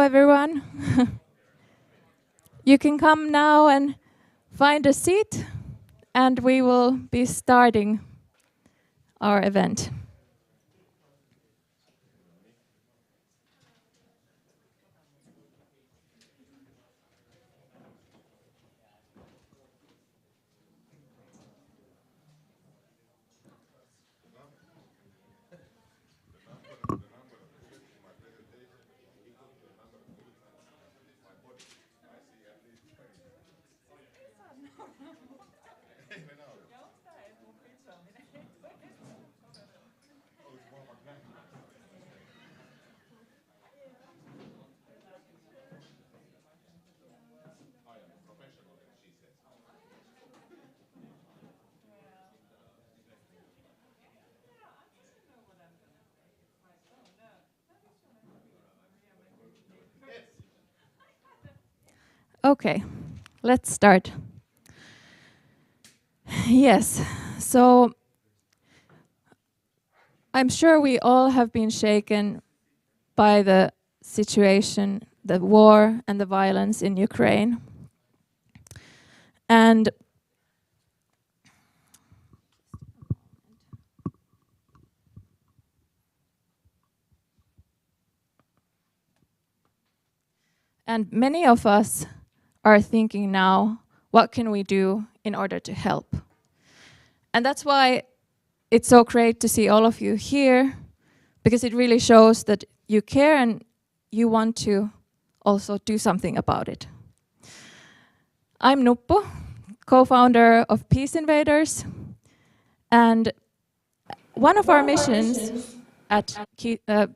Hello, everyone. You can come now and find a seat, and we will be starting our event. Okay, let's start. Yes, so I'm sure we all have been shaken by the situation, the war and the violence in Ukraine. And many of us are thinking now, what can we do in order to help? And that's why it's so great to see all of you here, because it really shows that you care and you want to also do something about it. I'm Nuppu, co-founder of Invaders, and one of our missions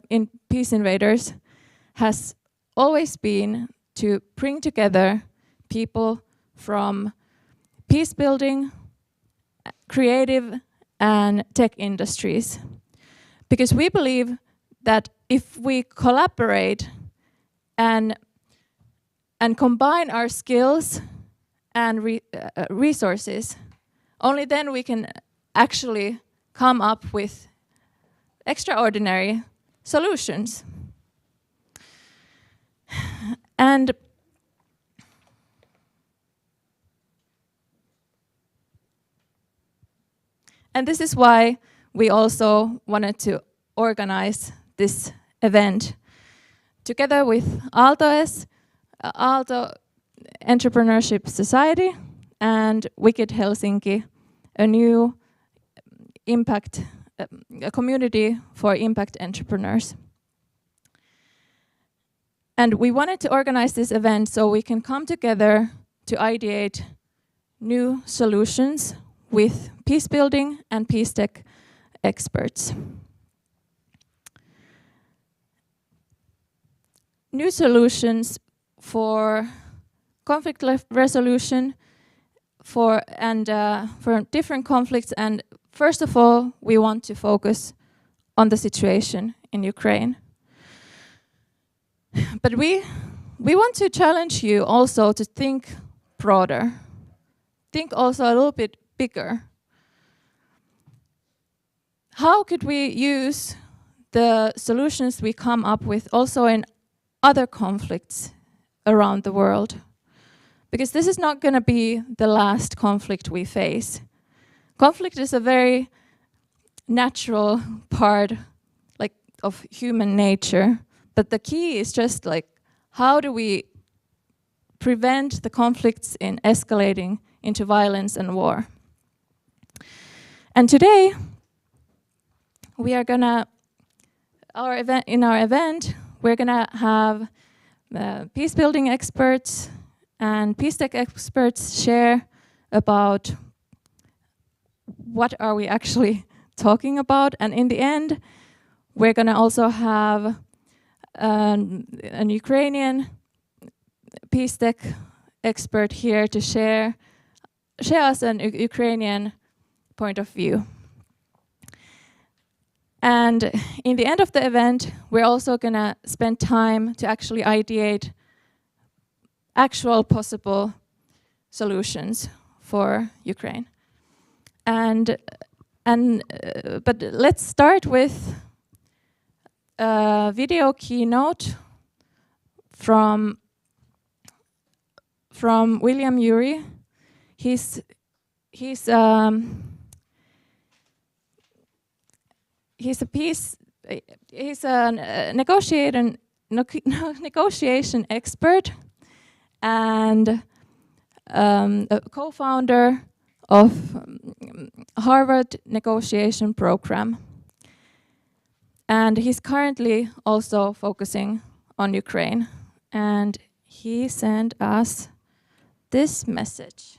in Invaders has always been to bring together people from peace building, creative and tech industries. Because we believe that if we collaborate and combine our skills and resources, only then we can actually come up with extraordinary solutions. And this is why we also wanted to organize this event together with Aaltoes, Aalto Entrepreneurship Society, and Wicked Helsinki, a new a community for impact entrepreneurs. And we wanted to organize this event so we can come together to ideate new solutions with peace building and Peacetech experts. New solutions for conflict resolution, for different conflicts, and first of all, we want to focus on the situation in Ukraine. But we want to challenge you also to think broader. Think also a little bit bigger. How could we use the solutions we come up with also in other conflicts around the world? Because this is not going to be the last conflict we face. Conflict is a very natural part of human nature. But the key is just how do we prevent the conflicts in escalating into violence and war? And today, we're gonna have peace building experts and Peacetech experts share about what are we actually talking about. And in the end, we're gonna also have an Ukrainian Peacetech expert here to share us an Ukrainian point of view. And in the end of the event, we're also going to spend time to actually ideate actual possible solutions for Ukraine. But let's start with a video keynote from William Ury. He's a negotiation expert and a co-founder of Harvard negotiation program. And he's currently also focusing on Ukraine. And he sent us this message.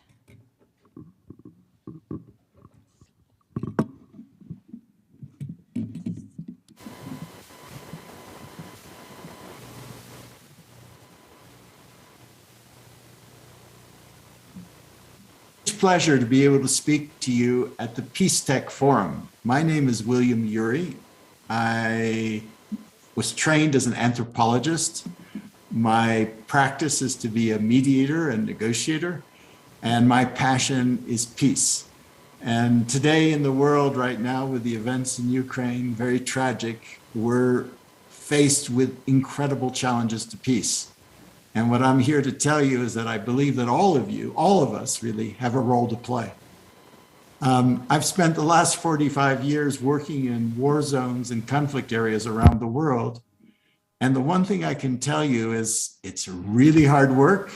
It's a pleasure to be able to speak to you at the Peacetech Forum. My name is William Ury. I was trained as an anthropologist. My practice is to be a mediator and negotiator, and my passion is peace. And today in the world right now, with the events in Ukraine, very tragic, we're faced with incredible challenges to peace. And what I'm here to tell you is that I believe that all of us really have a role to play. I've spent the last 45 years working in war zones and conflict areas around the world. And the one thing I can tell you is it's really hard work,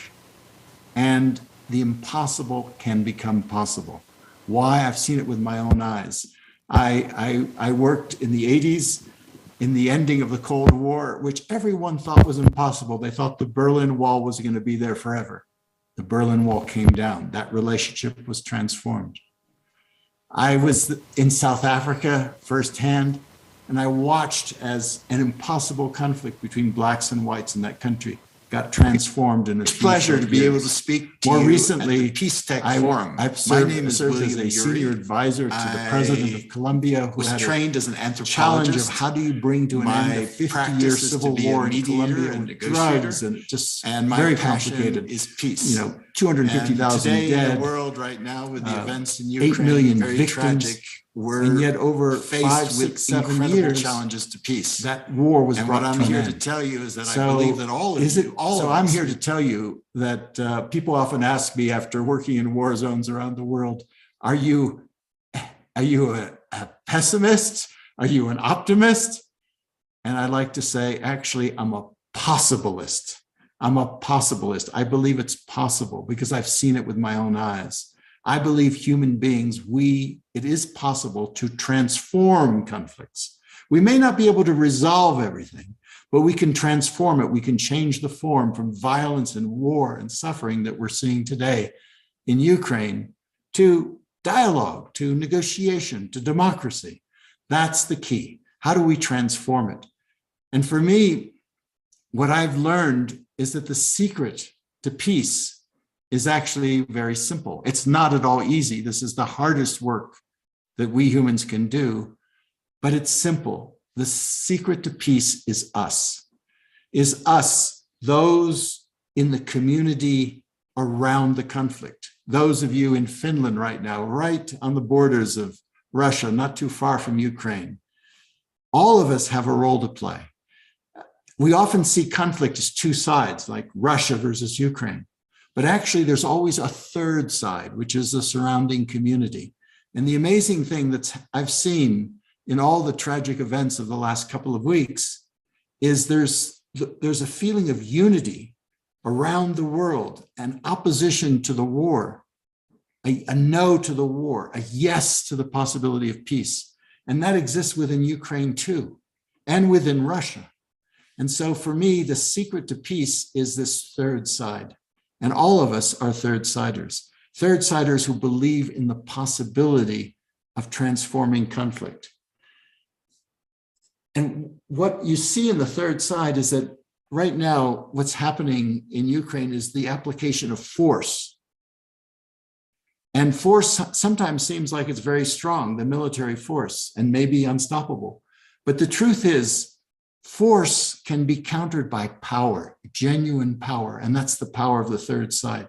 and the impossible can become possible. Why? I've seen it with my own eyes. I worked in the 80s in the ending of the Cold War, which everyone thought was impossible. They thought the Berlin Wall was going to be there forever. The Berlin Wall came down. That relationship was transformed. I was in South Africa firsthand, and I watched as an impossible conflict between blacks and whites in that country got transformed in a pleasure to be able to speak to more recently at the Peacetech Forum. I've served as a senior advisor to the president of Colombia, who was trained as an anthropologist. Challenge of how do you bring to an end a 50-year civil war in Colombia and drugs and just very complicated. Is peace. 250,000 dead. In the world right now with the events in Ukraine, 8 million victims. And yet over 5, 6, 7 years, challenges to peace. That war was brought to an end. What I'm here to tell you is that I believe that all of you, I'm here to tell you that people often ask me after working in war zones around the world, are you a pessimist? Are you an optimist? And I like to say, actually, I'm a possibilist. I'm a possibilist. I believe it's possible because I've seen it with my own eyes. I believe human beings, it is possible to transform conflicts. We may not be able to resolve everything, but we can transform it. We can change the form from violence and war and suffering that we're seeing today in Ukraine to dialogue, to negotiation, to democracy. That's the key. How do we transform it? And for me, what I've learned is that the secret to peace is actually very simple. It's not at all easy. This is the hardest work that we humans can do, but it's simple. The secret to peace is us, those in the community around the conflict. Those of you in Finland right now, right on the borders of Russia, not too far from Ukraine. All of us have a role to play. We often see conflict as two sides, like Russia versus Ukraine. But actually, there's always a third side, which is the surrounding community. And the amazing thing that I've seen in all the tragic events of the last couple of weeks is there's a feeling of unity around the world, an opposition to the war, a no to the war, a yes to the possibility of peace. And that exists within Ukraine too, and within Russia. And so for me, the secret to peace is this third side. And all of us are third-siders who believe in the possibility of transforming conflict. And what you see in the third side is that right now, what's happening in Ukraine is the application of force. And force sometimes seems like it's very strong, the military force, and maybe unstoppable. But the truth is, force can be countered by power, genuine power, and that's the power of the third side.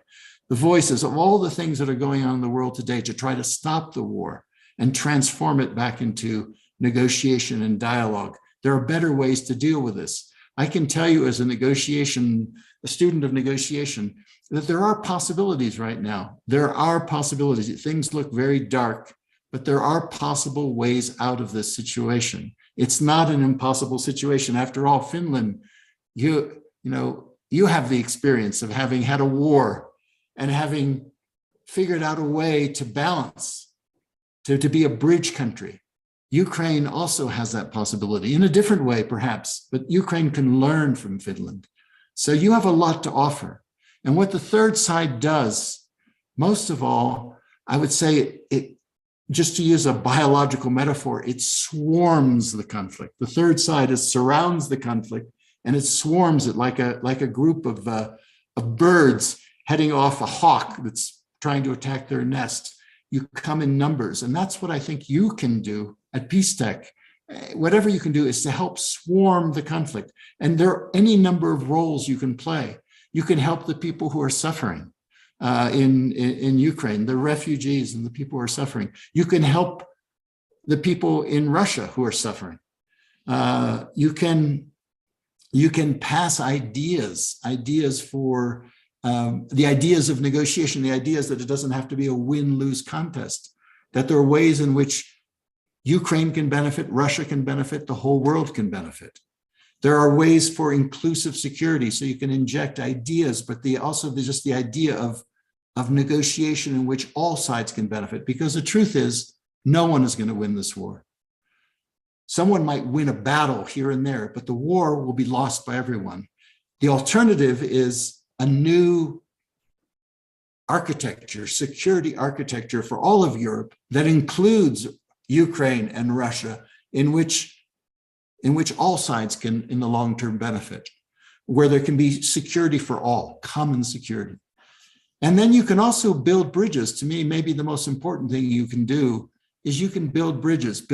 The voices of all the things that are going on in the world today to try to stop the war and transform it back into negotiation and dialogue. There are better ways to deal with this. I can tell you as a student of negotiation, that there are possibilities right now. There are possibilities. Things look very dark, but there are possible ways out of this situation. It's not an impossible situation. After all, Finland, you have the experience of having had a war and having figured out a way to balance, to be a bridge country. Ukraine also has that possibility in a different way, perhaps, but Ukraine can learn from Finland. So you have a lot to offer. And what the third side does, most of all, I would say, it, just to use a biological metaphor, it swarms the conflict. The third side surrounds the conflict, and it swarms it like a group of birds heading off a hawk that's trying to attack their nest. You come in numbers, and that's what I think you can do at Peacetech. Whatever you can do is to help swarm the conflict. And there are any number of roles you can play. You can help the people who are suffering in Ukraine, the refugees and the people who are suffering. You can help the people in Russia who are suffering. You can pass ideas for the ideas of negotiation, the ideas that it doesn't have to be a win-lose contest, that there are ways in which Ukraine can benefit, Russia can benefit, the whole world can benefit. There are ways for inclusive security, so you can inject ideas, but also there's just the idea of negotiation in which all sides can benefit, because the truth is, no one is going to win this war. Someone might win a battle here and there, but the war will be lost by everyone. The alternative is a new architecture, security architecture for all of Europe that includes Ukraine and Russia, in which all sides can, in the long term, benefit, where there can be security for all, common security. And then you can also build bridges. To me, maybe the most important thing you can do is you can build bridges to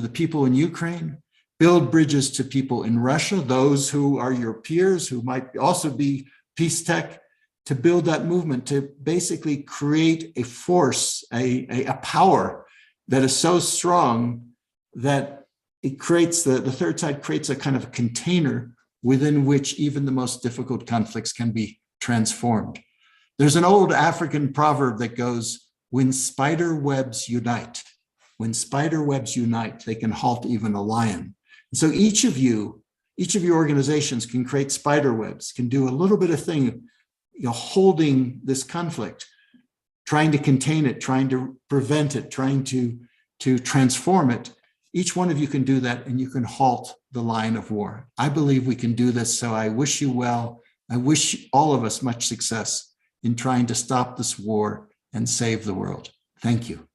the people in Ukraine, build bridges to people in Russia, those who are your peers, who might also be Peacetech, to build that movement, to basically create a force, a power that is so strong that it creates, the third side creates a kind of container within which even the most difficult conflicts can be transformed. There's an old African proverb that goes, when spider webs unite, they can halt even a lion. And so each of your organizations can create spider webs, can do a little bit of thing, holding this conflict, trying to contain it, trying to prevent it, trying to transform it. Each one of you can do that, and you can halt the line of war. I believe we can do this, so I wish you well. I wish all of us much success in trying to stop this war and save the world. Thank you.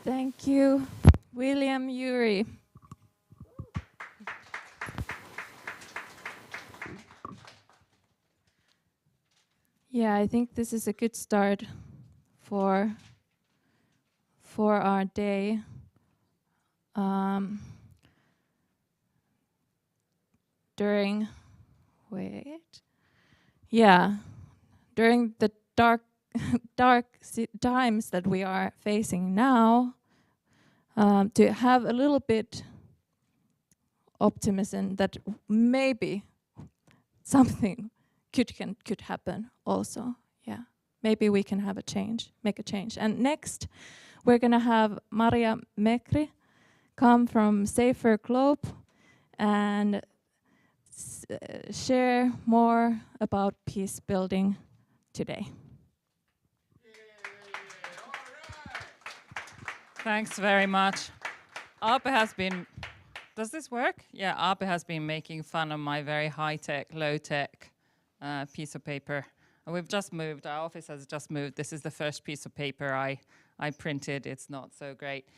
Thank you, William Ury. Yeah, I think this is a good start for our day. During the dark times that we are facing now, to have a little bit optimism that maybe something could happen also. Yeah, maybe we can have a change, make a change. And next, we're gonna have Maria Mekri come from Safer Globe and share more about peace building today. Thanks very much. Aape has been, does this work? Yeah, Aape has been making fun of my very high-tech, low-tech piece of paper. And we've just moved, our office has just moved. This is the first piece of paper I printed. It's not so great.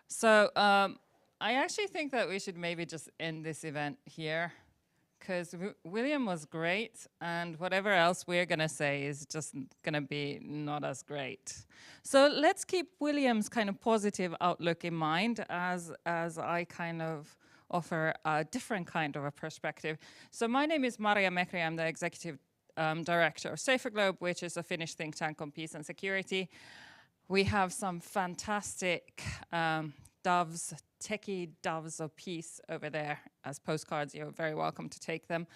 So I actually think that we should maybe just end this event here, because William was great, and whatever else we're going to say is just going to be not as great. So let's keep William's kind of positive outlook in mind as I kind of offer a different kind of a perspective. So my name is Maria Mekri. I'm the executive director of Safer Globe, which is a Finnish think tank on peace and security. We have some fantastic techie doves of peace over there as postcards. You're very welcome to take them.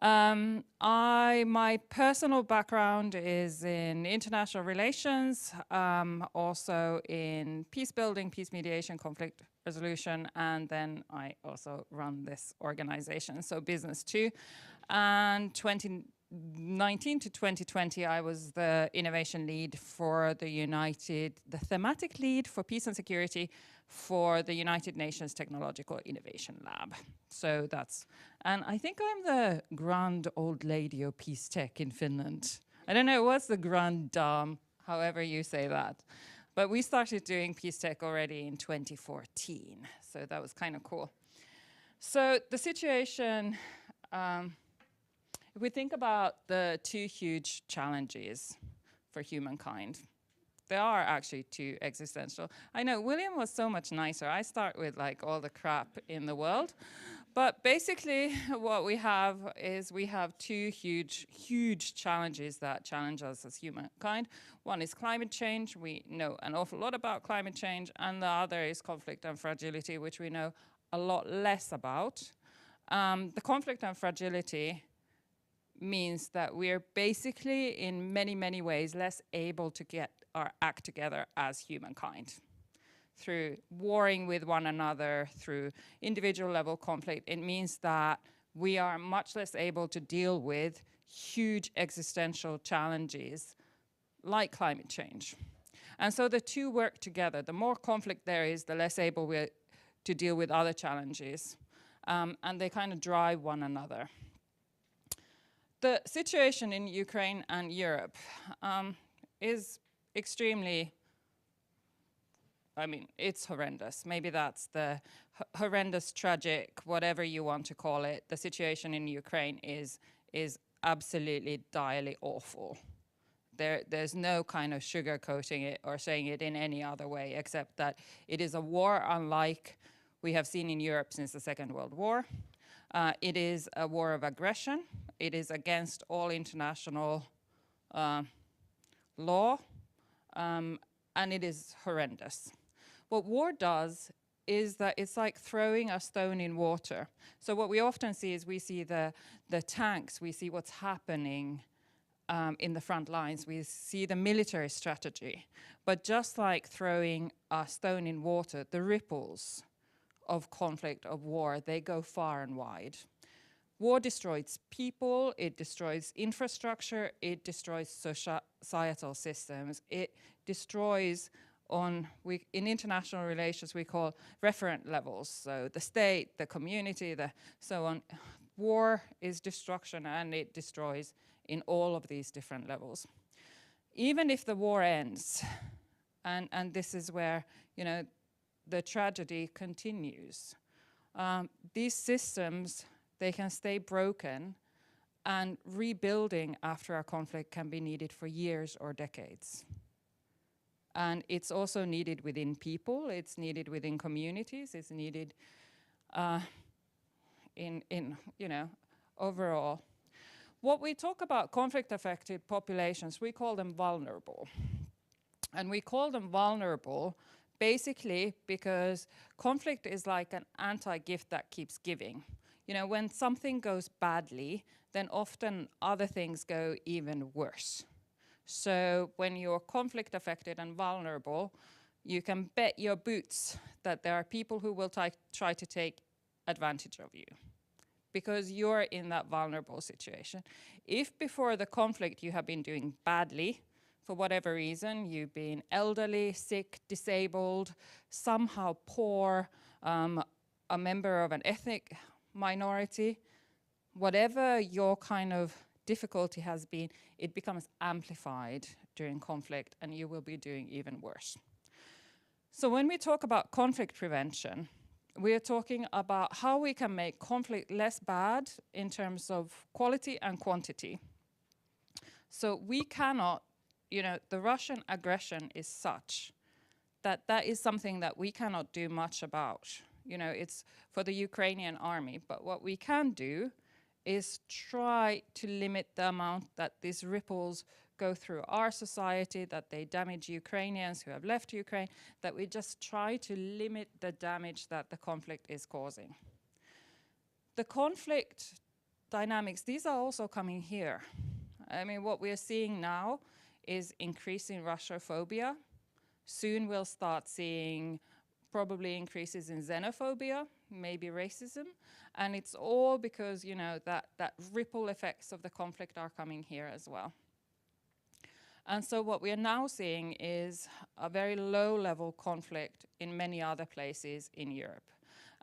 My personal background is in international relations, also in peace building, peace mediation, conflict resolution, and then I also run this organization, so business too. And 2019 to 2020, I was the innovation lead for the thematic lead for peace and security for the United Nations Technological Innovation Lab. So and I think I'm the grand old lady of peace tech in Finland. I don't know, what's the grand dame, however you say that. But we started doing peace tech already in 2014. So that was kind of cool. So the situation, if we think about the two huge challenges for humankind, there are actually two existential. I know William was so much nicer. I start with like all the crap in the world. But basically what we have is we have two huge challenges that challenge us as humankind. One is climate change. We know an awful lot about climate change. And the other is conflict and fragility, which we know a lot less about. The conflict and fragility means that we're basically in many ways less able to get our act together as humankind. Through warring with one another, through individual level conflict, it means that we are much less able to deal with huge existential challenges like climate change. And so the two work together. The more conflict there is, the less able we're to deal with other challenges. And they kind of drive one another. The situation in Ukraine and Europe is extremely, it's horrendous. Maybe that's the horrendous, tragic, whatever you want to call it. The situation in Ukraine is absolutely direly awful. There's no kind of sugarcoating it or saying it in any other way, except that it is a war unlike we have seen in Europe since the Second World War. It is a war of aggression. It is against all international law, and it is horrendous. What war does is that it's like throwing a stone in water. So what we often see is we see the tanks, we see what's happening in the front lines, we see the military strategy. But just like throwing a stone in water, the ripples of conflict, of war, they go far and wide. War destroys people, it destroys infrastructure, it destroys societal systems, it destroys in international relations we call referent levels, so the state, the community, so on. War is destruction and it destroys in all of these different levels. Even if the war ends, and this is where, the tragedy continues. These systems, they can stay broken, and rebuilding after a conflict can be needed for years or decades. And it's also needed within people, it's needed within communities, it's needed overall. What we talk about conflict-affected populations, we call them vulnerable. And we call them vulnerable basically because conflict is like an anti-gift that keeps giving. You know, when something goes badly, then often other things go even worse. So when you're conflict affected and vulnerable, you can bet your boots that there are people who will try to take advantage of you because you're in that vulnerable situation. If before the conflict you have been doing badly, for whatever reason, you've been elderly, sick, disabled, somehow poor, a member of an ethnic minority, whatever your kind of difficulty has been, it becomes amplified during conflict and you will be doing even worse. So when we talk about conflict prevention, we are talking about how we can make conflict less bad in terms of quality and quantity. So we cannot, you know, the Russian aggression is such that that is something that we cannot do much about. You know, it's for the Ukrainian army, but what we can do is try to limit the amount that these ripples go through our society, that they damage Ukrainians who have left Ukraine, that we just try to limit the damage that the conflict is causing. The conflict dynamics, these are also coming here. I mean, what we're seeing now is increasing Russophobia. Soon we'll start seeing probably increases in xenophobia, maybe racism, and it's all because, you know, that ripple effects of the conflict are coming here as well. And so what we are now seeing is a very low-level conflict in many other places in Europe.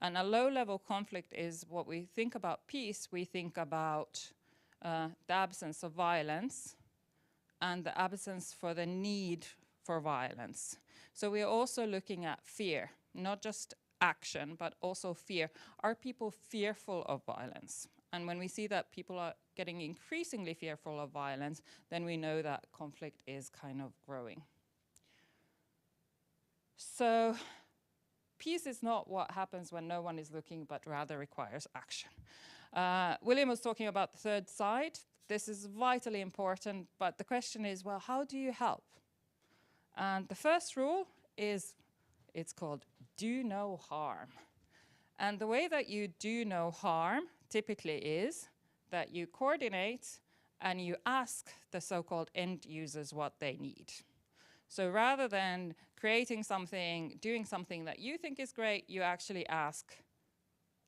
And a low-level conflict is what we think about peace, we think about the absence of violence and the absence for the need for violence. So we are also looking at fear, not just action, but also fear. Are people fearful of violence? And when we see that people are getting increasingly fearful of violence, then we know that conflict is kind of growing. So peace is not what happens when no one is looking, but rather requires action. William was talking about the third side. This is vitally important, but the question is, well, how do you help? And the first rule is, it's called do no harm. And the way that you do no harm typically is that you coordinate and you ask the so-called end users what they need. So rather than creating something, doing something that you think is great, you actually ask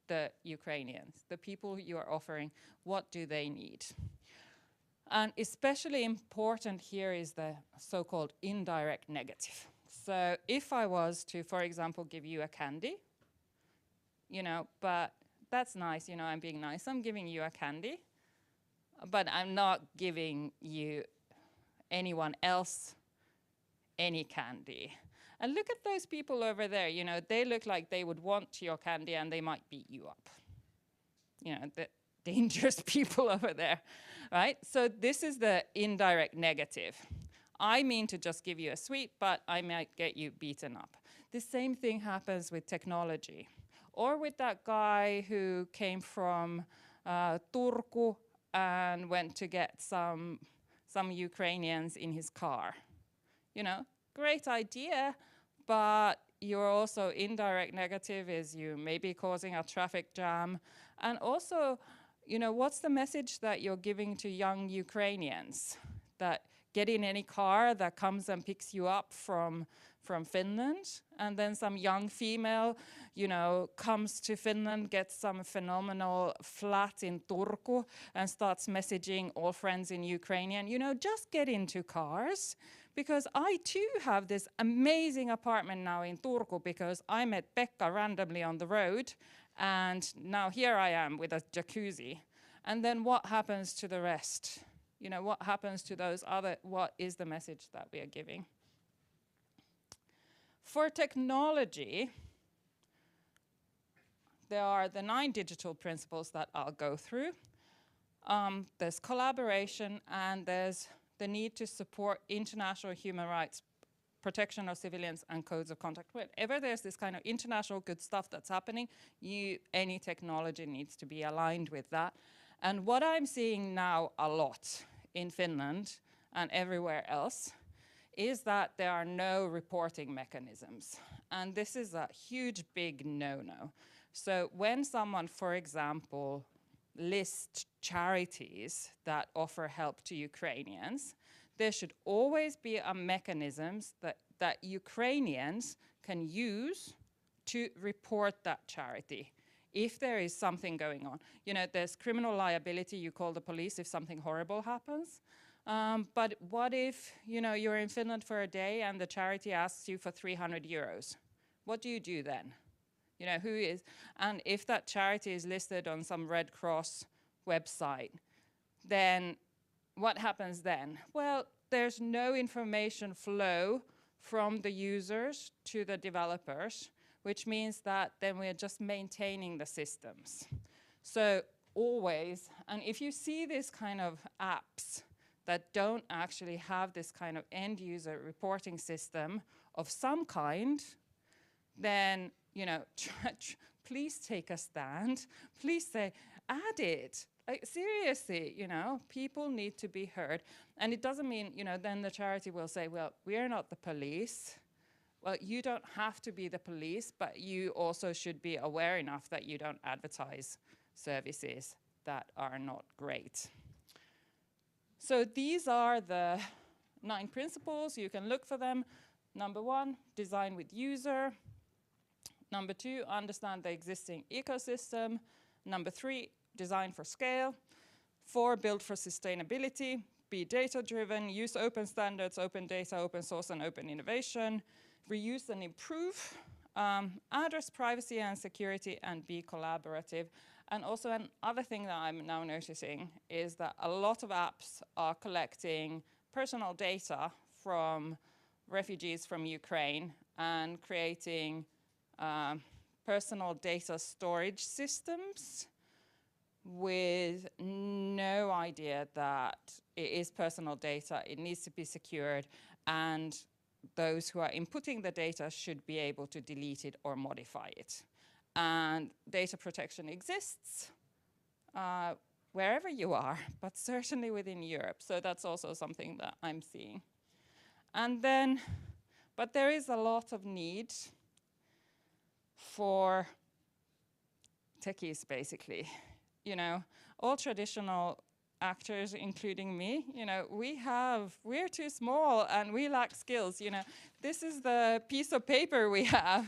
the Ukrainians, the people you are offering, what do they need? And especially important here is the so-called indirect negative. So if I was to, for example, give you a candy, you know, but that's nice, you know, I'm being nice, I'm giving you a candy, but I'm not giving you anyone else any candy. And look at those people over there, you know, they look like they would want your candy and they might beat you up. You know, the dangerous people over there, right? So this is the indirect negative. I mean to just give you a sweet, but I might get you beaten up. The same thing happens with technology. Or with that guy who came from Turku and went to get some Ukrainians in his car. You know, great idea, but you're also indirect negative is you may be causing a traffic jam. And also, you know, what's the message that you're giving to young Ukrainians? That get in any car that comes and picks you up from Finland, and then some young female, you know, comes to Finland, gets some phenomenal flat in Turku, and starts messaging all friends in Ukrainian, you know, just get into cars, because I too have this amazing apartment now in Turku, because I met Pekka randomly on the road, and now here I am with a jacuzzi. And then what happens to the rest? You know, what happens to those other, what is the message that we are giving? For technology, there are the 9 digital principles that I'll go through. There's collaboration, and there's the need to support international human rights, protection of civilians, and codes of conduct. Whenever there's this kind of international good stuff that's happening, any technology needs to be aligned with that. And what I'm seeing now a lot in Finland and everywhere else is that there are no reporting mechanisms. And this is a huge, big no-no. So when someone, for example, lists charities that offer help to Ukrainians, there should always be a mechanisms that Ukrainians can use to report that charity if there is something going on. You know, there's criminal liability, you call the police if something horrible happens. But what if, you know, you're in Finland for a day and the charity asks you for 300 euros? What do you do then? You know, who is, and if that charity is listed on some Red Cross website, then what happens then? Well, there's no information flow from the users to the developers, which means that then we're just maintaining the systems. So always, and if you see this kind of apps that don't actually have this kind of end user reporting system of some kind, then, you know, please take a stand. Please say, add it. Like, seriously, you know, people need to be heard. And it doesn't mean, you know, then the charity will say, well, we're not the police. Well, you don't have to be the police, but you also should be aware enough that you don't advertise services that are not great. So these are the 9 principles. You can look for them. Number 1, design with user. Number 2, understand the existing ecosystem. Number 3, design for scale. 4, build for sustainability. Be data-driven, use open standards, open data, open source, and open innovation. Reuse and improve. Address privacy and security, and be collaborative. And also another thing that I'm now noticing is that a lot of apps are collecting personal data from refugees from Ukraine and creating personal data storage systems with no idea that it is personal data, it needs to be secured, and those who are inputting the data should be able to delete it or modify it. And data protection exists wherever you are, but certainly within Europe. So that's also something that I'm seeing. And then, but there is a lot of need for techies, basically. You know, all traditional actors, including me, you know, we're too small and we lack skills. You know, this is the piece of paper we have,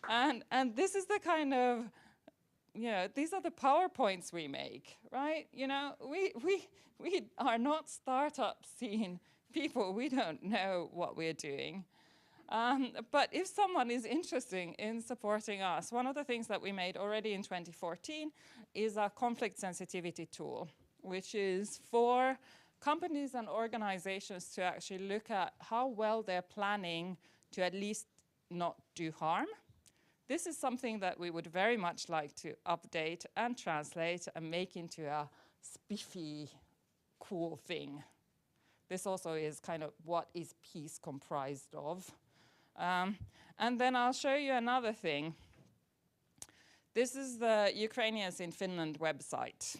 and this is the kind of, you know, these are the PowerPoints we make, right? You know, we are not startup scene people. We don't know what we're doing. But if someone is interested in supporting us, one of the things that we made already in 2014 is a conflict sensitivity tool, which is for companies and organizations to actually look at how well they're planning to at least not do harm. This is something that we would very much like to update and translate and make into a spiffy, cool thing. This also is kind of what is peace comprised of. And then I'll show you another thing. This is the Ukrainians in Finland website.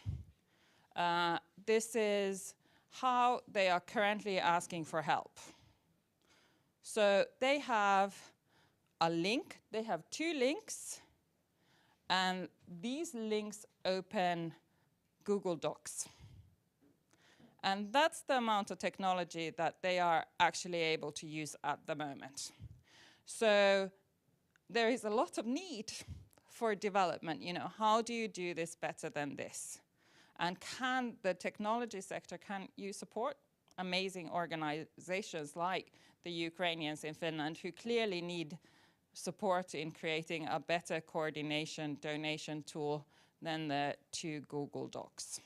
This is how they are currently asking for help. So they have a link, they have 2 links, and these links open Google Docs. And that's the amount of technology that they are actually able to use at the moment. So there is a lot of need for development. You know, how do you do this better than this? And can the technology sector, can you support amazing organizations like the Ukrainians in Finland who clearly need support in creating a better coordination donation tool than the 2 Google Docs,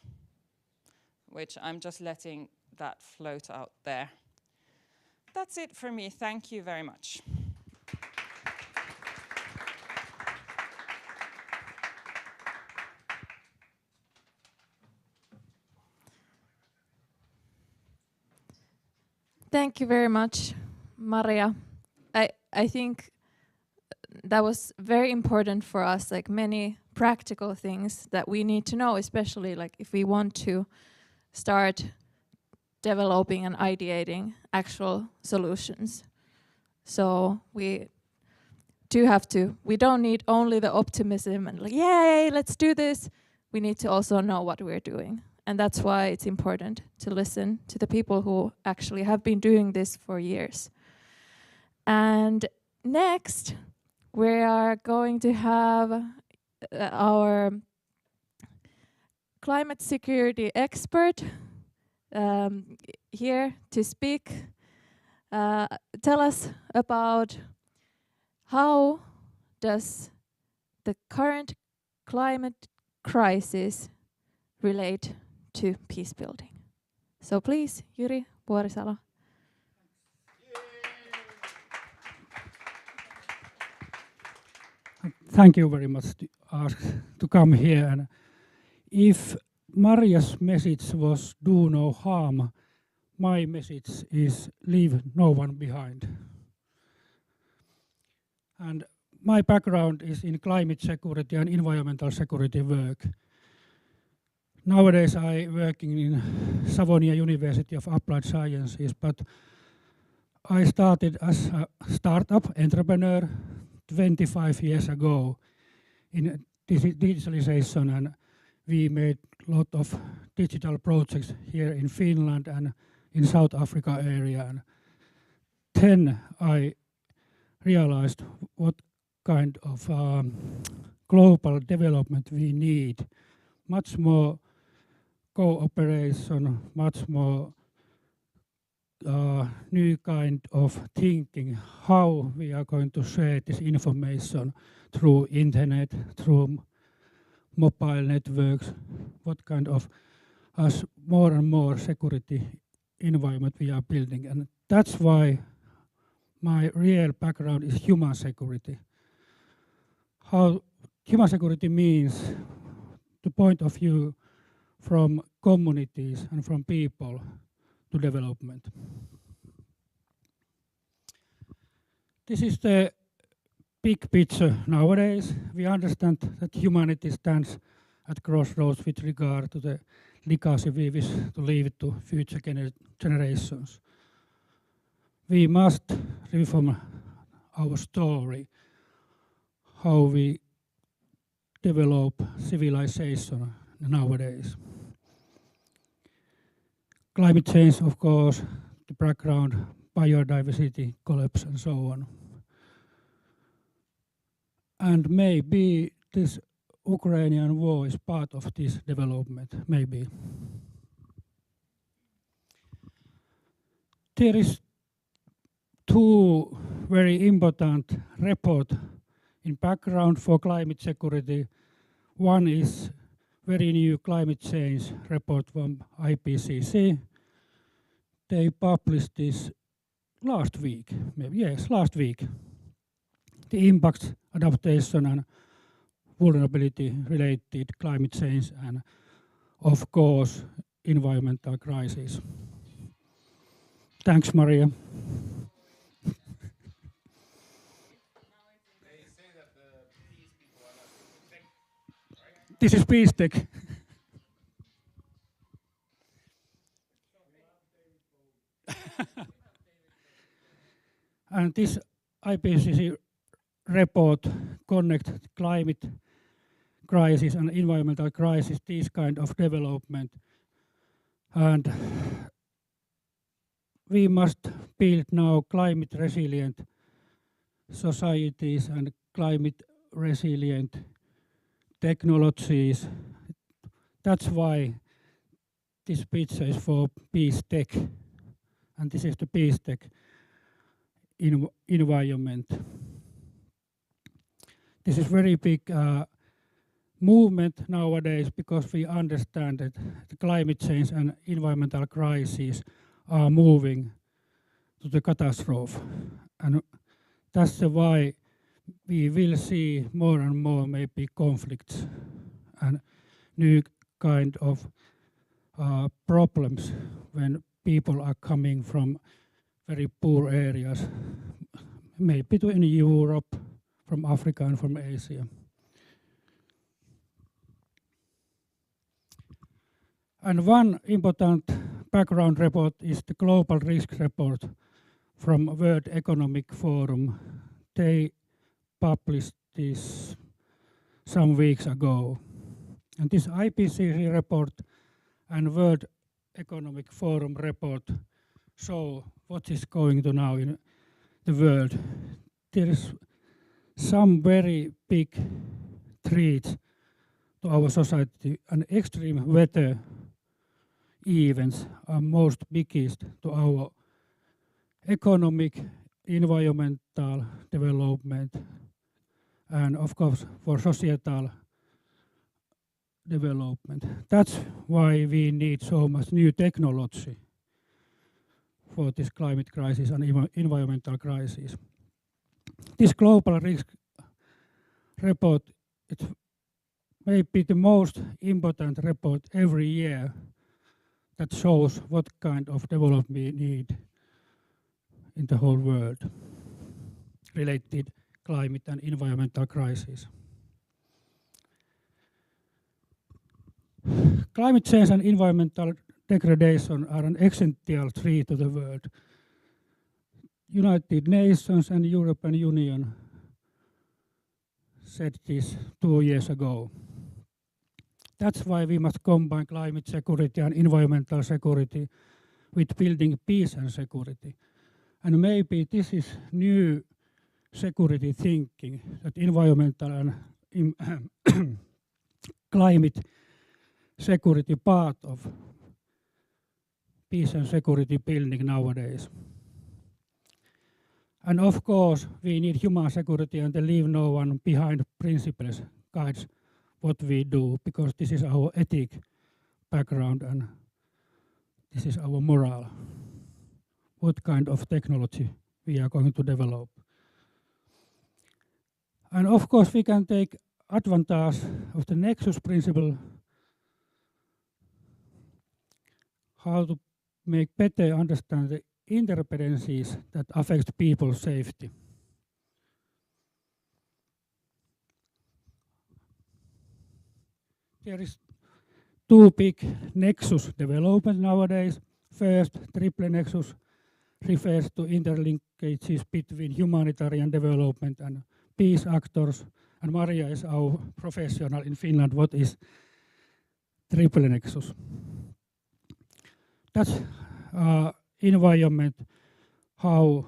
which I'm just letting that float out there. That's it for me. Thank you very much. Thank you very much, Maria. I think that was very important for us, like many practical things that we need to know, especially like if we want to start developing and ideating actual solutions. So we do have to. We don't need only the optimism and like, yay, let's do this. We need to also know what we're doing. And that's why it's important to listen to the people who actually have been doing this for years. And next, we are going to have our climate security expert here to speak. Tell us about how does the current climate crisis relate to peace building. So please, Jyri Vuorisalo. Thank you very much to come here. And if Maria's message was do no harm, my message is leave no one behind. And my background is in climate security and environmental security work. Nowadays I working in Savonia University of Applied Sciences, but I started as a startup entrepreneur 25 years ago in digitalization, and we made a lot of digital projects here in Finland and in South Africa area. And then I realized what kind of global development we need. Much more cooperation, much more new kind of thinking, how we are going to share this information through internet, through mobile networks, what kind of more and more security environment we are building. And that's why my real background is human security. How human security means the point of view from communities and from people to development. This is the big picture nowadays. We understand that humanity stands at crossroads with regard to the legacy we wish to leave to future generations. We must reform our story, how we develop civilization nowadays. Climate change, of course, the background, biodiversity collapse and so on. And maybe this Ukrainian war is part of this development, maybe. There is two very important reports in background for climate security. One is very new climate change report from IPCC. They published this last week, maybe, yes, last week. The impact, adaptation and vulnerability related climate change and, of course, environmental crisis. Thanks, Maria. This is Peacetech. And this IPCC report connect climate crisis and environmental crisis, this kind of development. And we must build now climate resilient societies and climate resilient technologies. That's why this picture is for Peacetech, and this is the Peacetech environment. This is very big movement nowadays because we understand that the climate change and environmental crises are moving to the catastrophe, and that's why we will see more and more maybe conflicts and new kind of problems when people are coming from very poor areas, maybe to in Europe, from Africa and from Asia. And one important background report is the Global Risk Report from World Economic Forum. They published this some weeks ago. And this IPCC report and World Economic Forum report show what is going to now in the world. There is some very big threats to our society, and extreme weather events are most biggest to our economic, environmental development, and of course for societal development. That's why we need so much new technology for this climate crisis and environmental crisis. This global risk report, it may be the most important report every year that shows what kind of development we need in the whole world related climate and environmental crisis. Climate change and environmental degradation are an essential threat to the world. United Nations and European Union said this 2 years ago. That's why we must combine climate security and environmental security with building peace and security. And maybe this is new security thinking, that environmental and climate security part of peace and security building nowadays. And of course, we need human security and the leave no one behind principles guides what we do, because this is our ethic background and this is our moral. What kind of technology we are going to develop. And of course, we can take advantage of the nexus principle, how to make better understand the interdependencies that affect people's safety. There is two big nexus development nowadays. First, triple nexus refers to interlinkages between humanitarian development and peace actors. And Maria is our professional in Finland. What is triple nexus? That's environment, how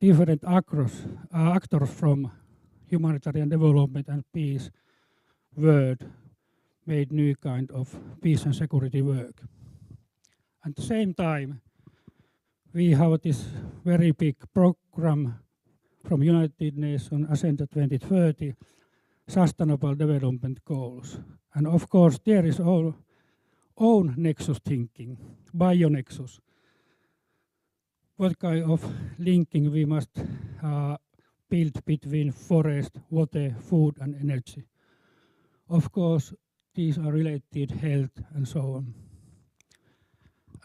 different actors from humanitarian development and peace world made new kind of peace and security work. At the same time, we have this very big program from United Nations Agenda 2030, Sustainable Development Goals. And of course, there is our own nexus thinking, bio-nexus. What kind of linking we must build between forest, water, food and energy. Of course, these are related health and so on.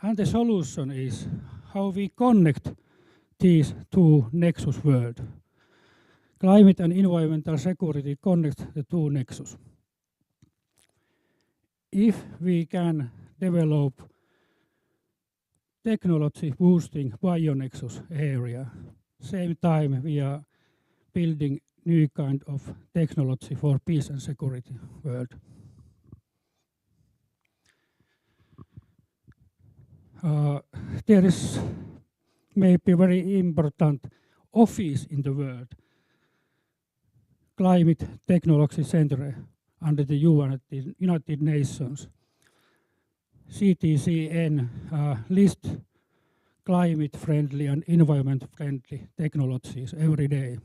And the solution is how we connect these two nexus worlds. Climate and environmental security connect the two nexus. If we can develop technology boosting bio-nexus area, same time we are building new kind of technology for peace and security world. There is maybe very important office in the world, Climate Technology Center under the United Nations. CTCN list climate-friendly and environment-friendly technologies every day.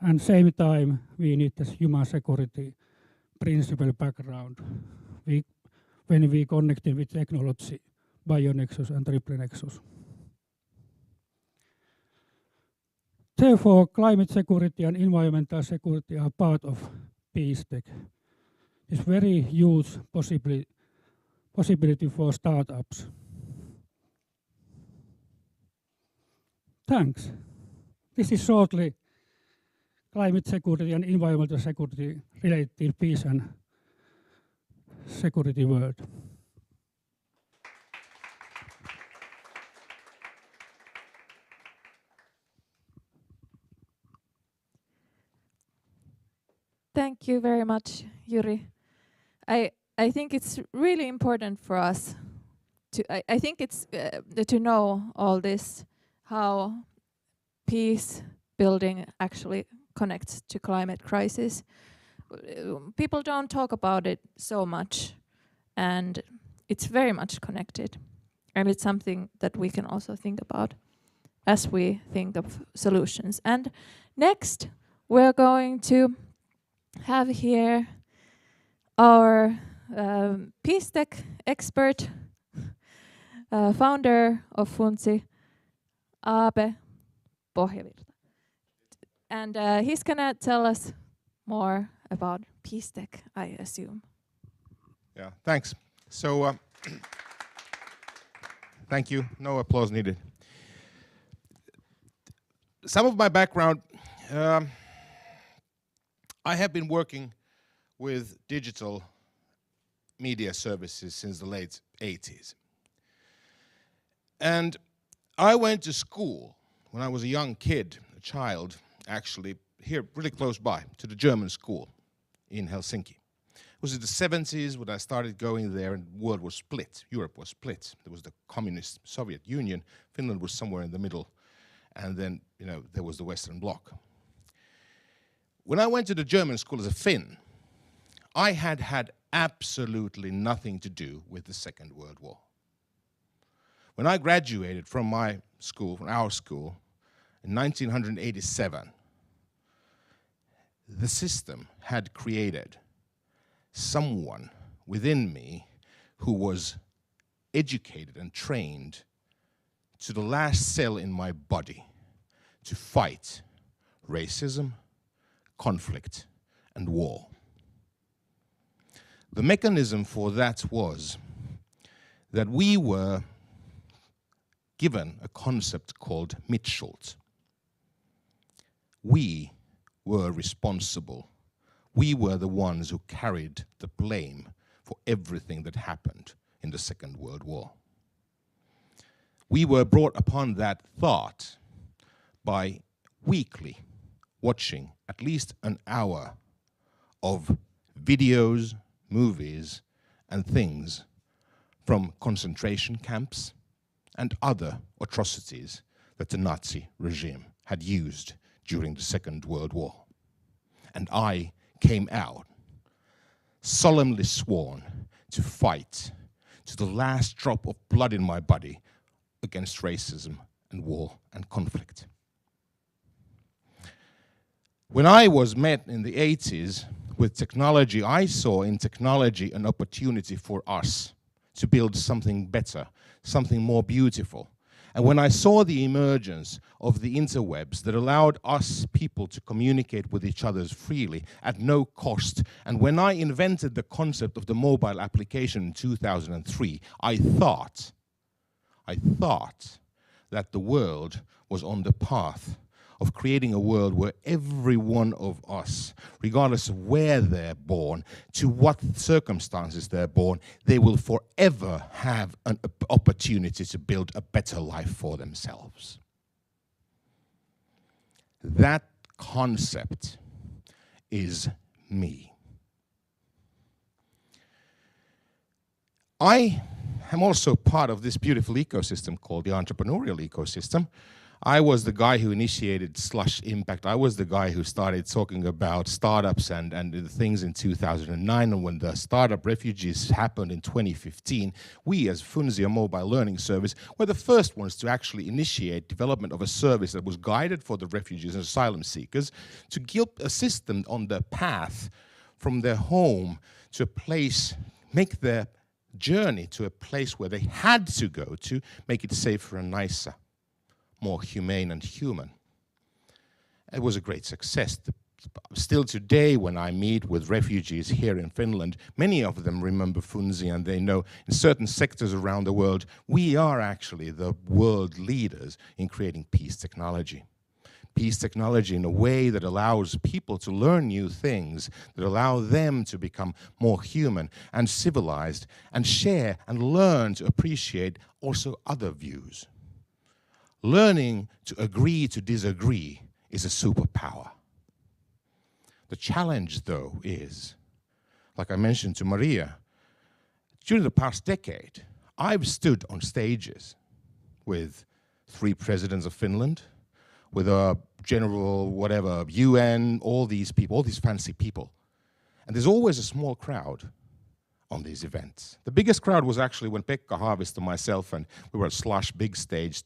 And same time, we need this human security principle background. When we connect it with technology, bio-nexus and triple nexus. Therefore, climate security and environmental security are part of Peacetech. It's very huge possibility for startups. Thanks. This is shortly climate security and environmental security related peace and security world. Thank you very much, Juri. I think it's really important for us to, I think it's to know all this, how peace building actually connects to climate crisis. People don't talk about it so much, and it's very much connected. And it's something that we can also think about as we think of solutions. And next, we're going to have here our Peacetech expert, founder of Funzi, Aape Pohjavirta. And he's gonna tell us more about Peacetech, I assume. Yeah, thanks. So, thank you. No applause needed. Some of my background, I have been working with digital media services since the late 80s. And I went to school when I was a young kid, a child, actually, here really close by, to the German school in Helsinki. It was in the 70s when I started going there and the world was split. Europe was split. There was the communist Soviet Union. Finland was somewhere in the middle. And then, you know, there was the Western Bloc. When I went to the German school as a Finn, I had had absolutely nothing to do with the Second World War. When I graduated from my school, from our school, in 1987, the system had created someone within me who was educated and trained to the last cell in my body to fight racism, conflict, and war. The mechanism for that was that we were given a concept called Mitschuld. We were responsible. We were the ones who carried the blame for everything that happened in the Second World War. We were brought upon that thought by weekly watching at least an hour of videos, movies, and things from concentration camps and other atrocities that the Nazi regime had used during the Second World War. And I came out, solemnly sworn to fight to the last drop of blood in my body against racism and war and conflict. When I was met in the 80s with technology, I saw in technology an opportunity for us to build something better, something more beautiful. And when I saw the emergence of the interwebs that allowed us people to communicate with each other freely at no cost, and when I invented the concept of the mobile application in 2003, I thought that the world was on the path of creating a world where every one of us, regardless of where they're born, to what circumstances they're born, they will forever have an opportunity to build a better life for themselves. That concept is me. I am also part of this beautiful ecosystem called the entrepreneurial ecosystem. I was the guy who initiated Slush Impact. I was the guy who started talking about startups and the things in 2009. And when the startup refugees happened in 2015, we as Funzi, a mobile learning service, were the first ones to actually initiate development of a service that was guided for the refugees and asylum seekers to assist them on their path from their home to a place, make their journey to a place where they had to go to make it safer and nicer, more humane and human. It was a great success. Still today, when I meet with refugees here in Finland, many of them remember Funzi, and they know in certain sectors around the world, we are actually the world leaders in creating peace technology. Peace technology in a way that allows people to learn new things, that allow them to become more human and civilized, and share and learn to appreciate also other views. Learning to agree to disagree is a superpower. The challenge, though, is, like I mentioned to Maria, during the past decade, I've stood on stages with 3 presidents of Finland, with a general, whatever, UN, all these people, all these fancy people. And there's always a small crowd on these events. The biggest crowd was actually when Pekka Haavisto, myself, and we were at Slush Big Stage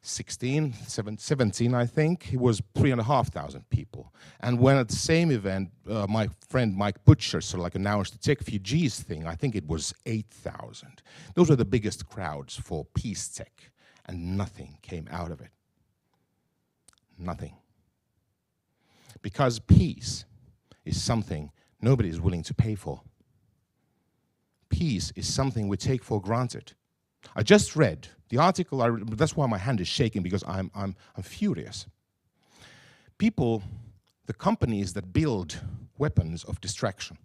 17, I think. It was 3,500 people. And when at the same event, my friend Mike Butcher sort of like announced the Tech4Gs thing, I think it was 8,000. Those were the biggest crowds for Peacetech, and nothing came out of it. Nothing. Because peace is something nobody is willing to pay for. Peace is something we take for granted. I just read the article, that's why my hand is shaking, because I'm furious. People, the companies that build weapons of destruction,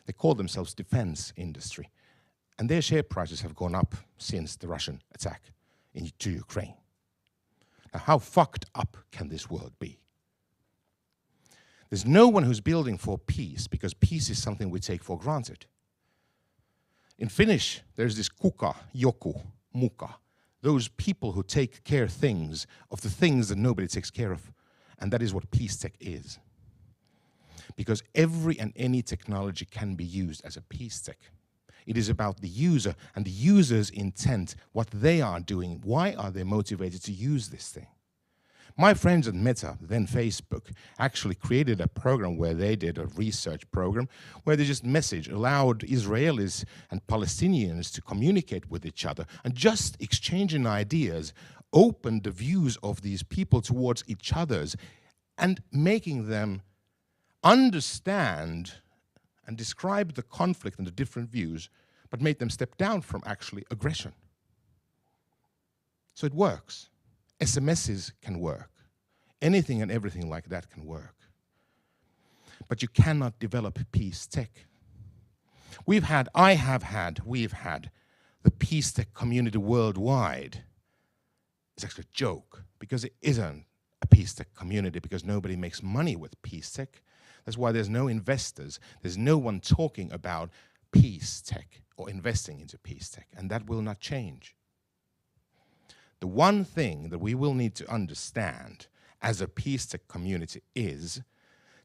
they call themselves defense industry. And their share prices have gone up since the Russian attack into Ukraine. Now, how fucked up can this world be? There's no one who's building for peace, because peace is something we take for granted. In Finnish, there's this kuka, joku, muka. Those people who take care of the things that nobody takes care of. And that is what Peacetech is. Because every and any technology can be used as a Peacetech. It is about the user and the user's intent, what they are doing, why are they motivated to use this thing. My friends at Meta, then Facebook, actually created a program where they did a research program where they just allowed Israelis and Palestinians to communicate with each other, and just exchanging ideas opened the views of these people towards each other's, and making them understand and describe the conflict and the different views, but made them step down from actually aggression. So it works. SMSs can work. Anything and everything like that can work. But you cannot develop Peacetech. We've had the Peacetech community worldwide. It's actually a joke, because it isn't a Peacetech community, because nobody makes money with Peacetech. That's why there's no investors. There's no one talking about Peacetech or investing into Peacetech, and that will not change. The one thing that we will need to understand as a Peacetech community is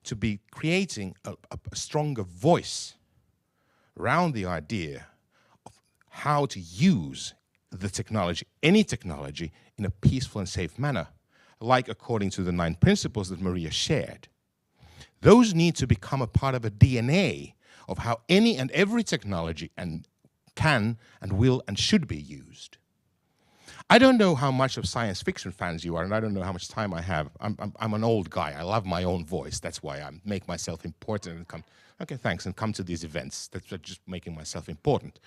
to be creating a stronger voice around the idea of how to use the technology, any technology, in a peaceful and safe manner, like according to the 9 principles that Maria shared. Those need to become a part of a DNA of how any and every technology can and will and should be used. I don't know how much of science fiction fans you are, and I don't know how much time I have. I'm an old guy. I love my own voice. That's why I make myself important and come. Okay, thanks, and come to these events. That's just making myself important.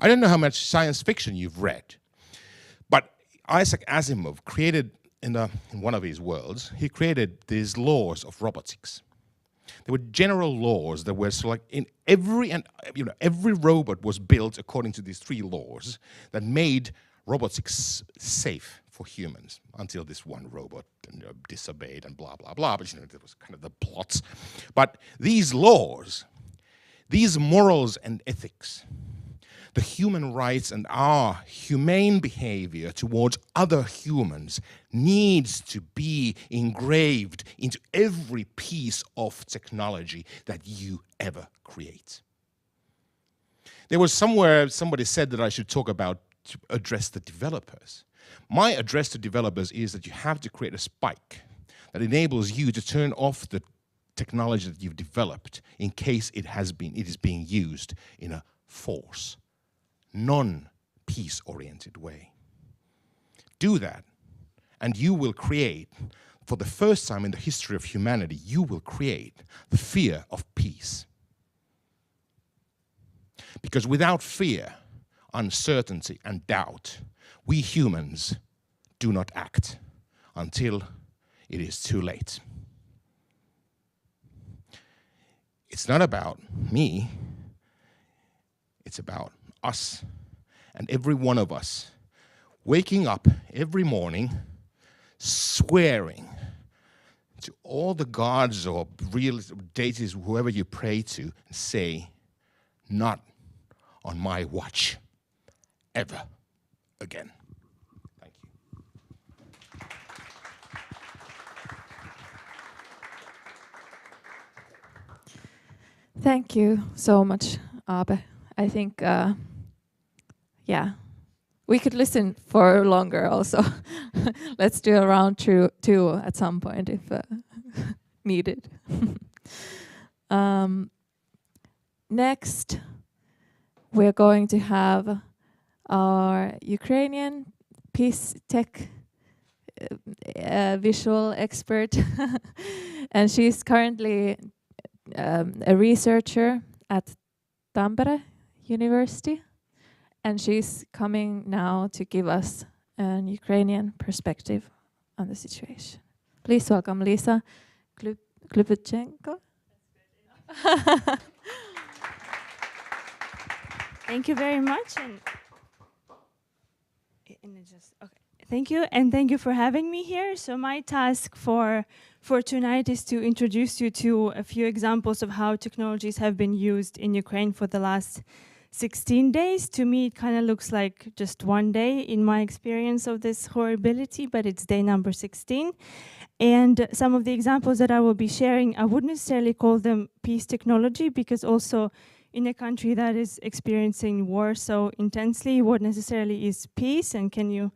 I don't know how much science fiction you've read, but Isaac Asimov created in one of his worlds. He created these laws of robotics. There were general laws that were sort of like in every robot was built according to these 3 laws that made robotics safe for humans, until this one robot disobeyed and blah, blah, blah. But that was kind of the plots. But these laws, these morals and ethics, the human rights and our humane behavior towards other humans needs to be engraved into every piece of technology that you ever create. There was somebody said that I should talk about to address the developers. My address to developers is that you have to create a spike that enables you to turn off the technology that you've developed in case it is being used in a force, non-peace-oriented way. Do that, and you will create, for the first time in the history of humanity, you will create the fear of peace. Because without fear, uncertainty and doubt, we humans do not act until it is too late. It's not about me, it's about us, and every one of us waking up every morning swearing to all the gods or real deities, whoever you pray to, and say, not on my watch, ever again. Thank you. Thank you so much, Aape. I think, yeah, we could listen for longer also. Let's do a round two at some point if needed. Next, we're going to have our Ukrainian Peacetech visual expert, and she's currently a researcher at Tampere University, and she's coming now to give us an Ukrainian perspective on the situation. Please welcome Lisa Klupchenko. Thank you very much, and thank you, and thank you for having me here. So my task for tonight is to introduce you to a few examples of how technologies have been used in Ukraine for the last 16 days. To me, it kind of looks like just one day in my experience of this horribility, but it's day number 16. And some of the examples that I will be sharing, I wouldn't necessarily call them peace technology, because also in a country that is experiencing war so intensely, what necessarily is peace, and can you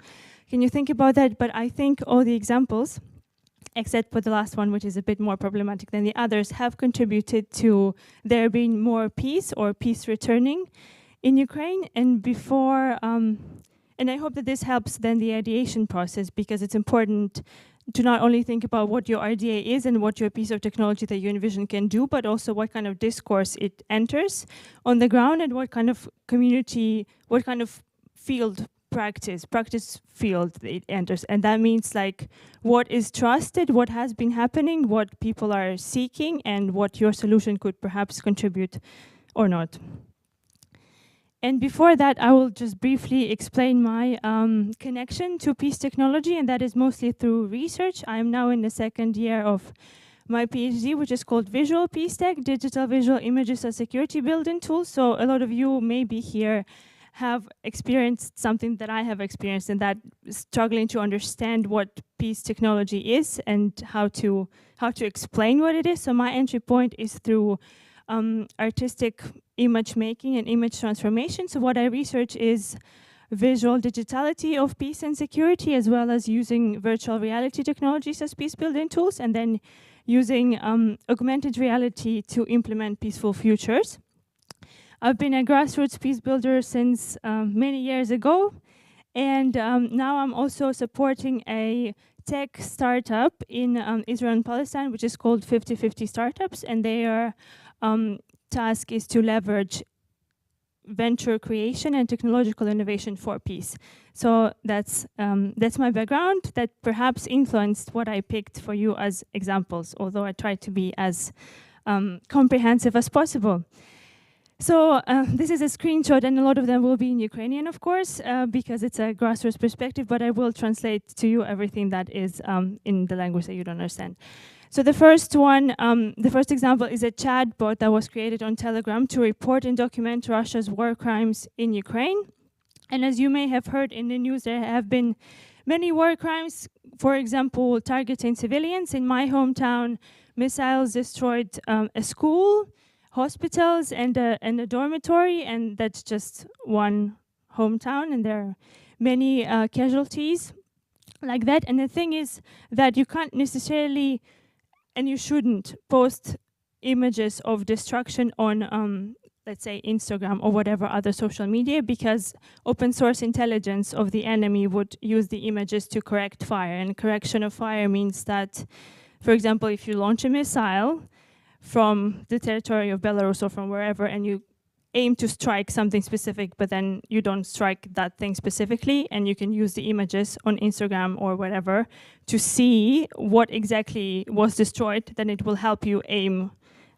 think about that? But I think all the examples, except for the last one, which is a bit more problematic than the others, have contributed to there being more peace or peace returning in Ukraine. And before, and I hope that this helps then the ideation process, because it's important to not only think about what your RDA is and what your piece of technology that you envision can do, but also what kind of discourse it enters on the ground and what kind of community, what kind of field practice field it enters. And that means like what is trusted, what has been happening, what people are seeking, and what your solution could perhaps contribute or not. And before that, I will just briefly explain my connection to peace technology, and that is mostly through research. I am now in the second year of my PhD, which is called Visual Peacetech, Digital Visual Images as Security Building Tools. So a lot of you maybe here have experienced something that I have experienced, and that struggling to understand what peace technology is and how to explain what it is. So my entry point is through artistic image making and image transformation. So what I research is visual digitality of peace and security, as well as using virtual reality technologies as peace building tools, and then using augmented reality to implement peaceful futures. I've been a grassroots peace builder since many years ago, and now I'm also supporting a tech startup in Israel and Palestine, which is called 50/50 Startups, and their task is to leverage venture creation and technological innovation for peace. So that's my background that perhaps influenced what I picked for you as examples, although I tried to be as comprehensive as possible. So this is a screenshot, and a lot of them will be in Ukrainian, of course, because it's a grassroots perspective, but I will translate to you everything that is in the language that you don't understand. So the first one, the first example is a chatbot that was created on Telegram to report and document Russia's war crimes in Ukraine. And as you may have heard in the news, there have been many war crimes, for example, targeting civilians. In my hometown, missiles destroyed a school, hospitals, and a dormitory, and that's just one hometown, and there are many casualties like that. And the thing is that you can't necessarily, and you shouldn't, post images of destruction on, let's say, Instagram or whatever other social media, because open source intelligence of the enemy would use the images to correct fire. And correction of fire means that, for example, if you launch a missile from the territory of Belarus or from wherever, and you aim to strike something specific, but then you don't strike that thing specifically, and you can use the images on Instagram or whatever to see what exactly was destroyed, then it will help you aim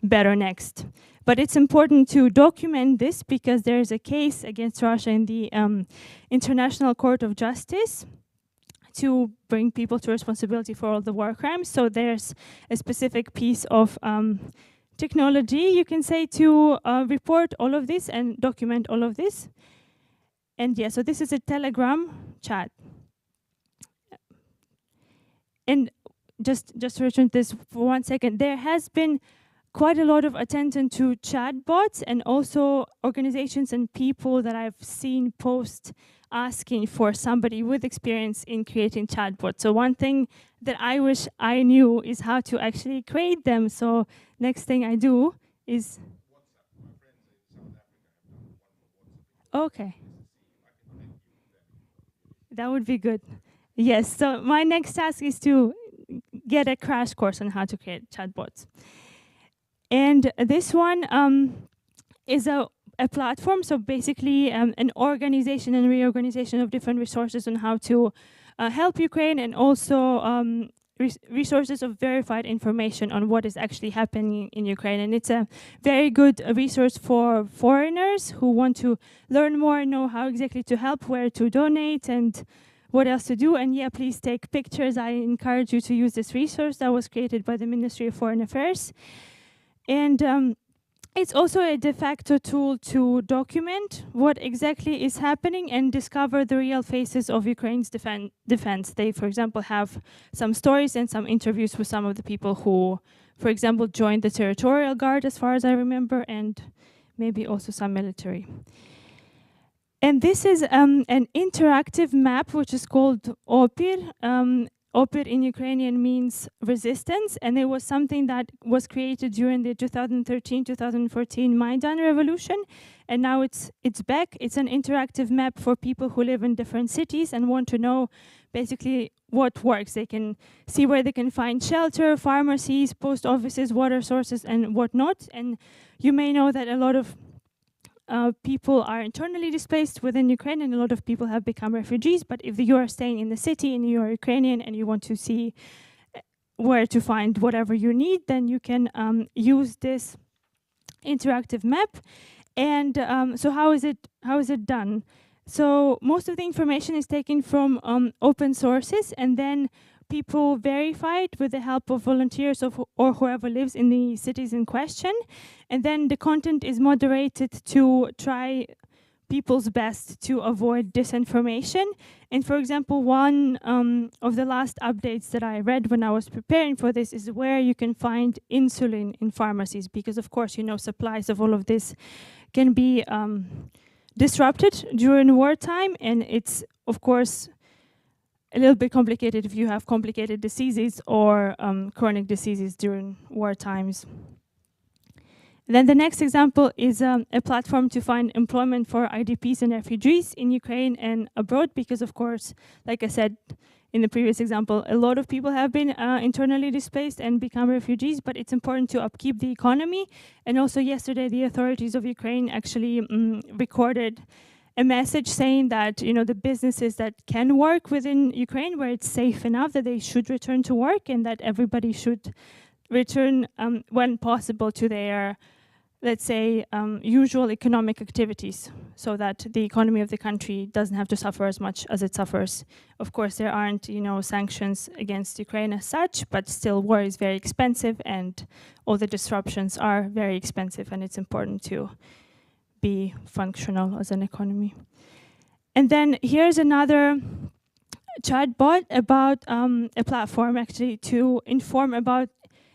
better next. But it's important to document this, because there is a case against Russia in the International Court of Justice to bring people to responsibility for all the war crimes. So there's a specific piece of technology, you can say, to report all of this and document all of this. And yeah, so this is a Telegram chat. And just to return to this for 1 second, there has been quite a lot of attention to chatbots and also organizations and people that I've seen post asking for somebody with experience in creating chatbots. So one thing that I wish I knew is how to actually create them. So next thing I do is... Okay. That would be good. Yes, so my next task is to get a crash course on how to create chatbots. And this one is a platform, so basically an organization and reorganization of different resources on how to help Ukraine, and also resources of verified information on what is actually happening in Ukraine. And it's a very good resource for foreigners who want to learn more and know how exactly to help, where to donate, and what else to do. And yeah, please take pictures. I encourage you to use this resource that was created by the Ministry of Foreign Affairs. And it's also a de facto tool to document what exactly is happening and discover the real faces of Ukraine's defense. They, for example, have some stories and some interviews with some of the people who, for example, joined the Territorial Guard, as far as I remember, and maybe also some military. And this is an interactive map, which is called Opir. Opir in Ukrainian means resistance, and it was something that was created during the 2013-2014 Maidan revolution, and now it's back. It's an interactive map for people who live in different cities and want to know basically what works. They can see where they can find shelter, pharmacies, post offices, water sources, and whatnot. And you may know that a lot of people are internally displaced within Ukraine, and a lot of people have become refugees. But if you are staying in the city and you are Ukrainian and you want to see where to find whatever you need, then you can use this interactive map. And so how is it done? So most of the information is taken from open sources, and then people verify it with the help of volunteers or whoever lives in the cities in question. And then the content is moderated to try people's best to avoid disinformation. And for example, one of the last updates that I read when I was preparing for this is where you can find insulin in pharmacies, because of course, you know, supplies of all of this can be disrupted during wartime, and it's of course a little bit complicated if you have complicated diseases or chronic diseases during war times. Then the next example is a platform to find employment for IDPs and refugees in Ukraine and abroad, because of course, like I said in the previous example, a lot of people have been internally displaced and become refugees, but it's important to upkeep the economy. And also yesterday, the authorities of Ukraine actually recorded a message saying that, you know, the businesses that can work within Ukraine, where it's safe enough, that they should return to work, and that everybody should return when possible to their, let's say, usual economic activities, so that the economy of the country doesn't have to suffer as much as it suffers. Of course, there aren't, you know, sanctions against Ukraine as such, but still war is very expensive and all the disruptions are very expensive, and it's important to be functional as an economy. And then here's another chatbot about a platform actually to inform about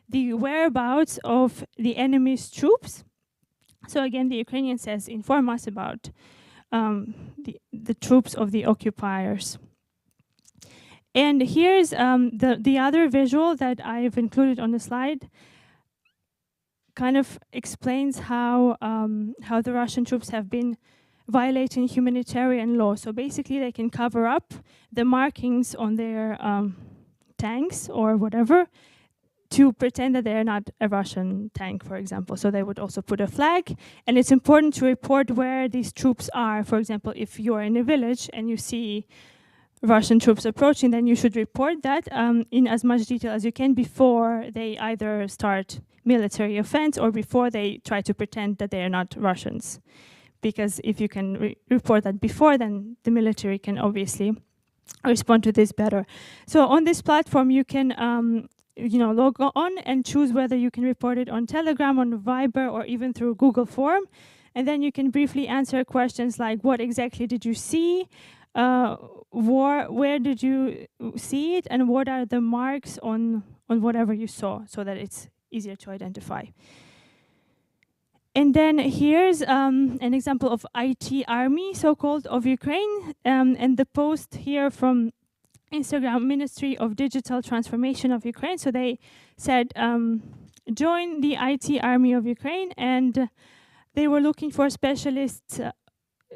the whereabouts of the enemy's troops. So again, the Ukrainian says, inform us about the troops of the occupiers. And here's the other visual that I've included on the slide. Kind of explains how the Russian troops have been violating humanitarian law. So basically, they can cover up the markings on their tanks or whatever to pretend that they're not a Russian tank, for example. So they would also put a flag, and it's important to report where these troops are. For example, if you're in a village and you see Russian troops approaching, then you should report that in as much detail as you can before they either start military offense or before they try to pretend that they are not Russians. Because if you can report that before, then the military can obviously respond to this better. So on this platform, you can log on and choose whether you can report it on Telegram, on Viber, or even through Google Form. And then you can briefly answer questions like, what exactly did you see? Where did you see it? And what are the marks on whatever you saw, so that it's easier to identify. And then here's an example of IT army, so-called, of Ukraine. And the post here from Instagram Ministry of Digital Transformation of Ukraine. So they said, join the IT army of Ukraine. And they were looking for specialists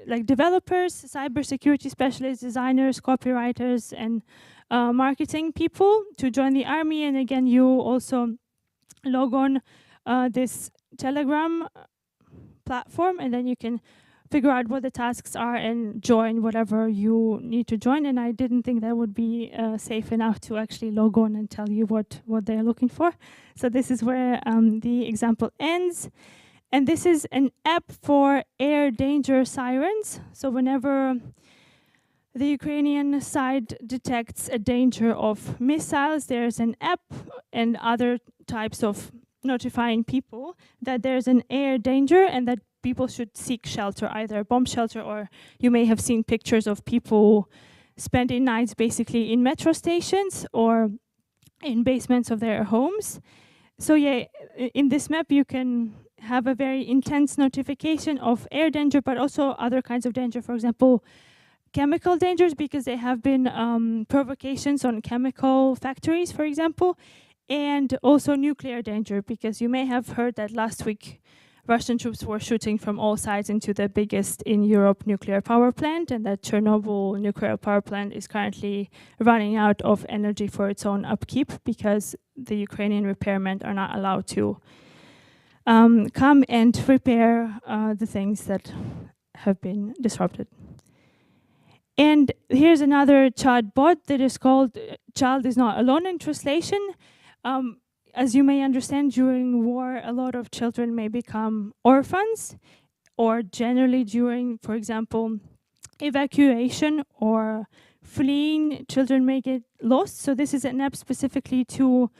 like developers, cybersecurity specialists, designers, copywriters, and marketing people to join the army. And again, you also log on this Telegram platform, and then you can figure out what the tasks are and join whatever you need to join. And I didn't think that would be safe enough to actually log on and tell you what they're looking for. So this is where the example ends. And this is an app for air danger sirens. So whenever the Ukrainian side detects a danger of missiles, there's an app and other types of notifying people that there's an air danger and that people should seek shelter, either a bomb shelter, or you may have seen pictures of people spending nights basically in metro stations or in basements of their homes. So yeah, in this map you can have a very intense notification of air danger, but also other kinds of danger. For example, chemical dangers, because there have been provocations on chemical factories, for example, and also nuclear danger, because you may have heard that last week Russian troops were shooting from all sides into the biggest in Europe nuclear power plant, and that Chernobyl nuclear power plant is currently running out of energy for its own upkeep because the Ukrainian repairmen are not allowed to come and repair the things that have been disrupted. And here's another chatbot that is called Child is Not Alone in translation. As you may understand, during war, a lot of children may become orphans, or generally during, for example, evacuation or fleeing, children may get lost. So this is an app specifically to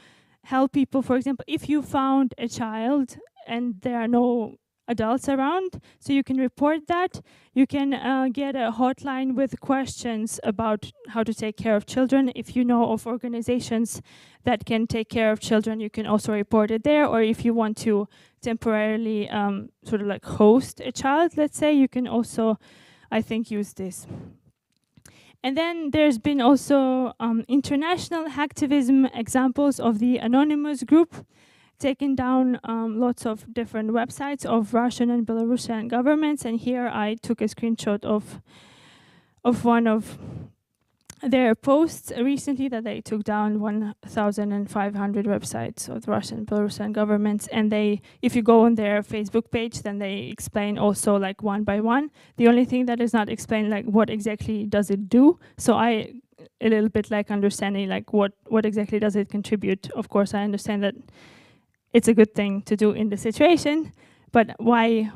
help people. For example, if you found a child and there are no adults around, so you can report that. You can get a hotline with questions about how to take care of children. If you know of organizations that can take care of children, you can also report it there. Or if you want to temporarily sort of like host a child, let's say, you can also, I think, use this. And then there's been also international hacktivism examples of the Anonymous group, taken down lots of different websites of Russian and Belarusian governments. And here I took a screenshot of one of their posts recently, that they took down 1,500 websites of the Russian and Belarusian governments. And they, if you go on their Facebook page, then they explain also like one by one. The only thing that is not explained, like what exactly does it do. So I a little bit like understanding like what exactly does it contribute. Of course, I understand that it's a good thing to do in the situation, but why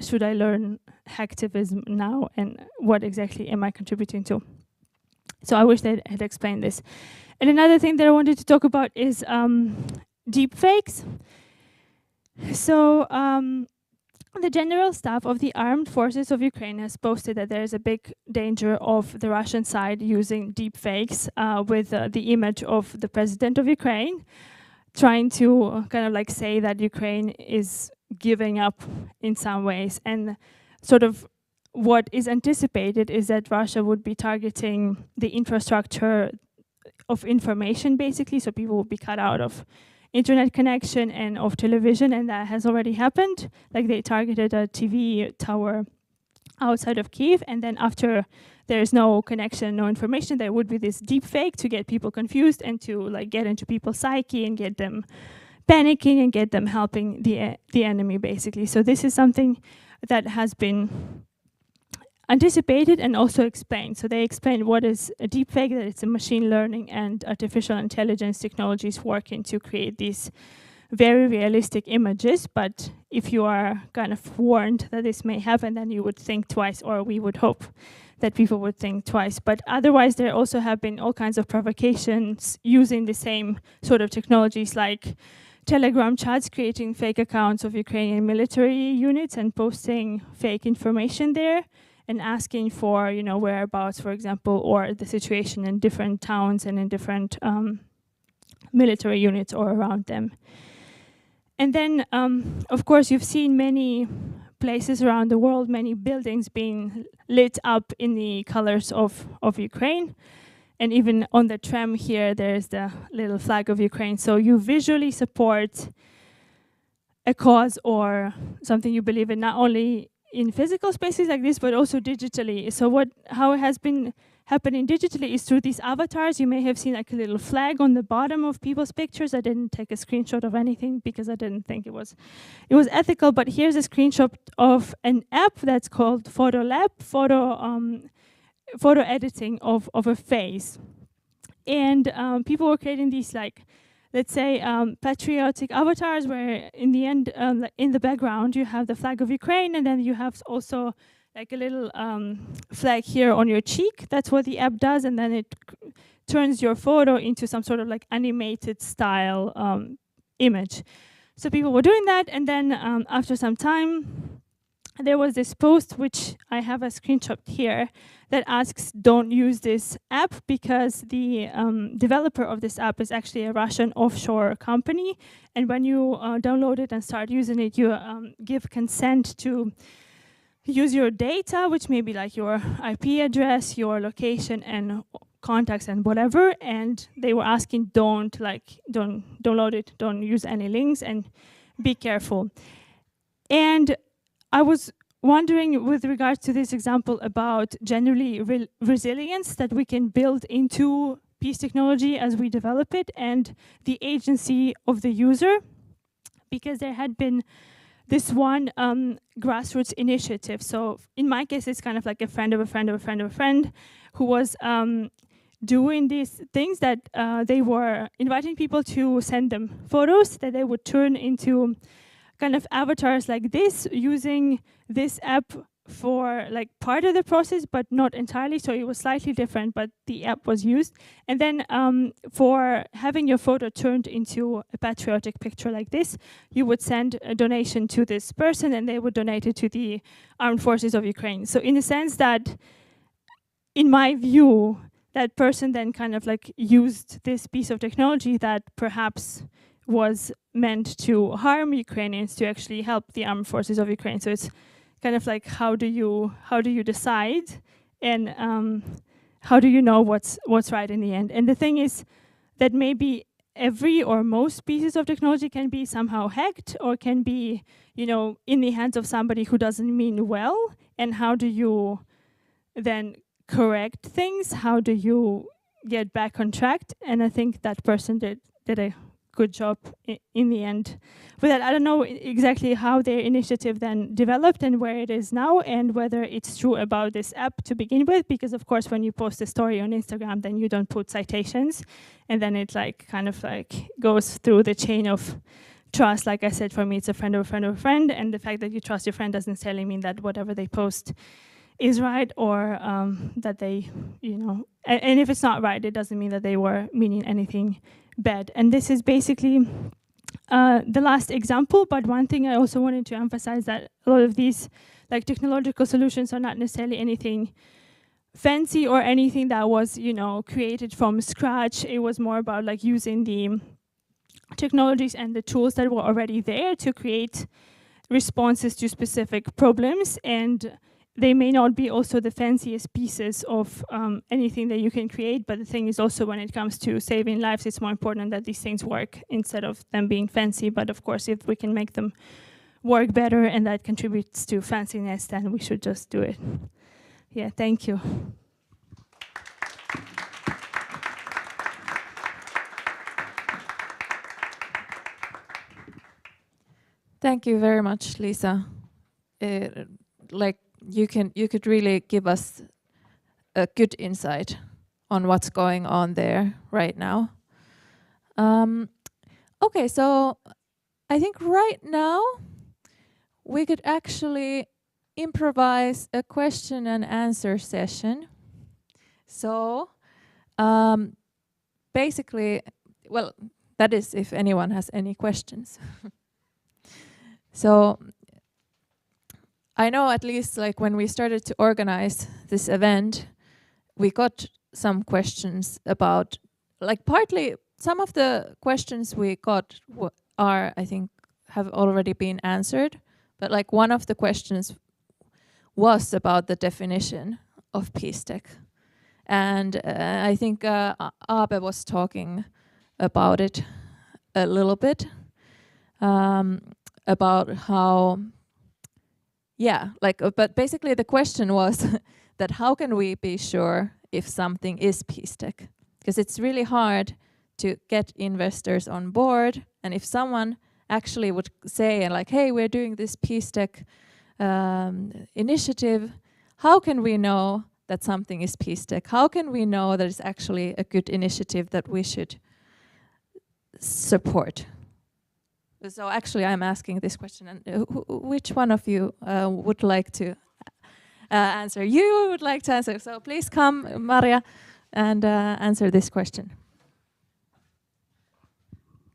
should I learn hacktivism now, and what exactly am I contributing to? So I wish they had explained this. And another thing that I wanted to talk about is deepfakes. So the General Staff of the Armed Forces of Ukraine has posted that there is a big danger of the Russian side using deepfakes with the image of the president of Ukraine, trying to kind of like say that Ukraine is giving up in some ways. And sort of what is anticipated is that Russia would be targeting the infrastructure of information, basically, so people will be cut out of internet connection and of television, and that has already happened. Like they targeted a TV tower outside of Kyiv, and then after there's no connection, no information, there would be this deep fake to get people confused and to like get into people's psyche and get them panicking and get them helping the enemy, basically. So this is something that has been anticipated and also explained. So they explained what is a deep fake, that it's a machine learning and artificial intelligence technologies working to create these very realistic images. But if you are kind of warned that this may happen, then you would think twice, or we would hope that people would think twice. But otherwise, there also have been all kinds of provocations using the same sort of technologies, like Telegram chats creating fake accounts of Ukrainian military units and posting fake information there and asking for, you know, whereabouts, for example, or the situation in different towns and in different military units or around them. And then, of course, you've seen many places around the world, many buildings being lit up in the colors of Ukraine. And even on the tram here, there's the little flag of Ukraine. So you visually support a cause or something you believe in, not only in physical spaces like this, but also digitally. So how it has been happening digitally is through these avatars. You may have seen like a little flag on the bottom of people's pictures. I didn't take a screenshot of anything because I didn't think it was ethical. But here's a screenshot of an app that's called Photo Lab, photo editing of a face. And people were creating these, like, let's say, patriotic avatars where in the end, in the background, you have the flag of Ukraine, and then you have also like a little flag here on your cheek. That's what the app does, and then it turns your photo into some sort of like animated style image. So people were doing that, and then after some time, there was this post, which I have a screenshot here, that asks, don't use this app, because the developer of this app is actually a Russian offshore company. And when you download it and start using it, you give consent to use your data, which may be like your IP address, your location, and contacts and whatever. And they were asking, don't download it, don't use any links, and be careful. And I was wondering, with regards to this example, about generally resilience that we can build into peace technology as we develop it, and the agency of the user, because there had been this one grassroots initiative. So in my case, it's kind of like a friend of a friend of a friend of a friend who was doing these things that they were inviting people to send them photos that they would turn into kind of avatars like this, using this app for like part of the process, but not entirely. So it was slightly different, but the app was used. And then for having your photo turned into a patriotic picture like this, you would send a donation to this person, and they would donate it to the armed forces of Ukraine. So in a sense that, in my view, that person then kind of like used this piece of technology that perhaps was meant to harm Ukrainians to actually help the armed forces of Ukraine. So it's kind of like, how do you decide, and how do you know what's right in the end? And the thing is that maybe every or most pieces of technology can be somehow hacked, or can be, you know, in the hands of somebody who doesn't mean well. And how do you then correct things? How do you get back on track? And I think that person did a good job in the end with that. I don't know exactly how their initiative then developed and where it is now, and whether it's true about this app to begin with, because of course when you post a story on Instagram, then you don't put citations, and then it like kind of like goes through the chain of trust. Like I said, for me it's a friend of a friend of a friend, and the fact that you trust your friend doesn't necessarily mean that whatever they post is right, or that they, you know, and if it's not right, it doesn't mean that they were meaning anything bad. And this is basically the last example. But one thing I also wanted to emphasize, that a lot of these like technological solutions are not necessarily anything fancy or anything that was, you know, created from scratch. It was more about like using the technologies and the tools that were already there to create responses to specific problems. And they may not be also the fanciest pieces of anything that you can create, but the thing is also, when it comes to saving lives, it's more important that these things work instead of them being fancy. But of course, if we can make them work better and that contributes to fanciness, then we should just do it. Yeah, thank you. Thank you very much, Lisa. You could really give us a good insight on what's going on there right now. Okay, so I think right now we could actually improvise a question and answer session. So basically, well, that is if anyone has any questions. So I know at least like when we started to organize this event, we got some questions about, like partly some of the questions we got are, I think, have already been answered. But like one of the questions was about the definition of Peacetech. And I think Aape was talking about it a little bit, about how, yeah, like, but basically the question was that how can we be sure if something is Peacetech? Because it's really hard to get investors on board. And if someone actually would say, like, hey, we're doing this Peacetech initiative, how can we know that something is Peacetech? How can we know that it's actually a good initiative that we should support? So actually I'm asking this question, and which one of you would like to answer? You would like to answer, so please come, Maria, and answer this question.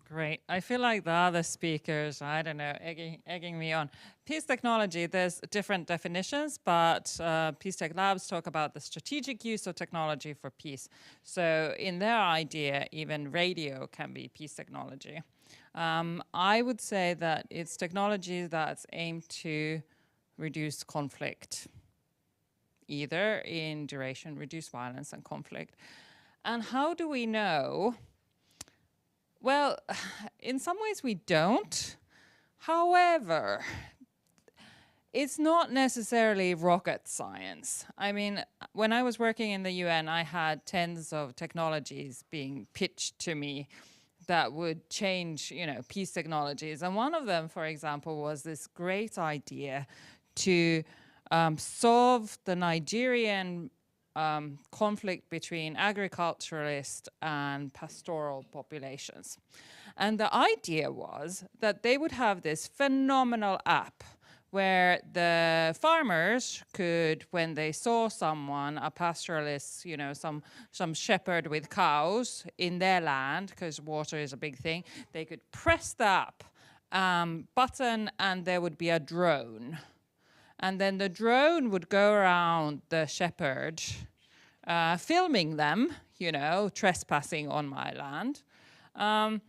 Great. I feel like the other speakers, I don't know, egging me on. Peace technology, there's different definitions, but Peacetech Labs talk about the strategic use of technology for peace. So in their idea, even radio can be peace technology. I would say that it's technology that's aimed to reduce conflict, either in duration, reduce violence and conflict. And how do we know? Well, in some ways we don't. However, it's not necessarily rocket science. I mean, when I was working in the UN, I had tens of technologies being pitched to me that would change, you know, peace technologies. And one of them, for example, was this great idea to solve the Nigerian conflict between agriculturalist and pastoral populations. And the idea was that they would have this phenomenal app where the farmers could, when they saw someone, a pastoralist, you know, some shepherd with cows in their land, because water is a big thing, they could press the app button and there would be a drone. And then the drone would go around the shepherd, filming them, you know, trespassing on my land. And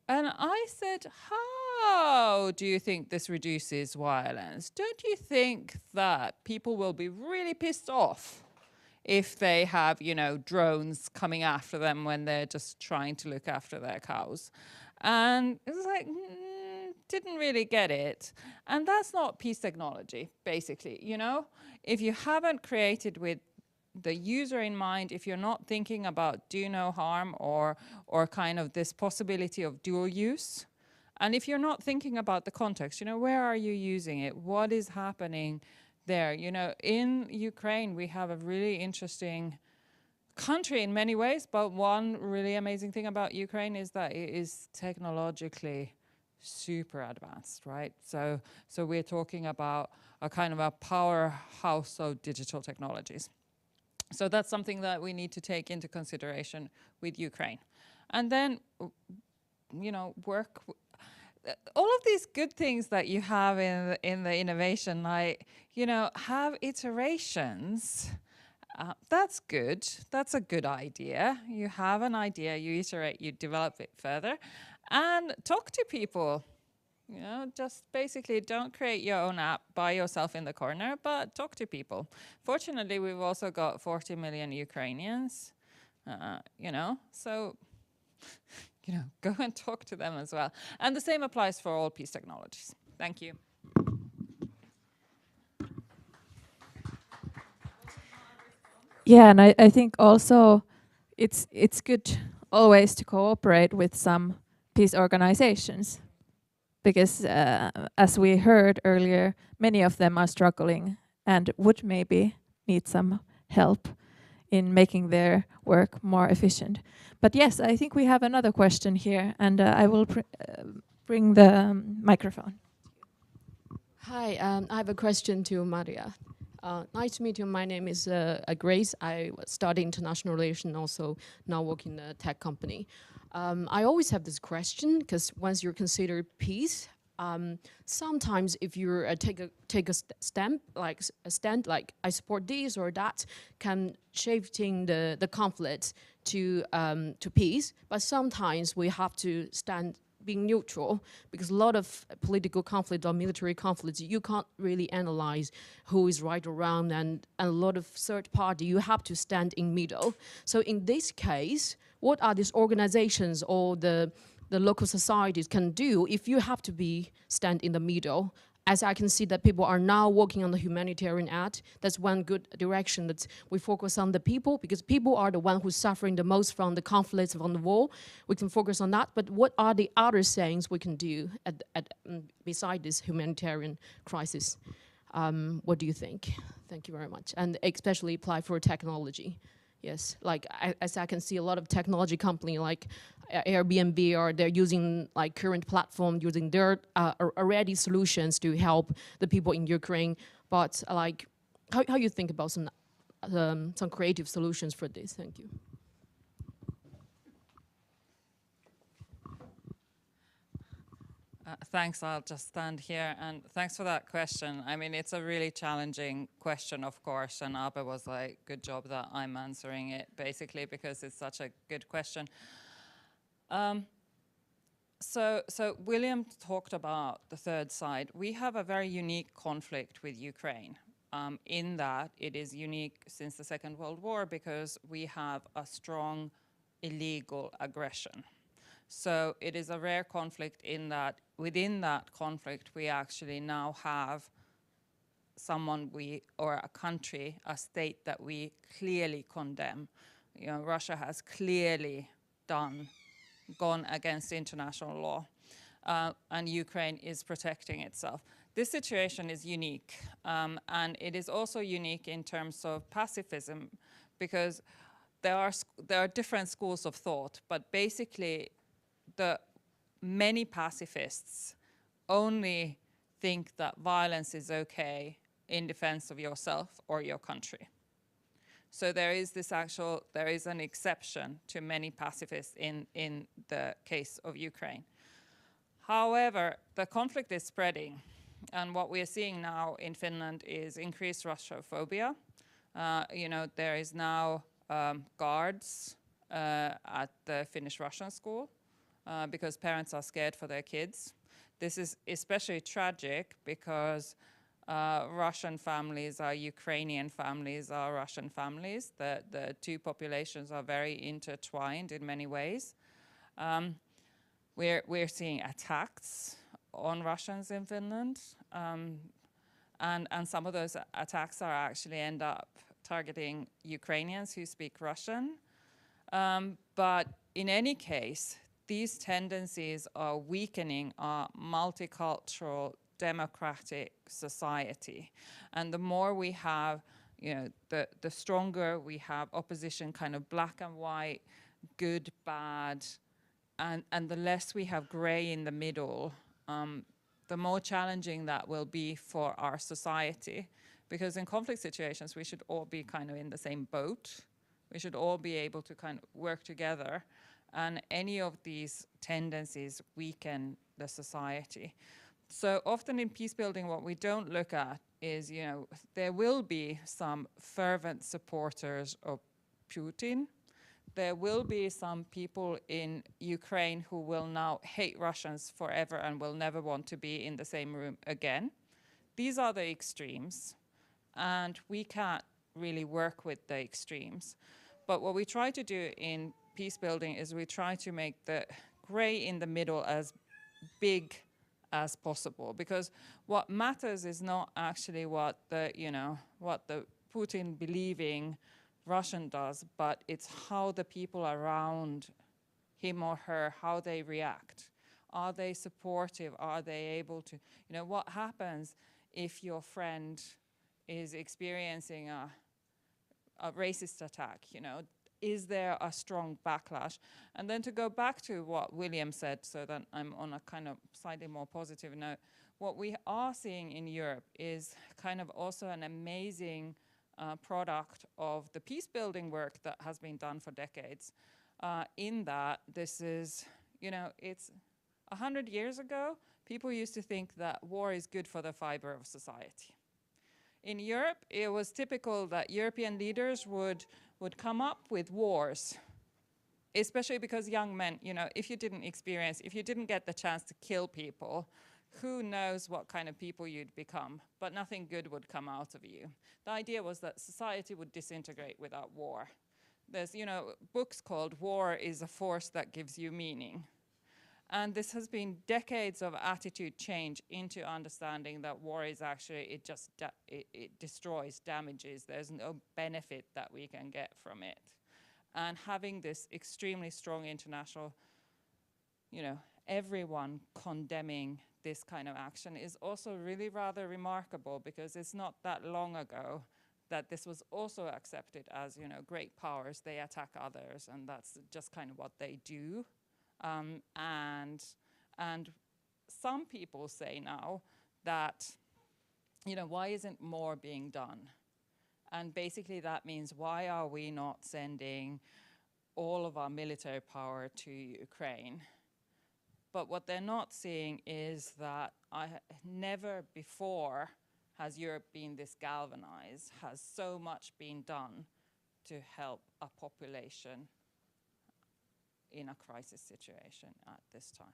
I said, how do you think this reduces violence? Don't you think that people will be really pissed off if they have, you know, drones coming after them when they're just trying to look after their cows? And it was like, didn't really get it. And that's not peace technology, basically, you know? If you haven't created with the user in mind, if you're not thinking about do no harm or kind of this possibility of dual use, and if you're not thinking about the context, you know, where are you using it? What is happening there? You know, in Ukraine, we have a really interesting country in many ways, but one really amazing thing about Ukraine is that it is technologically super advanced, right? So we're talking about a kind of a powerhouse of digital technologies. So that's something that we need to take into consideration with Ukraine. And then, you know, work. All of these good things that you have in the innovation, like, you know, have iterations. That's good. That's a good idea. You have an idea, you iterate, you develop it further, and talk to people. You know, just basically don't create your own app by yourself in the corner, but talk to people. Fortunately, we've also got 40 million Ukrainians, you know, so, you know, go and talk to them as well. And the same applies for all peace technologies. Thank you. Yeah, and I think also it's good always to cooperate with some peace organizations, because as we heard earlier, many of them are struggling and would maybe need some help in making their work more efficient. But yes, I think we have another question here, and I will bring the microphone. Hi, I have a question to Maria. Nice to meet you. My name is Grace. I study international relations, also now work in a tech company. I always have this question because once you're considered peace, sometimes if you take a stand like I support this or that, can shifting the conflict to peace. But sometimes we have to stand being neutral, because a lot of political conflict or military conflicts, you can't really analyze who is right or wrong, and a lot of third party, you have to stand in middle. So in this case, what are these organizations or the local societies can do if you have to stand in the middle? As I can see that people are now working on the humanitarian aid, that's one good direction, that we focus on the people, because people are the one who's suffering the most from the conflicts, from the war. We can focus on that, but what are the other things we can do beside this humanitarian crisis? What do you think? Thank you very much. And especially apply for technology. Yes, like as I can see, a lot of technology company like Airbnb, or they're using like current platform, using their already solutions to help the people in Ukraine. But like, how you think about some creative solutions for this? Thank you. Thanks, I'll just stand here, and thanks for that question. I mean, it's a really challenging question, of course, and Aape was like, good job that I'm answering it, basically, because it's such a good question. So William talked about the third side. We have a very unique conflict with Ukraine, in that it is unique since the Second World War, because we have a strong illegal aggression. So it is a rare conflict in that within that conflict we actually now have someone or a country, a state that we clearly condemn. You know, Russia has clearly gone against international law, and Ukraine is protecting itself. This situation is unique, and it is also unique in terms of pacifism, because there are different schools of thought, but basically the many pacifists only think that violence is okay in defense of yourself or your country. So there is an exception to many pacifists in the case of Ukraine. However, the conflict is spreading, and what we are seeing now in Finland is increased Russophobia. You know, there is now guards at the Finnish Russian school, because parents are scared for their kids. This is especially tragic because Russian families are Ukrainian families, are Russian families. The two populations are very intertwined in many ways. We're seeing attacks on Russians in Finland, and some of those attacks are actually end up targeting Ukrainians who speak Russian. But in any case, these tendencies are weakening our multicultural democratic society. And the more we have, you know, the stronger we have opposition, kind of black and white, good, bad, and the less we have gray in the middle, the more challenging that will be for our society. Because in conflict situations, we should all be kind of in the same boat. We should all be able to kind of work together. And any of these tendencies weaken the society. So often in peace building, what we don't look at is, you know, there will be some fervent supporters of Putin. There will be some people in Ukraine who will now hate Russians forever and will never want to be in the same room again. These are the extremes, and we can't really work with the extremes. But what we try to do in peace building is we try to make the gray in the middle as big as possible, because what matters is not actually what the Putin believing Russian does, but it's how the people around him or her, how they react. Are they supportive? Are they able to, you know, what happens if your friend is experiencing a racist attack, you know? Is there a strong backlash? And then to go back to what William said, so that I'm on a kind of slightly more positive note, What we are seeing in Europe is kind of also an amazing product of the peace building work that has been done for decades. In that this is, it's 100 years ago, people used to think that war is good for the fiber of society. In Europe, it was typical that European leaders would come up with wars, especially because young men, if you didn't get the chance to kill people, who knows what kind of people you'd become, but nothing good would come out of you. The idea was that society would disintegrate without war. There's, books called War is a Force That Gives You Meaning. And this has been decades of attitude change into understanding that war is actually, it destroys, damages. There's no benefit that we can get from it. And having this extremely strong international, everyone condemning this kind of action is also really rather remarkable, because it's not that long ago that this was also accepted as, great powers, they attack others, and that's just kind of what they do. And some people say now that, why isn't more being done? And basically that means, why are we not sending all of our military power to Ukraine? But what they're not seeing is that never before has Europe been this galvanized, has so much been done to help a population in a crisis situation at this time.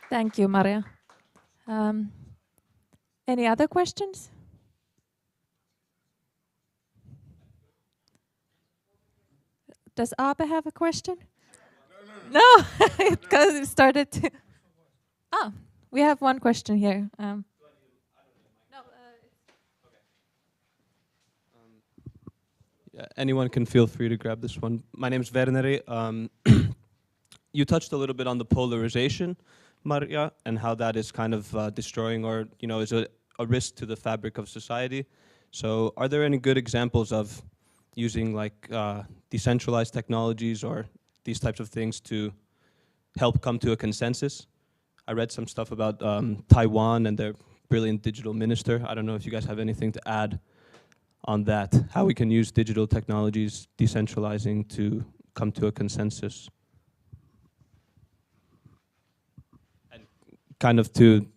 Thank you, Maria. Any other questions? Does Aape have a question? No, because it started to. Oh, we have one question here. Anyone can feel free to grab this one. My name's Verneri. You touched a little bit on the polarization, Maria, and how that is kind of destroying, or is a risk to the fabric of society. So are there any good examples of using like decentralized technologies or these types of things to help come to a consensus? I read some stuff about Taiwan and their brilliant digital minister. I don't know if you guys have anything to add on that, how we can use digital technologies, decentralizing, to come to a consensus. And kind of to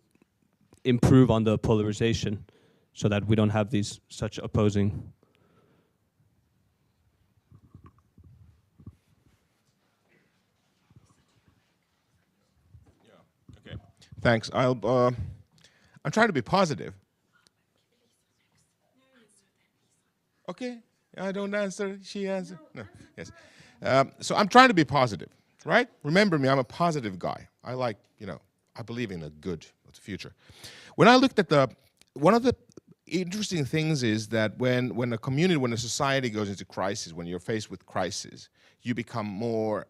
improve on the polarization so that we don't have these such opposing. Okay, thanks. I'm trying to be positive. Okay, I don't answer, she answers. No, yes. So I'm trying to be positive, right? Remember me, I'm a positive guy. I like, I believe in a good future. When I looked at one of the interesting things is that when a community, when a society goes into crisis, when you're faced with crisis, you become more,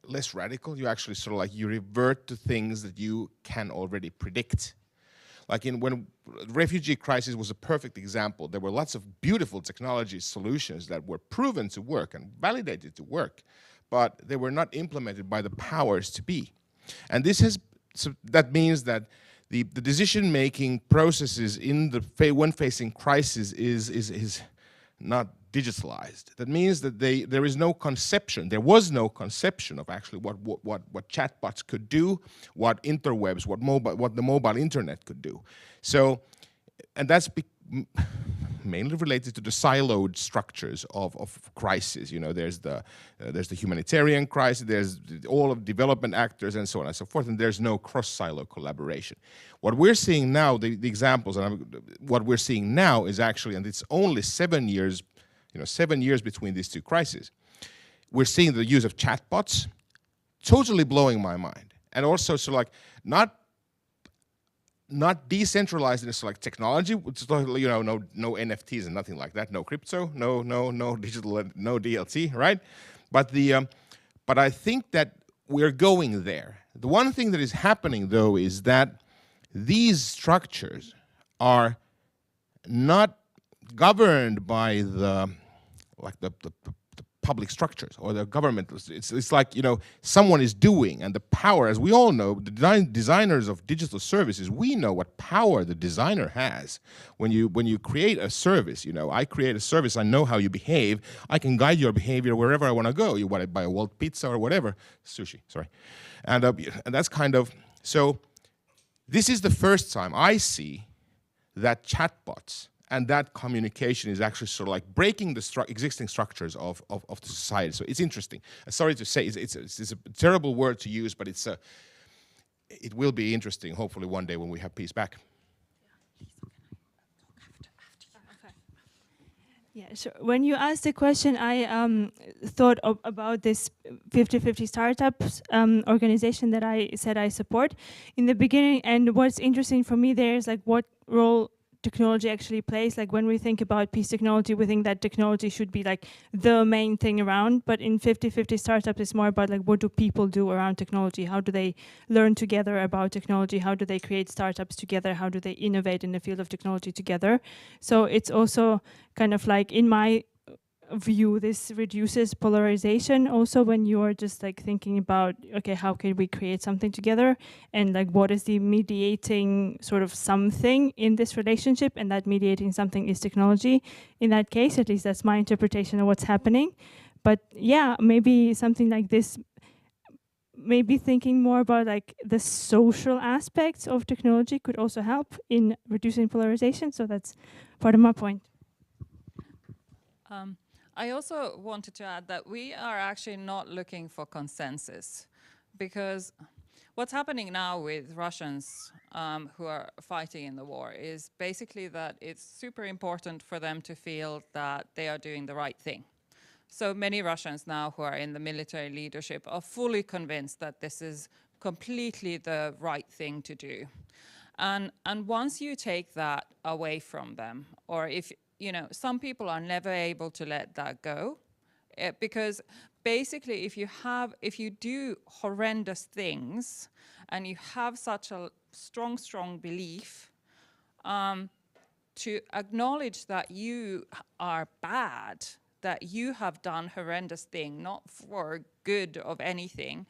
less radical. You actually sort of like, you revert to things that you can already predict. Like when the refugee crisis was a perfect example, there were lots of beautiful technology solutions that were proven to work and validated to work, but they were not implemented by the powers to be. And that means that the decision-making processes when facing crisis is not digitalized. That means that there is no conception. There was no conception of actually what chatbots could do, what interwebs, what the mobile internet could do. So, and that's mainly related to the siloed structures of crisis. There's the humanitarian crisis, there's all of development actors, and so on and so forth, and there's no cross-silo collaboration. What we're seeing now, the examples, what we're seeing now is actually, and it's only 7 years, 7 years between these two crises, we're seeing the use of chatbots totally blowing my mind. And also sort of like not decentralized in like technology, which is no NFTs and nothing like that, no crypto, no digital, no DLT, right? But I think that we're going there. The one thing that is happening though is that these structures are not governed by the public structures or the government. It's like, you know, someone is doing, and the power, as we all know, the designers of digital services, we know what power the designer has. When you create a service, you know, I create a service, I know how you behave, I can guide your behavior wherever I want to go. You want to buy a Walt pizza or whatever, sushi, sorry. And that's kind of, so this is the first time I see that chatbots and that communication is actually sort of like breaking the existing structures of the society. So it's interesting. Sorry to say, it's a terrible word to use, but it will be interesting, hopefully one day when we have peace back. Yeah, so when you asked the question, I thought about this 50/50 startups organization that I said I support in the beginning. And what's interesting for me there is like what role technology actually plays. Like when we think about peace technology, we think that technology should be like the main thing around. But in 50/50 startups, it's more about like what do people do around technology? How do they learn together about technology? How do they create startups together? How do they innovate in the field of technology together? So it's also kind of like, in my view, this reduces polarization also when you are just like thinking about, okay, how can we create something together, and like what is the mediating sort of something in this relationship, and that mediating something is technology. In that case, at least that's my interpretation of what's happening. But yeah, maybe something like this, maybe thinking more about like the social aspects of technology could also help in reducing polarization. So that's part of my point. I also wanted to add that we are actually not looking for consensus, because what's happening now with Russians who are fighting in the war is basically that it's super important for them to feel that they are doing the right thing. So many Russians now who are in the military leadership are fully convinced that this is completely the right thing to do. And once you take that away from them, or if you know, some people are never able to let that go, because basically if you do horrendous things and you have such a strong belief, to acknowledge that you are bad, that you have done horrendous thing, not for good of anything,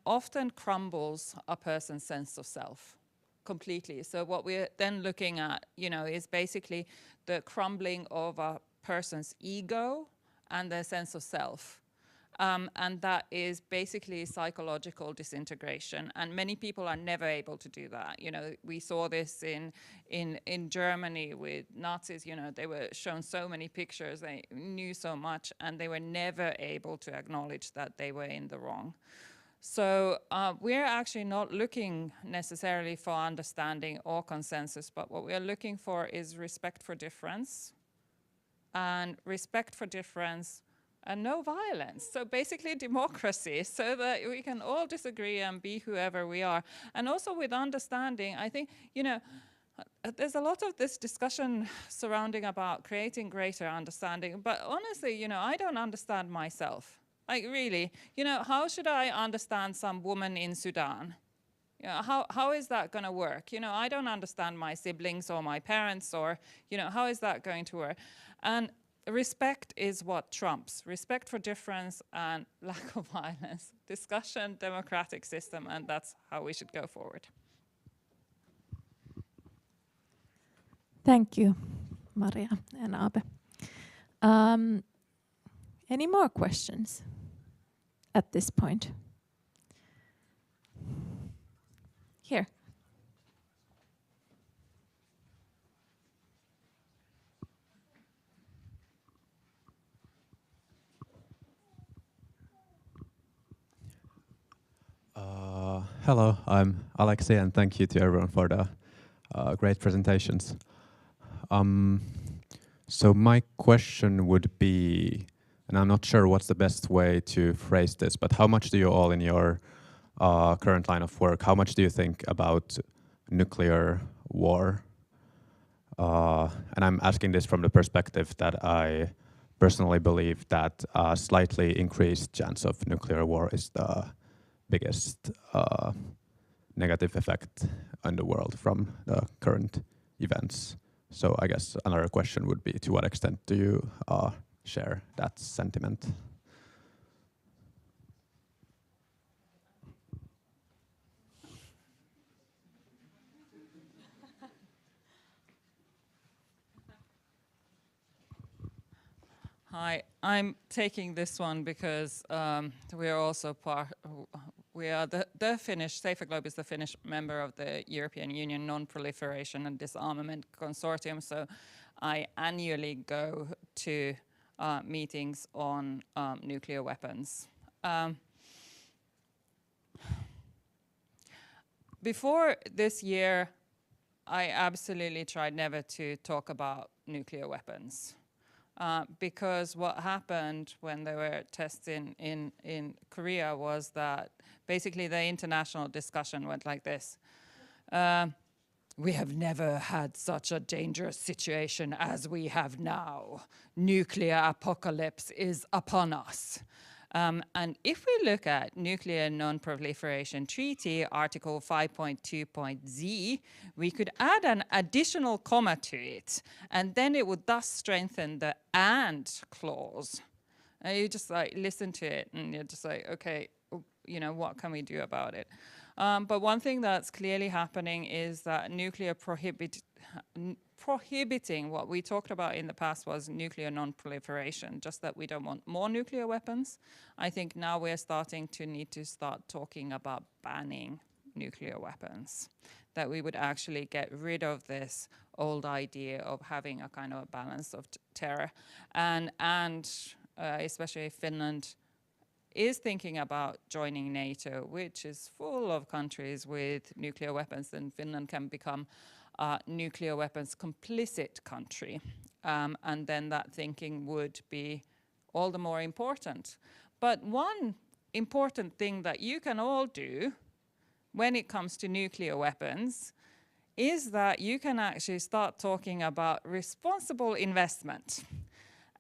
often crumbles a person's sense of self completely. So what we're then looking at, you know, is basically the crumbling of a person's ego and their sense of self. And that is basically psychological disintegration. And many people are never able to do that. You know, we saw this in Germany with Nazis. You know, they were shown so many pictures, they knew so much, and they were never able to acknowledge that they were in the wrong. So we're actually not looking necessarily for understanding or consensus, but what we're looking for is respect for difference, and respect for difference and no violence. So basically democracy, so that we can all disagree and be whoever we are. And also with understanding, I think, you know, there's a lot of this discussion surrounding about creating greater understanding, but honestly, you know, I don't understand myself. Like really, you know, how should I understand some woman in Sudan? You know, how is that going to work? You know, I don't understand my siblings or my parents, or, you know, how is that going to work? And respect is what trumps. Respect for difference and lack of violence. Discussion, democratic system, and that's how we should go forward. Thank you, Maria and Aape. Any more questions at this point? Here. Hello, I'm Alexei, and thank you to everyone for the great presentations. So my question would be, and I'm not sure what's the best way to phrase this, but how much do you all in your current line of work, how much do you think about nuclear war? And I'm asking this from the perspective that I personally believe that a slightly increased chance of nuclear war is the biggest negative effect on the world from the current events. So I guess another question would be, to what extent do you share that sentiment. Hi, I'm taking this one because we are also we are the Finnish, Safer Globe is the Finnish member of the European Union Non-Proliferation and Disarmament Consortium, so I annually go to meetings on nuclear weapons. Before this year, I absolutely tried never to talk about nuclear weapons. Because what happened when there were tests in Korea was that basically the international discussion went like this. We have never had such a dangerous situation as we have now. Nuclear apocalypse is upon us. And if we look at Nuclear Non-Proliferation Treaty, Article 5.2.z, we could add an additional comma to it, and then it would thus strengthen the "and" clause. And you just like listen to it, and you're just like, okay, you know, what can we do about it? But one thing that's clearly happening is that nuclear prohibiting what we talked about in the past was nuclear non-proliferation, just that we don't want more nuclear weapons. I think now we're starting to need to start talking about banning nuclear weapons, that we would actually get rid of this old idea of having a kind of a balance of terror. And especially Finland is thinking about joining NATO, which is full of countries with nuclear weapons, and Finland can become nuclear weapons complicit country. And then that thinking would be all the more important. But one important thing that you can all do when it comes to nuclear weapons is that you can actually start talking about responsible investment.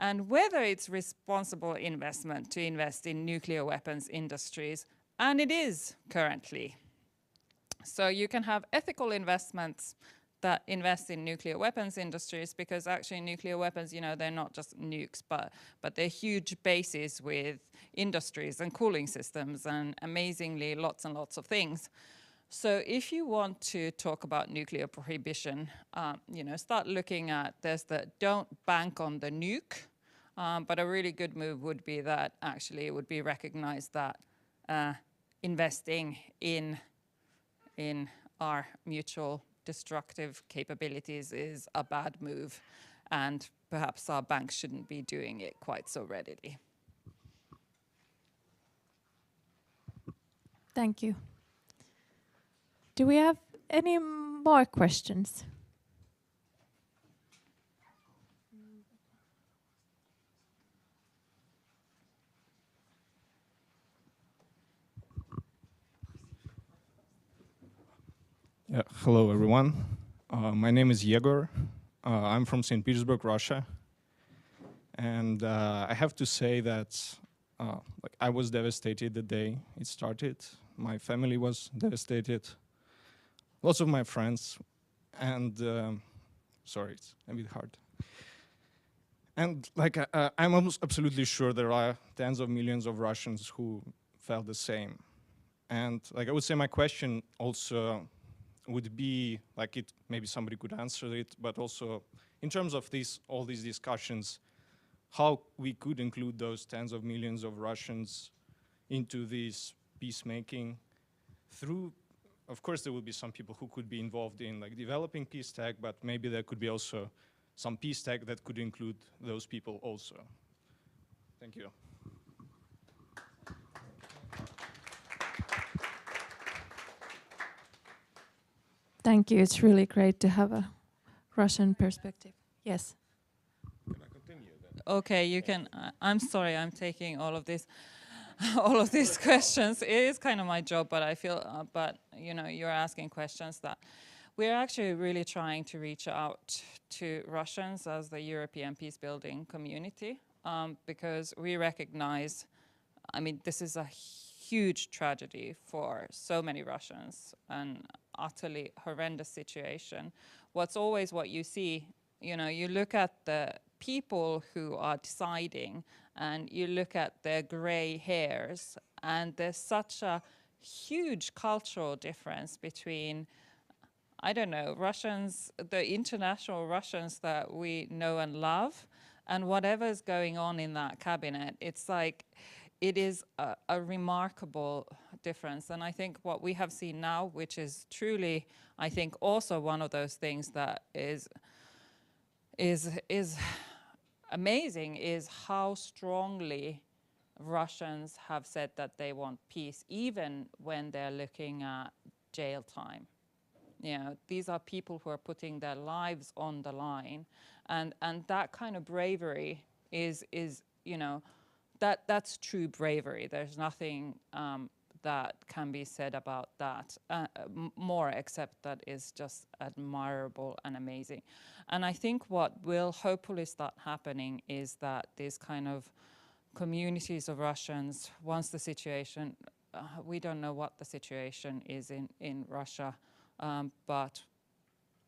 And whether it's responsible investment to invest in nuclear weapons industries, and it is currently. So you can have ethical investments that invest in nuclear weapons industries, because actually nuclear weapons, you know, they're not just nukes, but they're huge bases with industries and cooling systems and amazingly lots and lots of things. So if you want to talk about nuclear prohibition, you know, start looking at, there's the don't bank on the nuke, but a really good move would be that actually it would be recognized that investing in our mutual destructive capabilities is a bad move, and perhaps our banks shouldn't be doing it quite so readily. Thank you. Do we have any more questions? Yeah, hello everyone. My name is Yegor. I'm from St. Petersburg, Russia. And I have to say that like I was devastated the day it started. My family was devastated. Lots of my friends. And sorry, it's a bit hard. And like I'm almost absolutely sure there are tens of millions of Russians who felt the same. And like I would say my question also would be, like it, maybe somebody could answer it, but also in terms of all these discussions, how we could include those tens of millions of Russians into this peacemaking through, of course there will be some people who could be involved in like developing peace tech, but maybe there could be also some peace tech that could include those people also. Thank you. Thank you. It's really great to have a Russian perspective. Yes. Can I continue then? Okay, you can. I'm sorry, I'm taking all of this, all of these questions. It is kind of my job, but I feel, but you know, you're asking questions that we're actually really trying to reach out to Russians as the European peacebuilding community, because we recognize, I mean, this is a huge tragedy for so many Russians, an utterly horrendous situation. What's always what you see you know, you look at the people who are deciding and you look at their gray hairs, and there's such a huge cultural difference between, I don't know, Russians, the international Russians that we know and love, and whatever's going on in that cabinet. It's like, it is a remarkable difference. And I think what we have seen now, which is truly, I think, also one of those things that is amazing, is how strongly Russians have said that they want peace, even when they're looking at jail time. You know, these are people who are putting their lives on the line, and that kind of bravery is you know, that's true bravery. There's nothing that can be said about that more, except that is just admirable and amazing. And I think what will hopefully start happening is that these kind of communities of Russians, once the situation, we don't know what the situation is in Russia, but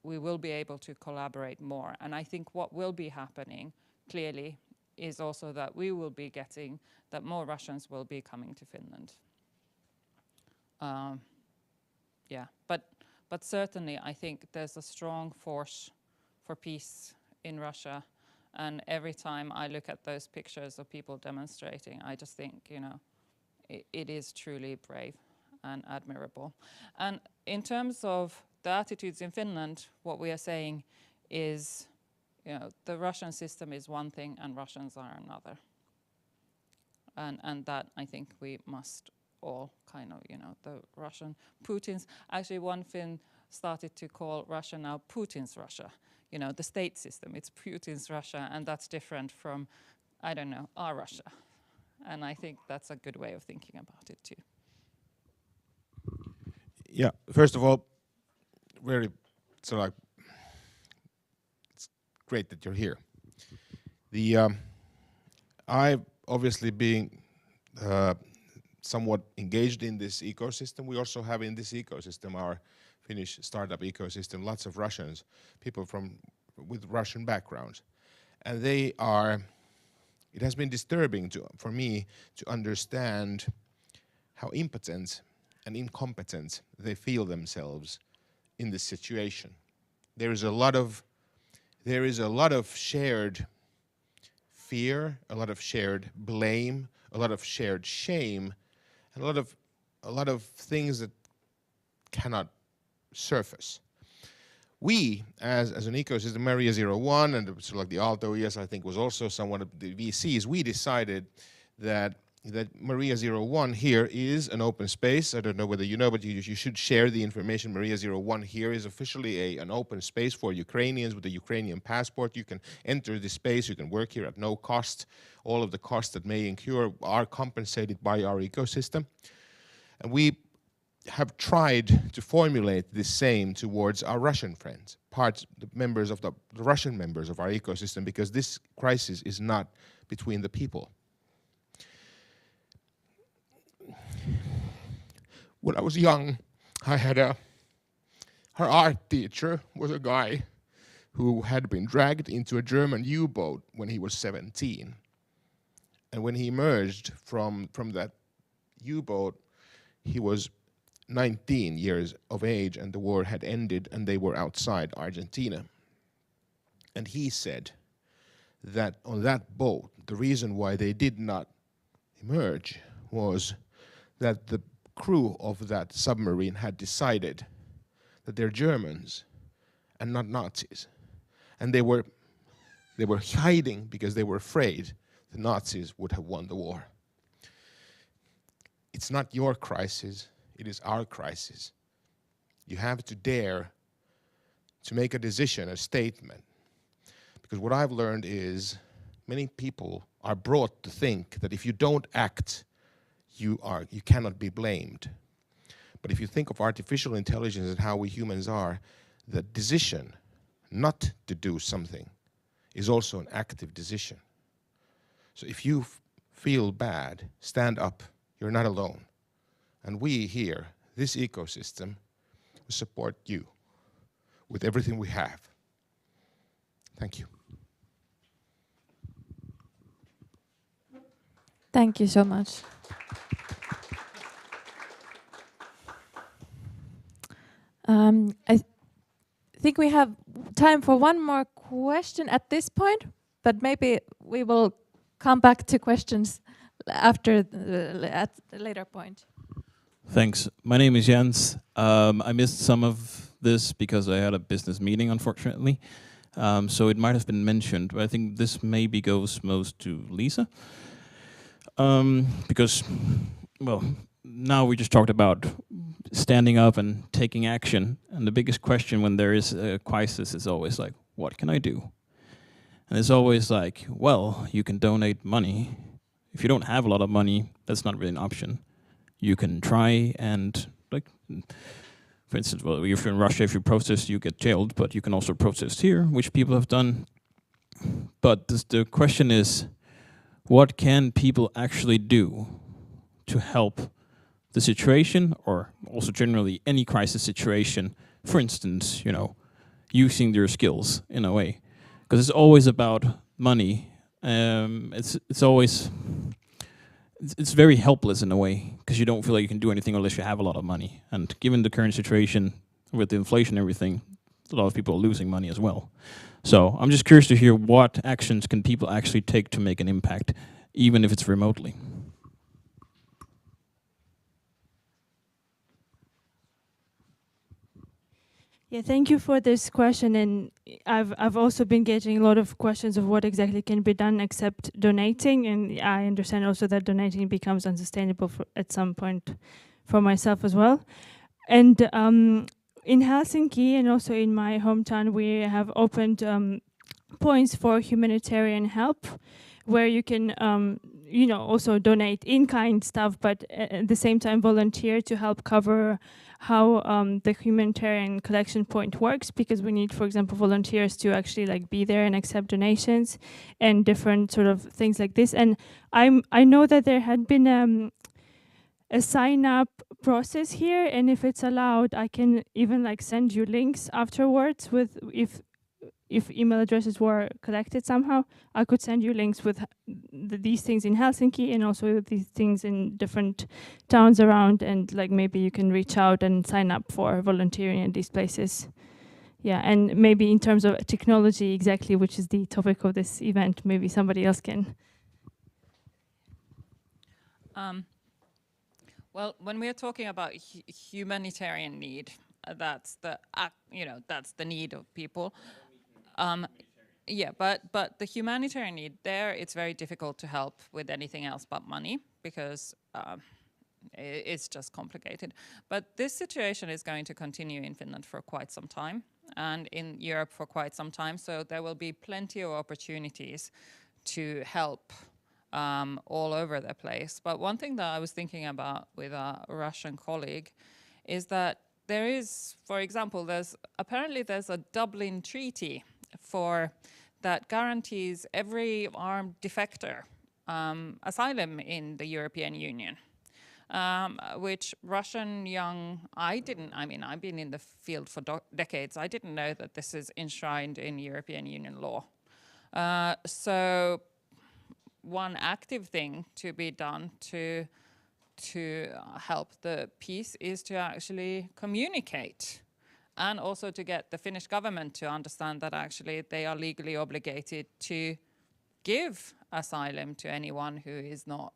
we will be able to collaborate more. And I think what will be happening, clearly, is also that we will be getting, that more Russians will be coming to Finland. Yeah, but certainly I think there's a strong force for peace in Russia. And every time I look at those pictures of people demonstrating, I just think, you know, it is truly brave and admirable. And in terms of the attitudes in Finland, what we are saying is, you know, the Russian system is one thing and Russians are another. And that, I think, we must all kind of, you know, the Russian Putin's, actually one Finn started to call Russia now Putin's Russia. You know, the state system, it's Putin's Russia, and that's different from, I don't know, our Russia. And I think that's a good way of thinking about it too. Yeah, first of all, it's great that you're here. I've obviously been somewhat engaged in this ecosystem. We also have in this ecosystem, our Finnish startup ecosystem, lots of Russians, people with Russian backgrounds. And it has been disturbing for me to understand how impotent and incompetent they feel themselves in this situation. There is a lot of shared fear, a lot of shared blame, a lot of shared shame, and a lot of things that cannot surface. We, as an ecosystem, Maria 01 and sort of like the Aaltoes, I think was also somewhat of the VCs, we decided that Maria 01 here is an open space. I don't know whether you know, but you should share the information. Maria 01 here is officially an open space for Ukrainians with a Ukrainian passport. You can enter this space, you can work here at no cost. All of the costs that may incur are compensated by our ecosystem. And we have tried to formulate the same towards our Russian friends, the Russian members of our ecosystem, because this crisis is not between the people. When I was young, I had her art teacher was a guy who had been dragged into a German U-boat when he was 17. And when he emerged from that U-boat, he was 19 years of age and the war had ended and they were outside Argentina. And he said that on that boat, the reason why they did not emerge was that the crew of that submarine had decided that they're Germans and not Nazis. And they were hiding because they were afraid the Nazis would have won the war. It's not your crisis, it is our crisis. You have to dare to make a decision, a statement. Because what I've learned is many people are brought to think that if you don't act, you cannot be blamed. But if you think of artificial intelligence and how we humans are, the decision not to do something is also an active decision. So if you feel bad, stand up. You're not alone. And we here, this ecosystem, support you with everything we have. Thank you. Thank you so much. I think we have time for one more question at this point, but maybe we will come back to questions after at a later point. Thanks. My name is Jens. I missed some of this because I had a business meeting, unfortunately. So it might have been mentioned, but I think this maybe goes most to Lisa. Because, well, now we just talked about standing up and taking action. And the biggest question when there is a crisis is always like, what can I do? And it's always like, well, you can donate money. If you don't have a lot of money, that's not really an option. You can try and, like, for instance, well, if you're in Russia, if you protest, you get jailed, but you can also protest here, which people have done. But the question is, what can people actually do to help the situation, or also generally any crisis situation? For instance, you know, using their skills in a way, because it's always about money. It's very helpless in a way, because you don't feel like you can do anything unless you have a lot of money. And given the current situation with the inflation and everything, a lot of people are losing money as well. So I'm just curious to hear what actions can people actually take to make an impact, even if it's remotely. Yeah, thank you for this question. And I've also been getting a lot of questions of what exactly can be done except donating. And I understand also that donating becomes unsustainable at some point for myself as well. And in Helsinki and also in my hometown, we have opened points for humanitarian help, where you can you know, also donate in-kind stuff, but at the same time volunteer to help cover how the humanitarian collection point works, because we need, for example, volunteers to actually like be there and accept donations and different sort of things like this. And I know that there had been a sign-up process here, and if it's allowed, I can even like send you links afterwards with if email addresses were collected somehow. I could send you links with these things in Helsinki and also these things in different towns around, and like maybe you can reach out and sign up for volunteering in these places. Yeah, and maybe in terms of technology exactly, which is the topic of this event, maybe somebody else can. Well, when we are talking about humanitarian need, that's the need of people. Yeah, but the humanitarian need there, it's very difficult to help with anything else but money, because it's just complicated. But this situation is going to continue in Finland for quite some time, and in Europe for quite some time. So there will be plenty of opportunities to help all over the place. But one thing that I was thinking about with a Russian colleague is that there is, for example, there's a Dublin Treaty that guarantees every armed defector asylum in the European Union, which Russian I've been in the field for decades. I didn't know that this is enshrined in European Union law. So one active thing to be done to help the peace is to actually communicate, and also to get the Finnish government to understand that actually they are legally obligated to give asylum to anyone who is not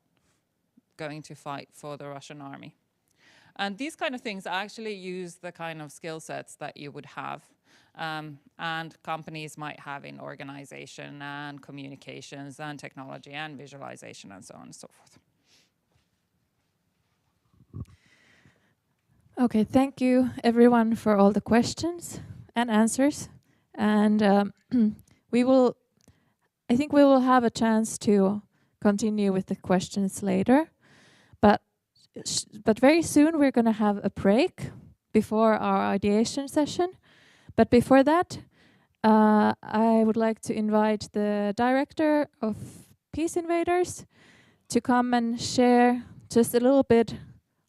going to fight for the Russian army. And these kind of things actually use the kind of skill sets that you would have and companies might have in organization and communications and technology and visualization and so on and so forth. Okay, thank you everyone for all the questions and answers. And I think we will have a chance to continue with the questions later. But very soon we're going to have a break before our ideation session. But before that, I would like to invite the director of Peace Invaders to come and share just a little bit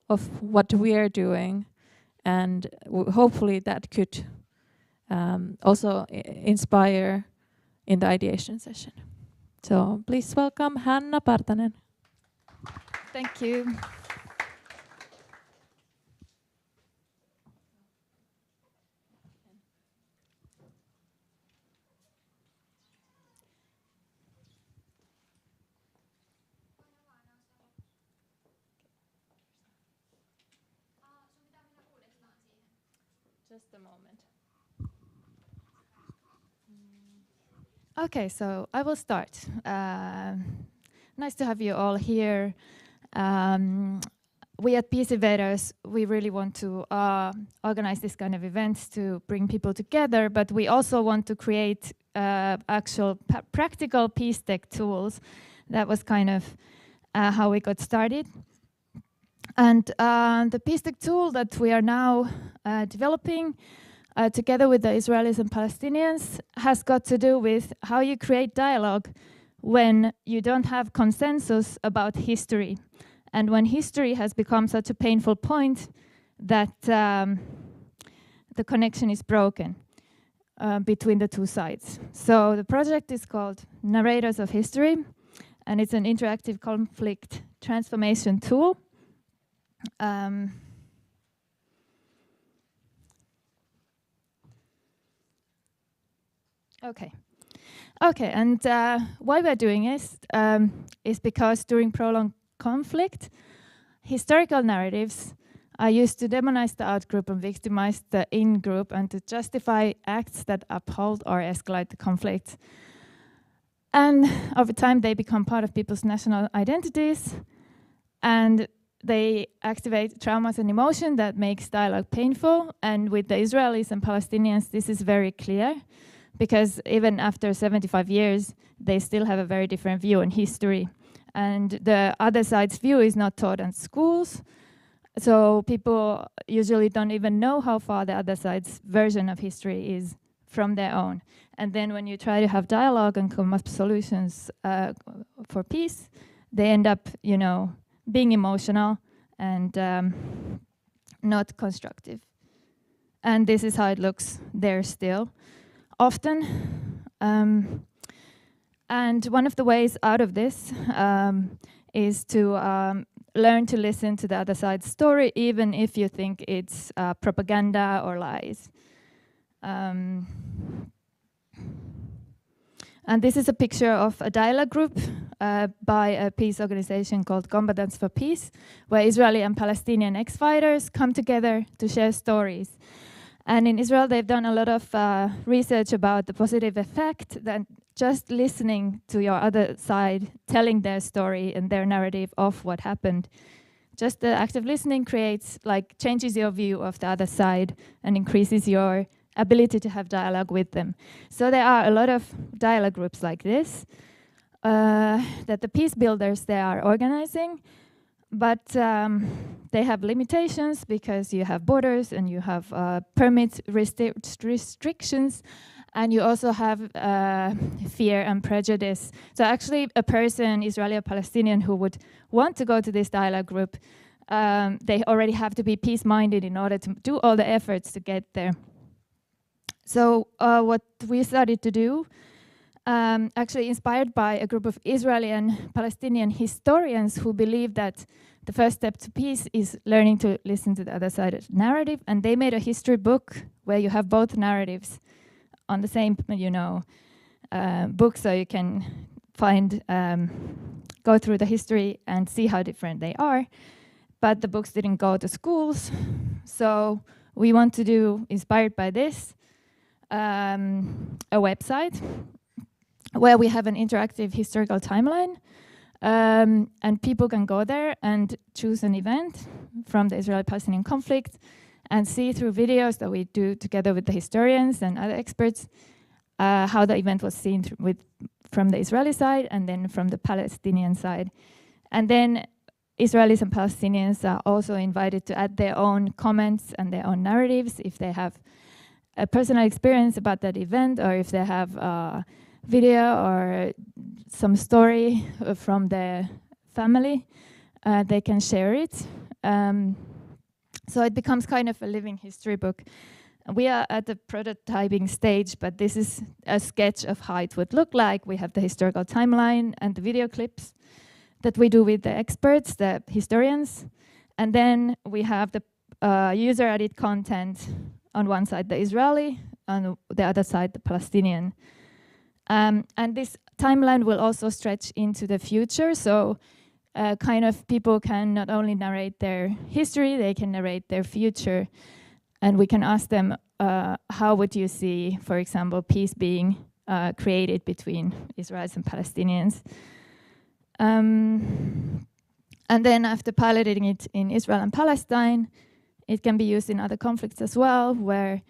of what we are doing, and hopefully that could also inspire in the ideation session. So please welcome Hanna Partanen. Thank you. Just a moment. Okay, so I will start. Nice to have you all here. We at Invaders, we really want to organize this kind of events to bring people together, but we also want to create actual practical Peacetech tools. That was kind of how we got started. And the Peacetech tool that we are now developing together with the Israelis and Palestinians has got to do with how you create dialogue when you don't have consensus about history, and when history has become such a painful point that the connection is broken between the two sides. So the project is called Narrators of History, and it's an interactive conflict transformation tool. Okay, and why we're doing this is because during prolonged conflict, historical narratives are used to demonize the out-group and victimize the in-group and to justify acts that uphold or escalate the conflict. And over time, they become part of people's national identities, and they activate traumas and emotion that makes dialogue painful. And with the Israelis and Palestinians, this is very clear, because even after 75 years, they still have a very different view on history. And the other side's view is not taught in schools, so people usually don't even know how far the other side's version of history is from their own. And then when you try to have dialogue and come up with solutions for peace, they end up, you know, being emotional and not constructive. And this is how it looks there still. Often, and one of the ways out of this is to learn to listen to the other side's story, even if you think it's propaganda or lies. And this is a picture of a dialogue group by a peace organization called Combatants for Peace, where Israeli and Palestinian ex-fighters come together to share stories. And in Israel, they've done a lot of research about the positive effect that just listening to your other side, telling their story and their narrative of what happened. Just the act of listening creates, like, changes your view of the other side and increases your ability to have dialogue with them. So there are a lot of dialogue groups like this that the peace builders they are organizing, but they have limitations because you have borders and you have permit restrictions, and you also have fear and prejudice. So actually a person, Israeli or Palestinian, who would want to go to this dialogue group, they already have to be peace-minded in order to do all the efforts to get there. So what we started to do, actually inspired by a group of Israeli and Palestinian historians who believe that the first step to peace is learning to listen to the other side's narrative, and they made a history book where you have both narratives on the same, you know, book, so you can find, go through the history and see how different they are. But the books didn't go to schools, so we want to do, inspired by this, a website where we have an interactive historical timeline, and people can go there and choose an event from the Israeli-Palestinian conflict and see through videos that we do together with the historians and other experts how the event was seen from the Israeli side and then from the Palestinian side. And then Israelis and Palestinians are also invited to add their own comments and their own narratives if they have a personal experience about that event, or if they have a video or some story from their family, they can share it. So it becomes kind of a living history book. We are at the prototyping stage, but this is a sketch of how it would look like. We have the historical timeline and the video clips that we do with the experts, the historians. And then we have the user-added content on one side, the Israeli, on the other side, the Palestinian. And this timeline will also stretch into the future. So kind of people can not only narrate their history, they can narrate their future. And we can ask them, how would you see, for example, peace being created between Israelis and Palestinians? And then after piloting it in Israel and Palestine, it can be used in other conflicts as well, where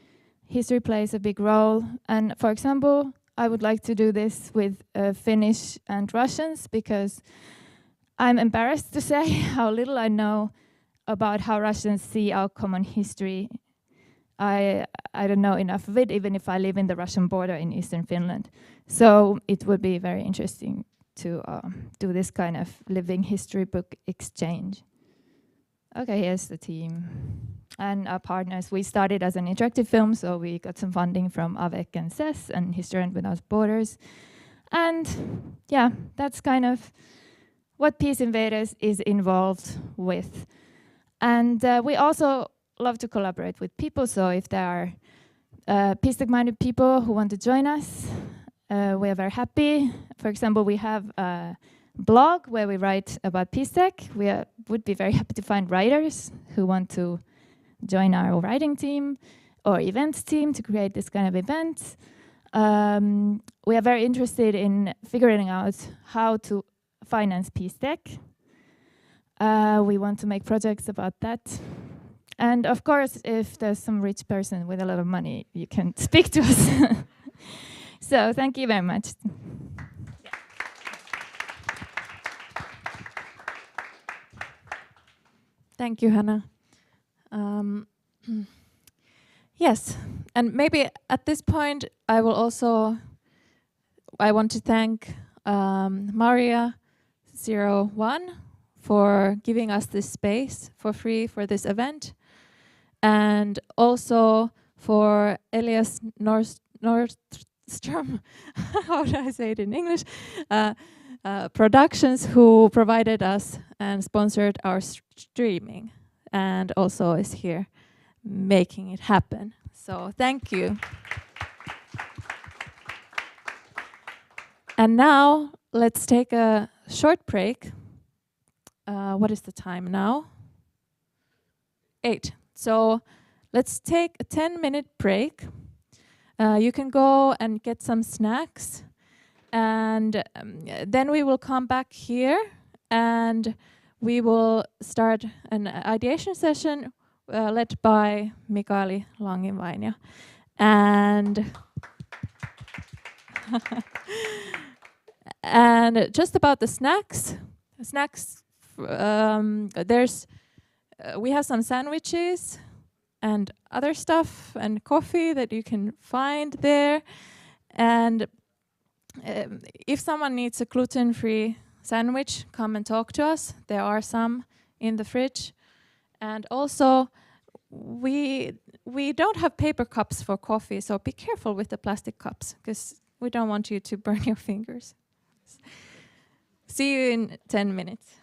history plays a big role. And for example, I would like to do this with Finnish and Russians, because I'm embarrassed to say how little I know about how Russians see our common history. I don't know enough of it, even if I live in the Russian border in eastern Finland. So it would be very interesting to do this kind of living history book exchange. Okay, here's the team and our partners. We started as an interactive film, so we got some funding from Avec and SES and Historians Without Borders. And yeah, that's kind of what Peace Invaders is involved with. And we also love to collaborate with people, so if there are Peacetech-minded people who want to join us, we are very happy. For example, we have a blog where we write about Peacetech. We would be very happy to find writers who want to join our writing team or events team to create this kind of events. We are very interested in figuring out how to finance Peacetech. We want to make projects about that. And of course, if there's some rich person with a lot of money, you can speak to us. So thank you very much. Thank you, Hannah. Yes, and maybe at this point, I want to thank Maria01 for giving us this space for free for this event, and also for Elias Nordstrom, how do I say it in English, Productions, who provided us and sponsored our streaming, and also is here making it happen. So thank you. And now let's take a short break. What is the time now? 8. So let's take a 10-minute break. You can go and get some snacks, and then we will come back here and we will start an ideation session led by Mikaeli Langinvainio. And and just about the snacks, we have some sandwiches and other stuff and coffee that you can find there. And if someone needs a gluten-free sandwich, come and talk to us. There are some in the fridge. And also, we don't have paper cups for coffee, so be careful with the plastic cups, because we don't want you to burn your fingers. See you in 10 minutes.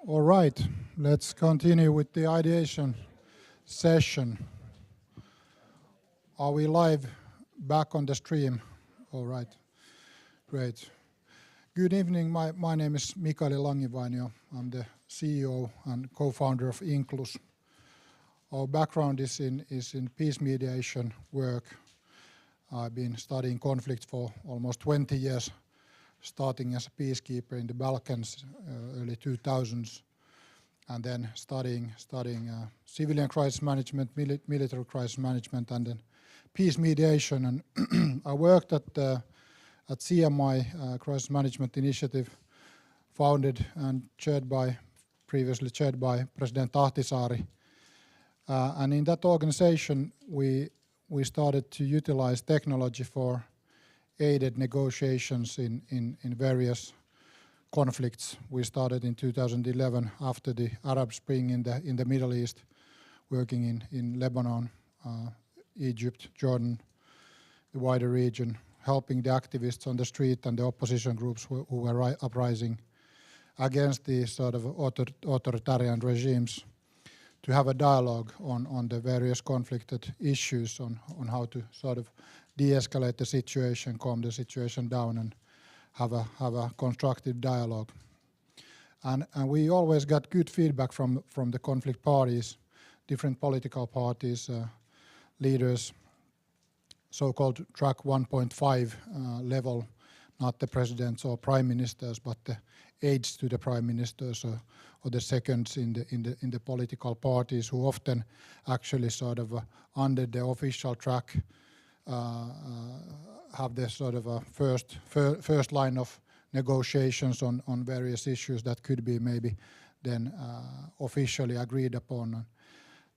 All right, let's continue with the ideation session. Are we live back on the stream? All right, great. Good evening, my name is Mikaeli Langivainio. I'm the CEO and co-founder of Inclus. Our background is in peace mediation work. I've been studying conflict for almost 20 years, starting as a peacekeeper in the Balkans, early 2000s, and then studying civilian crisis management, military crisis management, and then peace mediation. And I worked at CMI, Crisis Management Initiative, founded and previously chaired by President Ahtisaari. And in that organization, we started to utilize technology for aided negotiations in various conflicts. We started in 2011 after the Arab Spring in the Middle East, working in Lebanon, Egypt, Jordan, the wider region, helping the activists on the street and the opposition groups who were uprising against the sort of authoritarian regimes to have a dialogue on the various conflicted issues, on how to sort of de-escalate the situation, calm the situation down, and have a constructive dialogue. And we always got good feedback from the conflict parties, different political parties, leaders, so-called track 1.5 level, not the presidents or prime ministers, but the aides to the prime ministers or the seconds in the political parties, who often actually sort of under the official track have the sort of a first line of negotiations on various issues that could be maybe then officially agreed upon.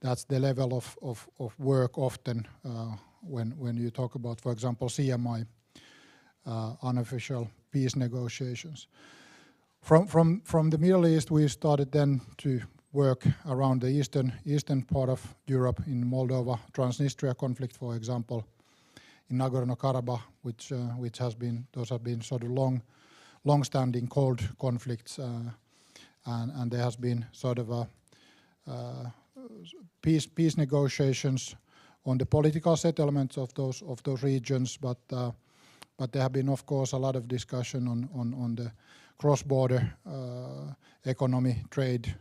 That's the level of work often when you talk about, for example, CMI, unofficial peace negotiations. From the Middle East, we started then to work around the eastern part of Europe, in Moldova, Transnistria conflict, for example, in Nagorno-Karabakh, which have been sort of long-standing cold conflicts, and there has been sort of a peace negotiations on the political settlements of those regions, but there have been, of course, a lot of discussion on the cross-border economy, trade,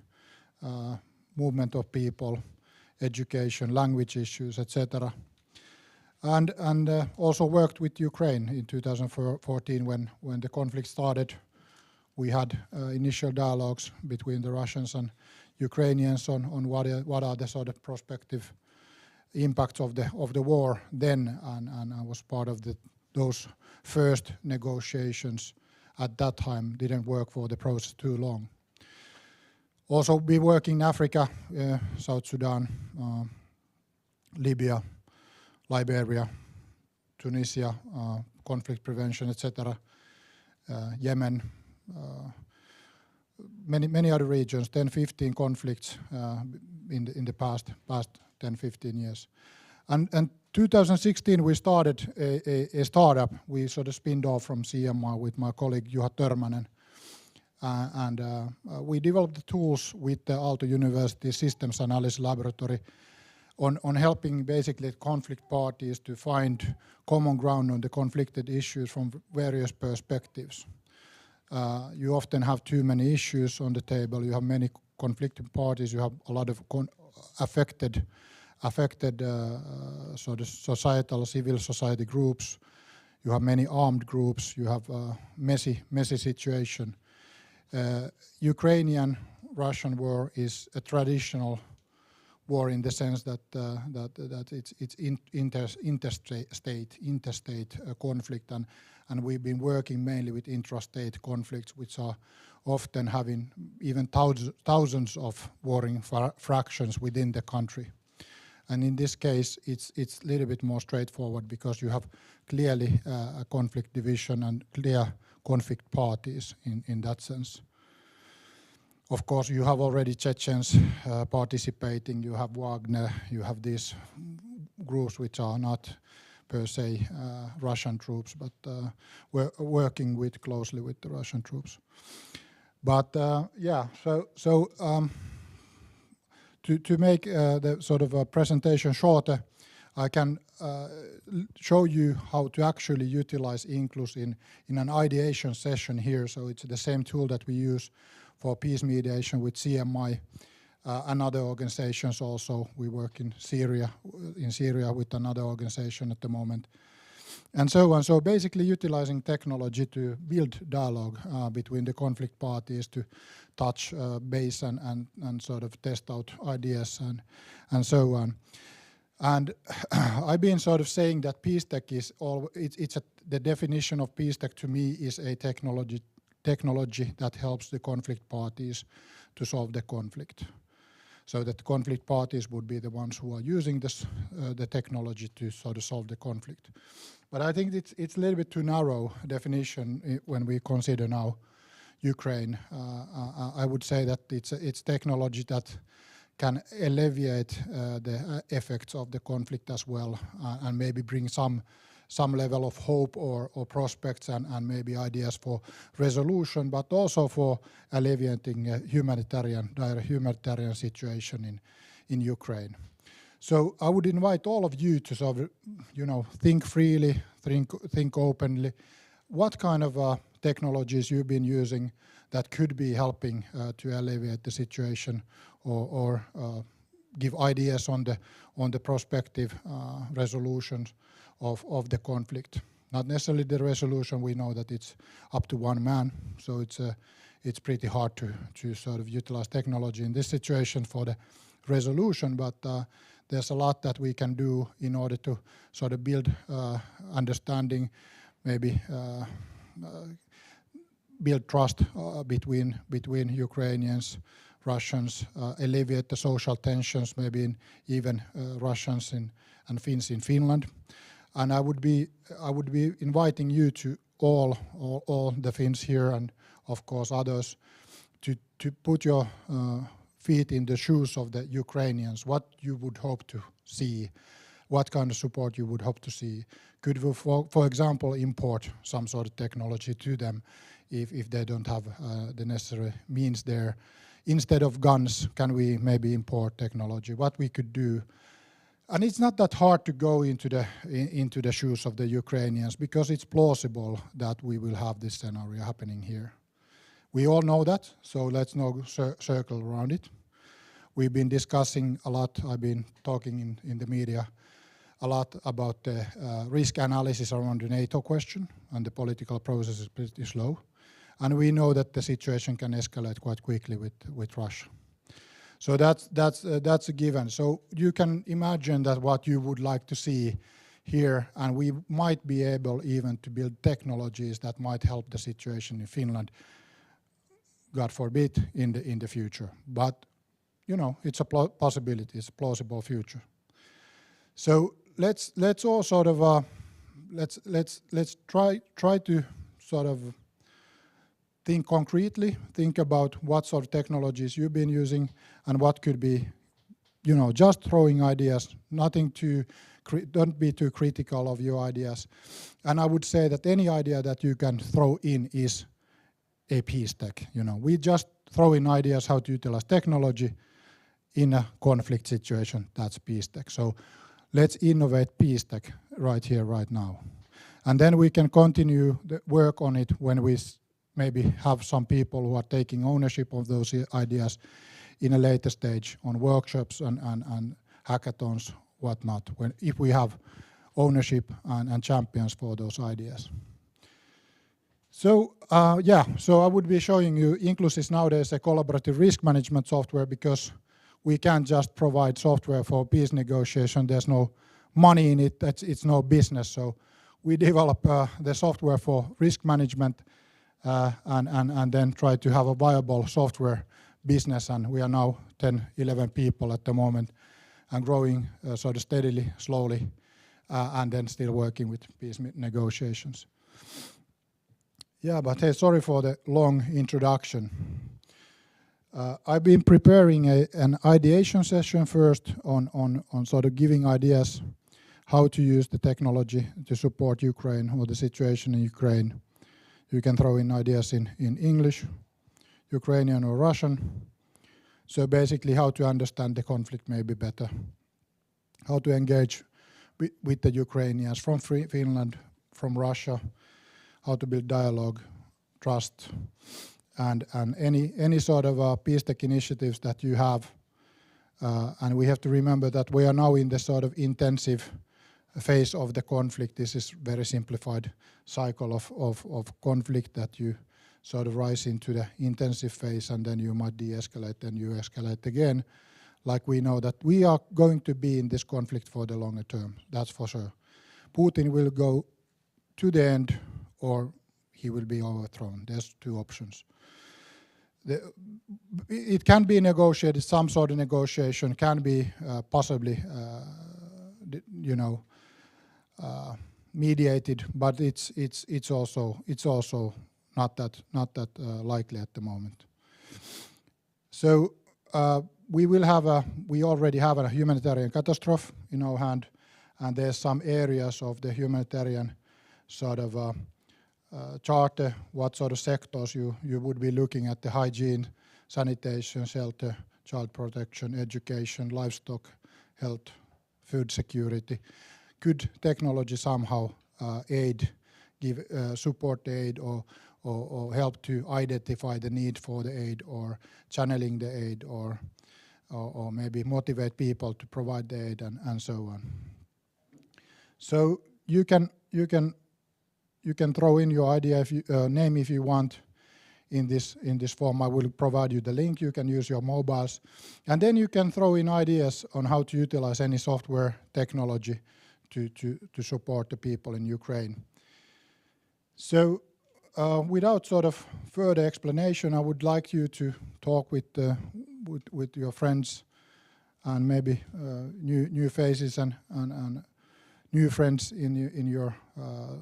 movement of people, education, language issues, etc. And also worked with Ukraine in 2014 when the conflict started. We had initial dialogues between the Russians and Ukrainians on what are the sort of prospective impacts of the war then, and I was part of those first negotiations. At that time, didn't work for the process too long. Also, we work in Africa, South Sudan, Libya, Liberia, Tunisia, conflict prevention, etc. Yemen, many other regions, 10-15 conflicts in the past 10-15 years. And 2016 we started a startup. We sort of spinned off from CMI with my colleague Juha Törmänen, and we developed the tools with the Aalto University Systems Analysis Laboratory on helping basically conflict parties to find common ground on the conflicted issues from various perspectives. You often have too many issues on the table. You have many conflicting parties. You have a lot of affected sort of societal, civil society groups. You have many armed groups. You have a messy situation. Ukrainian-Russian war is a traditional war in the sense that it's interstate conflict, and we've been working mainly with intrastate conflicts, which are often having even thousands of warring fractions within the country. And in this case, it's a little bit more straightforward because you have clearly a conflict division and clear conflict parties in that sense. Of course, you have already Chechens participating, you have Wagner, you have these groups which are not per se Russian troops, but we're working closely with the Russian troops. But yeah, so to make the sort of a presentation shorter, I can show you how to actually utilize Inclus in an ideation session here. So it's the same tool that we use for peace mediation with CMI and other organizations also. We work in Syria with another organization at the moment, and so on. So basically utilizing technology to build dialogue between the conflict parties, to touch base and sort of test out ideas and so on. And I've been sort of saying that Peacetech is the definition of Peacetech to me is a technology that helps the conflict parties to solve the conflict. So that the conflict parties would be the ones who are using the technology to sort of solve the conflict. But I think it's a little bit too narrow definition when we consider now Ukraine. I would say that it's technology that can alleviate the effects of the conflict as well, and maybe bring some level of hope or prospects and maybe ideas for resolution, but also for alleviating a dire humanitarian situation in Ukraine. So I would invite all of you to sort of, think freely, think openly. What kind of technologies you've been using that could be helping to alleviate the situation, or give ideas on the prospective resolutions of the conflict. Not necessarily the resolution. We know that it's up to one man, so it's pretty hard to sort of utilize technology in this situation for the resolution. But there's a lot that we can do in order to sort of build understanding, maybe build trust between Ukrainians, Russians, alleviate the social tensions, maybe even Russians and Finns in Finland. And I would be inviting you to all the Finns here, and of course others, to put your feet in the shoes of the Ukrainians. What you would hope to see, what kind of support you would hope to see. Could we, for example, import some sort of technology to them if they don't have the necessary means there? Instead of guns, can we maybe import technology? What we could do? And it's not that hard to go into the shoes of the Ukrainians, because it's plausible that we will have this scenario happening here. We all know that, so let's not circle around it. We've been discussing a lot. I've been talking in the media a lot about the risk analysis around the NATO question, and the political process is pretty slow. And we know that the situation can escalate quite quickly with Russia. So that's a given. So you can imagine that what you would like to see here, and we might be able even to build technologies that might help the situation in Finland, God forbid, in the future. But it's a possibility. It's a plausible future. So let's all sort of let's try to sort of think concretely, think about what sort of technologies you've been using and what could be, just throwing ideas, don't be too critical of your ideas. And I would say that any idea that you can throw in is a Peacetech. We just throw in ideas how to utilize technology in a conflict situation. That's Peacetech. So let's innovate Peacetech right here, right now. And then we can continue the work on it when we maybe have some people who are taking ownership of those ideas in a later stage on workshops and hackathons, whatnot, if we have ownership and champions for those ideas. So so I would be showing you Inclus is nowadays a collaborative risk management software, because we can't just provide software for peace negotiation. There's no money in it. It's no business. So we develop the software for risk management and then try to have a viable software business. And we are now 10, 11 people at the moment, and growing sort of steadily, slowly, and then still working with peace negotiations. Yeah, but hey, sorry for the long introduction. I've been preparing an ideation session first on sort of giving ideas how to use the technology to support Ukraine or the situation in Ukraine. You can throw in ideas in English. Ukrainian or Russian. So basically how to understand the conflict maybe better, how to engage with the Ukrainians from Finland, from Russia, how to build dialogue, trust, and any sort of Peacetech initiatives that you have. And we have to remember that we are now in the sort of intensive phase of the conflict. This is very simplified cycle of conflict that you sort of rise into the intensive phase and then you might de-escalate and you escalate again. Like we know that we are going to be in this conflict for the longer term, that's for sure. Putin will go to the end or he will be overthrown. There's two options. It can be negotiated, some sort of negotiation can be possibly, mediated, but it's also not that likely at the moment. So we already have a humanitarian catastrophe in our hand, and there's some areas of the humanitarian sort of charter, what sort of sectors you would be looking at: the hygiene, sanitation, shelter, child protection, education, livestock, health, food security. Could technology somehow aid, give support aid or help to identify the need for the aid or channeling the aid or maybe motivate people to provide the aid and so on. So you can throw in your idea, name if you want in this form. I will provide you the link. You can use your mobiles, and then you can throw in ideas on how to utilize any software technology to support the people in Ukraine. So without sort of further explanation, I would like you to talk with your friends and maybe new faces and new friends in your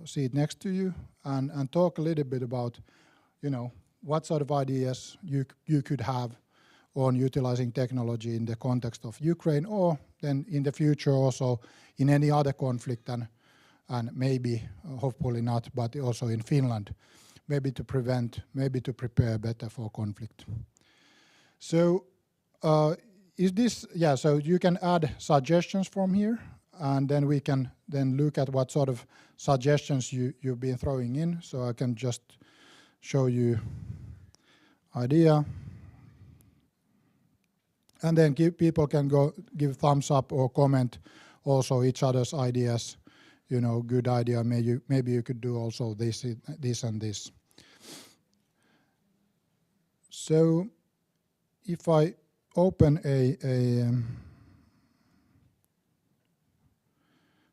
seat next to you, and talk a little bit about, what sort of ideas you could have on utilizing technology in the context of Ukraine, or then in the future also in any other conflict, and maybe, hopefully not, but also in Finland, maybe to prevent, maybe to prepare better for conflict. So so you can add suggestions from here, and then we can then look at what sort of suggestions you've been throwing in. So I can just show you idea, and then people can give thumbs up or comment also each other's ideas. Good idea. Maybe you could do also this and this. So if I open a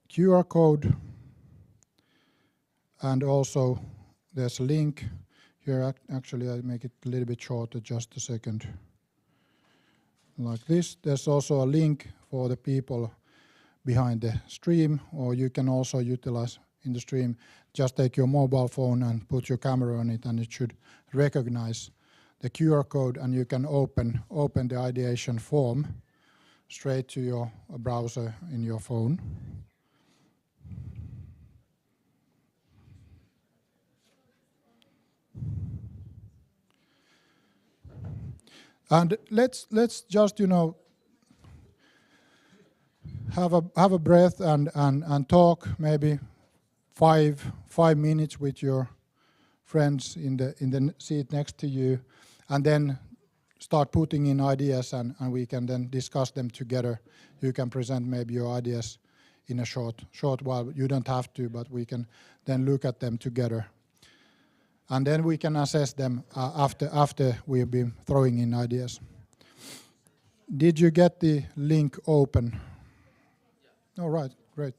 QR code, and also there's a link here. Actually, I make it a little bit shorter, just a second. Like this. There's also a link for the people behind the stream, or you can also utilize in the stream. Just take your mobile phone and put your camera on it, and it should recognize the QR code, and you can open the ideation form straight to your browser in your phone. And let's just have a breath and talk maybe 5 minutes with your friends in the seat next to you, and then start putting in ideas, and we can then discuss them together. You can present maybe your ideas in a short while. You don't have to, but we can then look at them together. And then we can assess them after we've been throwing in ideas. Did you get the link open? All right, great.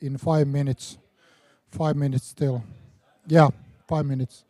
in 5 minutes. 5 minutes still. Yeah, 5 minutes.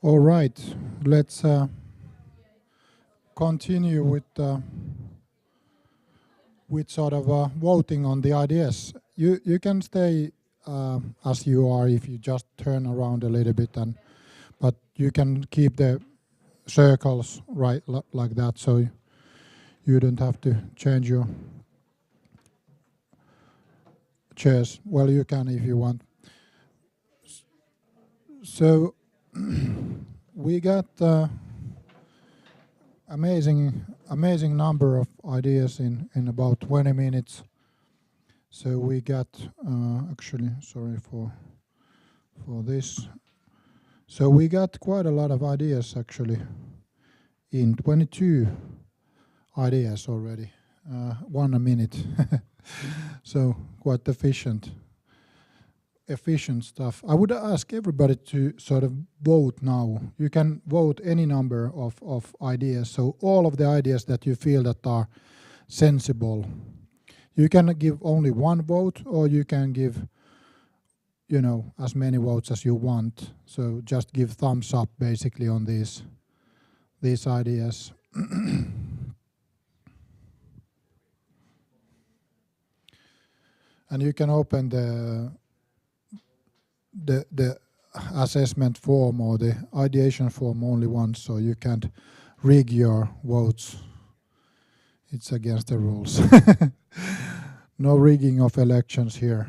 All right, let's continue with sort of voting on the ideas. You can stay as you are if you just turn around a little bit, but you can keep the circles right like that, so you don't have to change your chairs. Well, you can if you want. So we got amazing number of ideas in about 20 minutes. So we got actually, sorry for this. So we got quite a lot of ideas actually, in 22 ideas already, 1 a minute. So quite efficient stuff. I would ask everybody to sort of vote now. You can vote any number of ideas. So all of the ideas that you feel that are sensible. You can give only one vote, or you can give, you know, as many votes as you want. So just give thumbs up basically on these ideas. And you can open the assessment form or the ideation form only once, so you can't rig your votes. It's against the rules. No rigging of elections here.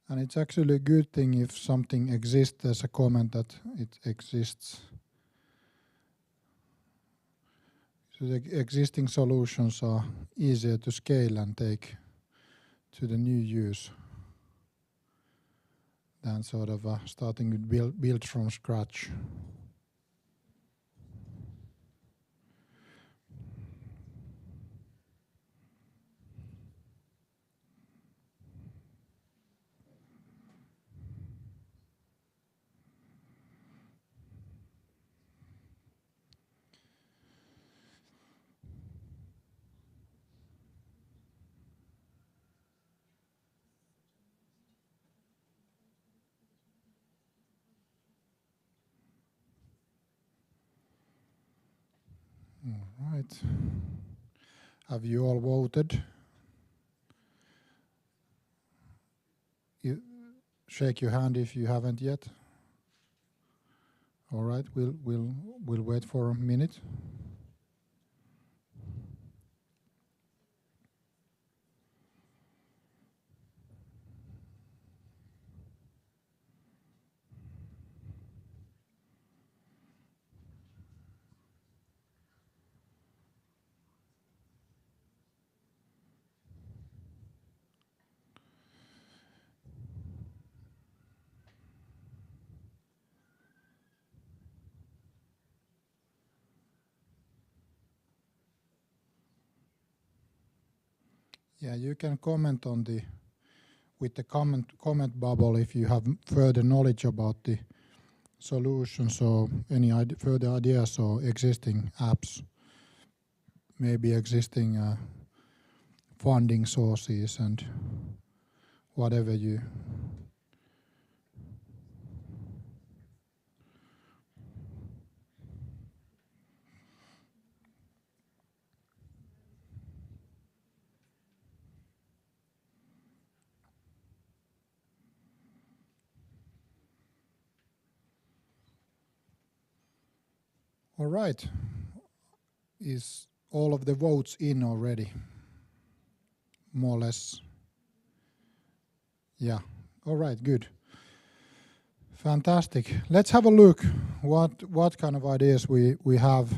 And it's actually a good thing if something exists as a comment that it exists. So the existing solutions are easier to scale and take to the new use than sort of starting with build from scratch. All right. Have you all voted? You shake your hand if you haven't yet. All right, we'll wait for a minute. Yeah, you can comment on with the comment bubble if you have further knowledge about the solutions or any further ideas or existing apps, maybe existing funding sources and whatever you. All right. Is all of the votes in already? More or less. Yeah. All right, good. Fantastic. Let's have a look what kind of ideas we have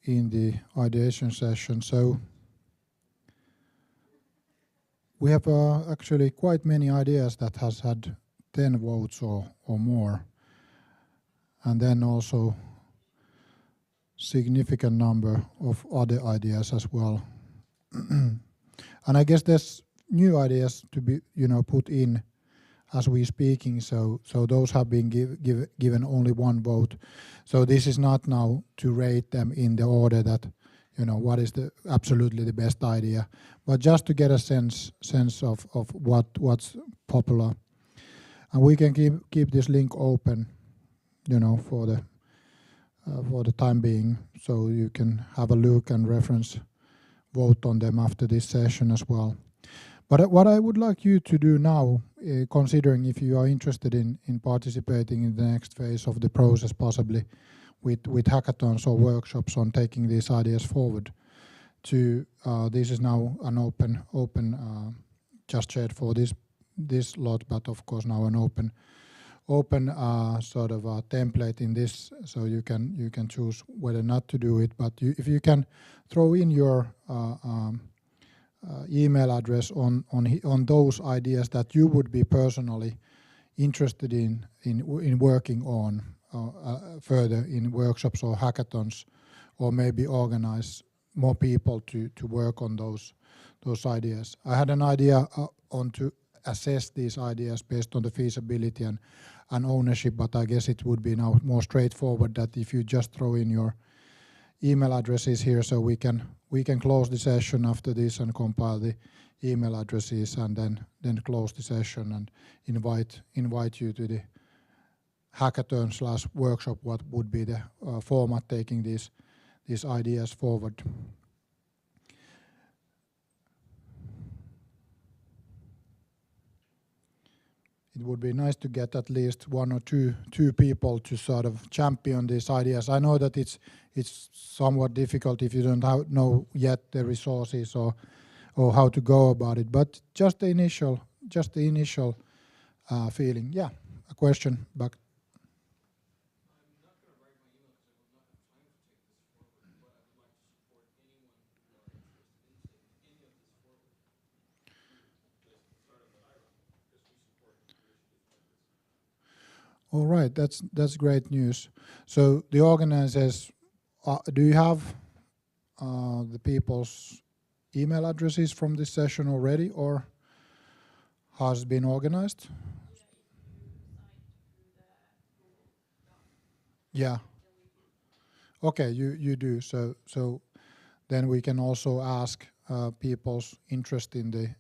in the ideation session. So we have actually quite many ideas that has had 10 votes or more, and then also significant number of other ideas as well. And I guess there's new ideas to be put in as we speaking, so those have been given only one vote. So this is not now to rate them in the order that what is the absolutely the best idea, but just to get a sense of what's popular. And we can keep this link open, for the time being, so you can have a look and reference vote on them after this session as well. But what I would like you to do now, considering if you are interested in participating in the next phase of the process, possibly with hackathons or workshops on taking these ideas forward, this is now an open just shared for this lot, but of course now an open sort of a template in this, so you can choose whether not to do it. But if you can throw in your email address on those ideas that you would be personally interested in working on further in workshops or hackathons, or maybe organize more people to work on those ideas. I had an idea on to assess these ideas based on the feasibility and ownership, but I guess it would be now more straightforward that if you just throw in your email addresses here, so we can close the session after this and compile the email addresses, and then close the session and invite you to the hackathon / workshop, what would be the format taking these ideas forward. It would be nice to get at least one or two people to sort of champion these ideas. I know that it's somewhat difficult if you don't know yet the resources or how to go about it, but just the initial feeling. Yeah, a question back. All right, that's great news. So the organizers, do you have the people's email addresses from this session already, or has been organized? Yeah. Okay, you do. So then we can also ask people's interest in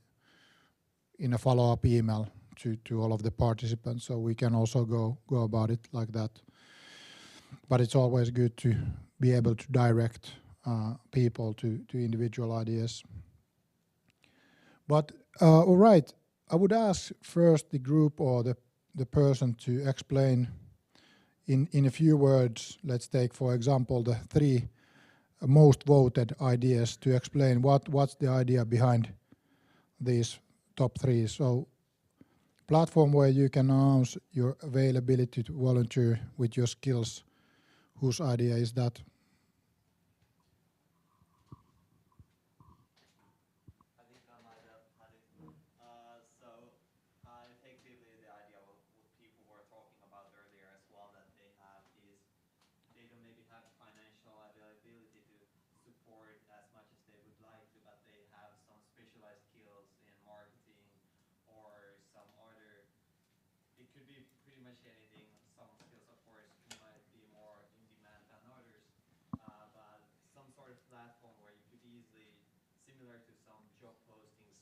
a follow-up email to all of the participants, so we can also go about it like that. But it's always good to be able to direct people to individual ideas. But all right, I would ask first the group or the person to explain in a few words. Let's take, for example, the 3 most voted ideas, to explain what's the idea behind these top 3. So platform where you can announce your availability to volunteer with your skills. Whose idea is that? I think I might have had it. So effectively the idea of what people were talking about earlier as well, that they don't maybe have financial availability to support as much as they would like to, but they have some specialized skills in marketing or some other. It could be pretty much anything. Some skills, of course, might be more in demand than others, but some sort of platform where you could easily, similar to some job postings,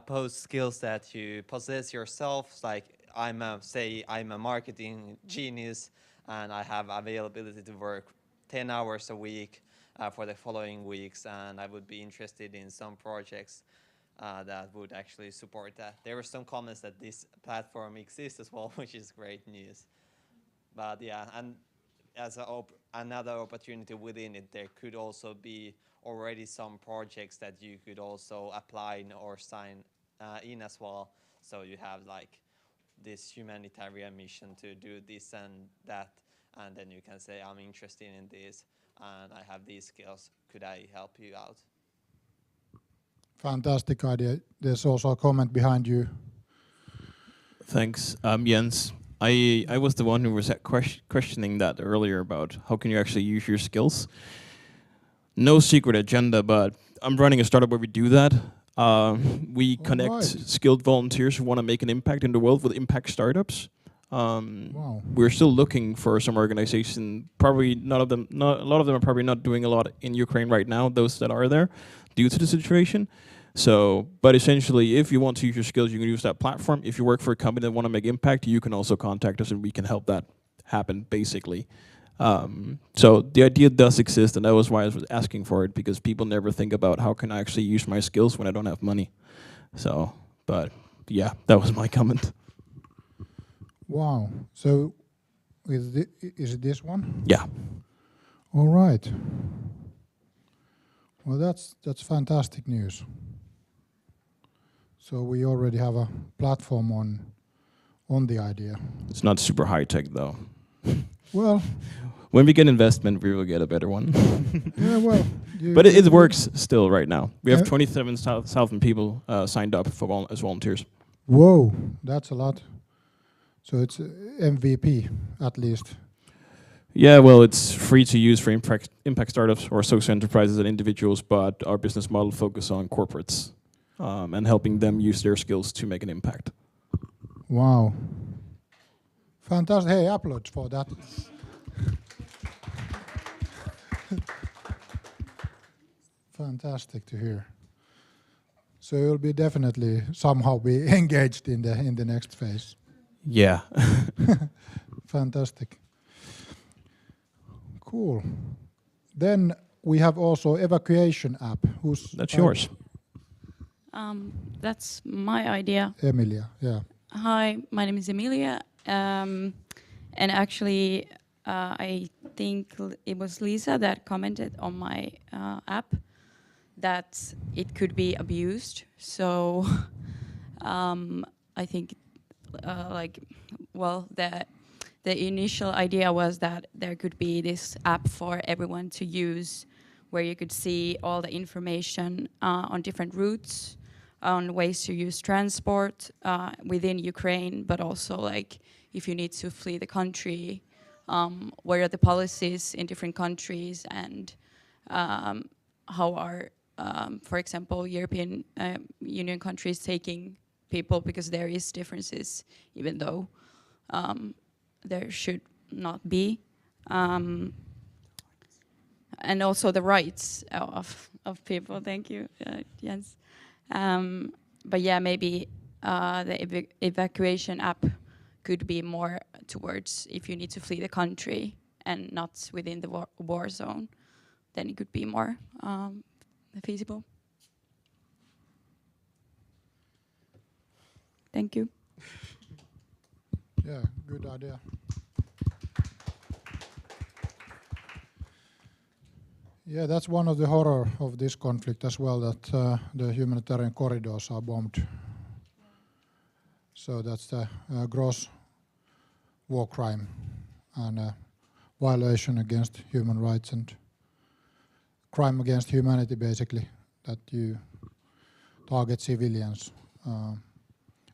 post skills that you possess yourself. Like I'm a marketing genius and I have availability to work 10 hours a week for the following weeks, and I would be interested in some projects that would actually support that. There were some comments that this platform exists as well, which is great news. But yeah, and as another opportunity within it, there could also be already some projects that you could also apply or sign in as well. So you have like this humanitarian mission to do this and that, and then you can say, I'm interested in this and I have these skills. Could I help you out? Fantastic idea. There's also a comment behind you. Thanks, Jens. I was the one who was questioning that earlier about how can you actually use your skills. No secret agenda, but I'm running a startup where we do that. We connect skilled volunteers who want to make an impact in the world with impact startups. We're still looking for some organization. Probably a lot of them are probably not doing a lot in Ukraine right now. Those that are there, due to the situation. So, but essentially, if you want to use your skills, you can use that platform. If you work for a company that want to make impact, you can also contact us, and we can help that happen. Basically, so the idea does exist, and that was why I was asking for it, because people never think about how can I actually use my skills when I don't have money. So, but yeah, that was my comment. Wow. So, is it this one? Yeah. All right. Well, that's fantastic news. So we already have a platform on the idea. It's not super high tech though. Well, when we get investment, we will get a better one. Yeah, well, but it works still right now. We have 27,000 people signed up for as volunteers. Whoa, that's a lot. So it's MVP at least. Yeah, well, it's free to use for impact startups or social enterprises and individuals, but our business model focuses on corporates and helping them use their skills to make an impact. Wow. Fantastic. Hey, applause for that. Fantastic to hear. So you'll be definitely somehow be engaged in the next phase. Yeah. Fantastic. Cool. Then we have also evacuation app. That's yours. That's my idea. Emilia, yeah. Hi, my name is Emilia. And actually, I think it was Lisa that commented on my app that it could be abused. So I think the initial idea was that there could be this app for everyone to use where you could see all the information on different routes, on ways to use transport within Ukraine, but also like if you need to flee the country, what are the policies in different countries, and how are, for example, European Union countries taking people, because there is differences, even though there should not be. And also the rights of people. Thank you, Jens. But yeah, maybe the evacuation app could be more towards if you need to flee the country and not within the war zone, then it could be more feasible. Thank you. Yeah, good idea. Yeah, that's one of the horror of this conflict as well, that the humanitarian corridors are bombed. So that's the gross war crime and violation against human rights and crime against humanity, basically, that you target civilians.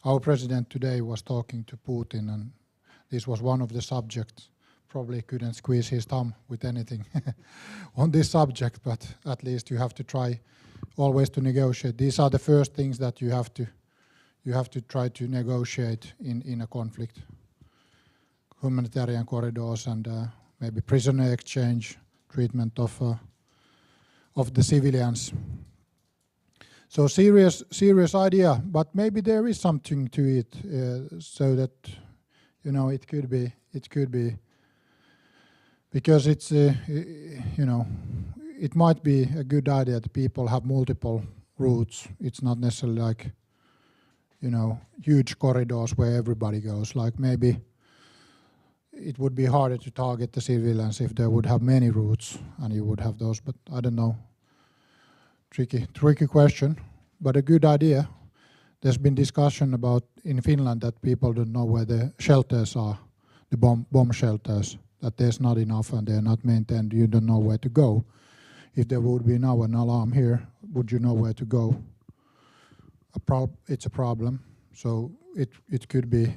Our president today was talking to Putin, and this was one of the subjects. Probably couldn't squeeze his thumb with anything on this subject, but at least you have to try always to negotiate. These are the first things that you have to try to negotiate in a conflict. Humanitarian corridors and maybe prisoner exchange, treatment of the civilians. So serious idea, but maybe there is something to it, so that it could be. Because it's, it might be a good idea that people have multiple routes. It's not necessarily like, huge corridors where everybody goes. Like maybe it would be harder to target the civilians if they would have many routes and you would have those, but I don't know. Tricky question, but a good idea. There's been discussion about in Finland that people don't know where the shelters are, the bomb shelters. That there's not enough and they're not maintained, you don't know where to go. If there would be now an alarm here, would you know where to go? it's a problem. So it could be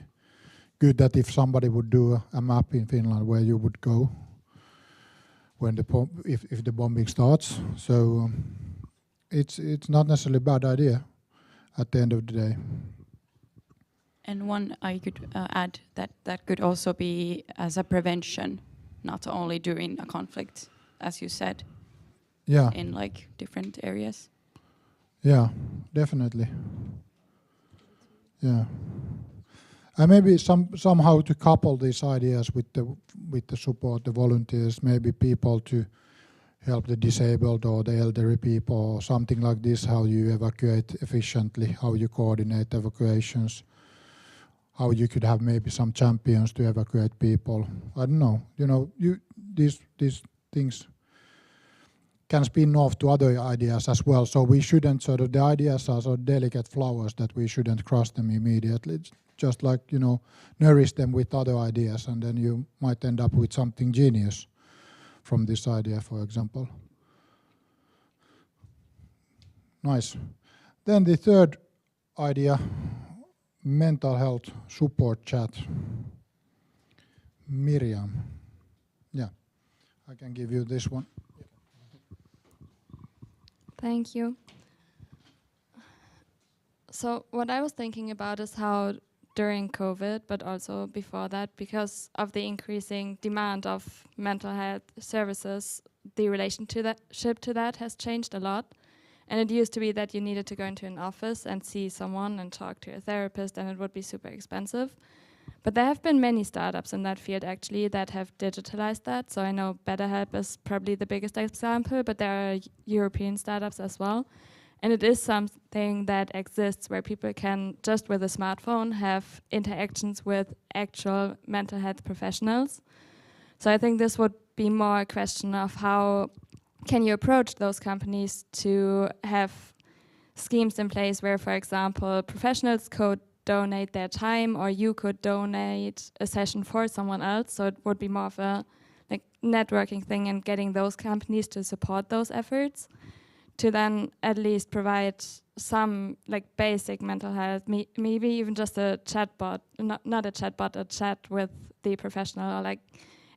good that if somebody would do a map in Finland where you would go when if the bombing starts. So it's not necessarily a bad idea at the end of the day. And one I could add that could also be as a prevention, not only during a conflict, as you said. Yeah. In like different areas. Yeah, definitely. Yeah. And maybe somehow to couple these ideas with the support, the volunteers, maybe people to help the disabled or the elderly people or something like this, how you evacuate efficiently, how you coordinate evacuations, how you could have maybe some champions to evacuate people. I don't know. You know, these things can spin off to other ideas as well. So we shouldn't the ideas are so delicate flowers that we shouldn't crush them immediately. It's just like, nourish them with other ideas, and then you might end up with something genius from this idea, for example. Nice. Then the third idea, mental health support chat. Miriam. Yeah, I can give you this one. Thank you. So what I was thinking about is how during COVID, but also before that, because of the increasing demand of mental health services, the relationship to that has changed a lot. And it used to be that you needed to go into an office and see someone and talk to a therapist, and it would be super expensive. But there have been many startups in that field actually that have digitalized that. So I know BetterHelp is probably the biggest example, but there are European startups as well. And it is something that exists where people can, just with a smartphone, have interactions with actual mental health professionals. So I think this would be more a question of how can you approach those companies to have schemes in place where, for example, professionals could donate their time, or you could donate a session for someone else. So it would be more of a networking thing and getting those companies to support those efforts to then at least provide some basic mental health, maybe even just a chatbot, not a chatbot, a chat with the professional, or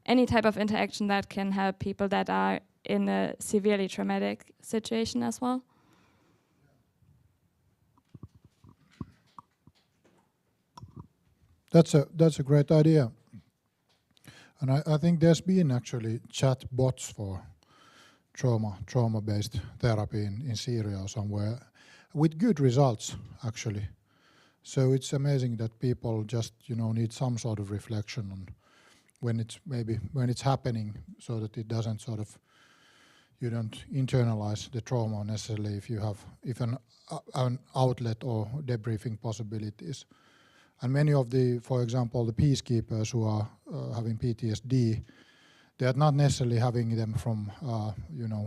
any type of interaction that can help people that are in a severely traumatic situation as well. That's a great idea. And I think there's been actually chat bots for trauma-based therapy in Syria or somewhere with good results actually. So it's amazing that people just need some sort of reflection on when it's happening, so that it doesn't you don't internalize the trauma necessarily if an outlet or debriefing possibilities. And many of for example, the peacekeepers who are having PTSD, they are not necessarily having them from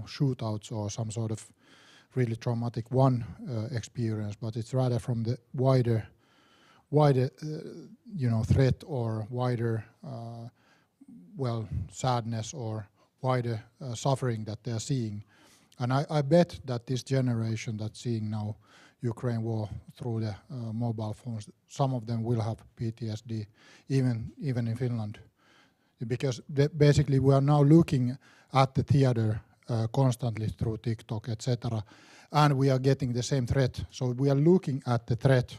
shootouts or some sort of really traumatic experience, but it's rather from the wider threat or wider sadness or wider suffering that they are seeing. And I bet that this generation that's seeing now Ukraine war through the mobile phones, some of them will have PTSD, even in Finland. Because basically we are now looking at the theater constantly through TikTok, etc., and we are getting the same threat. So we are looking at the threat,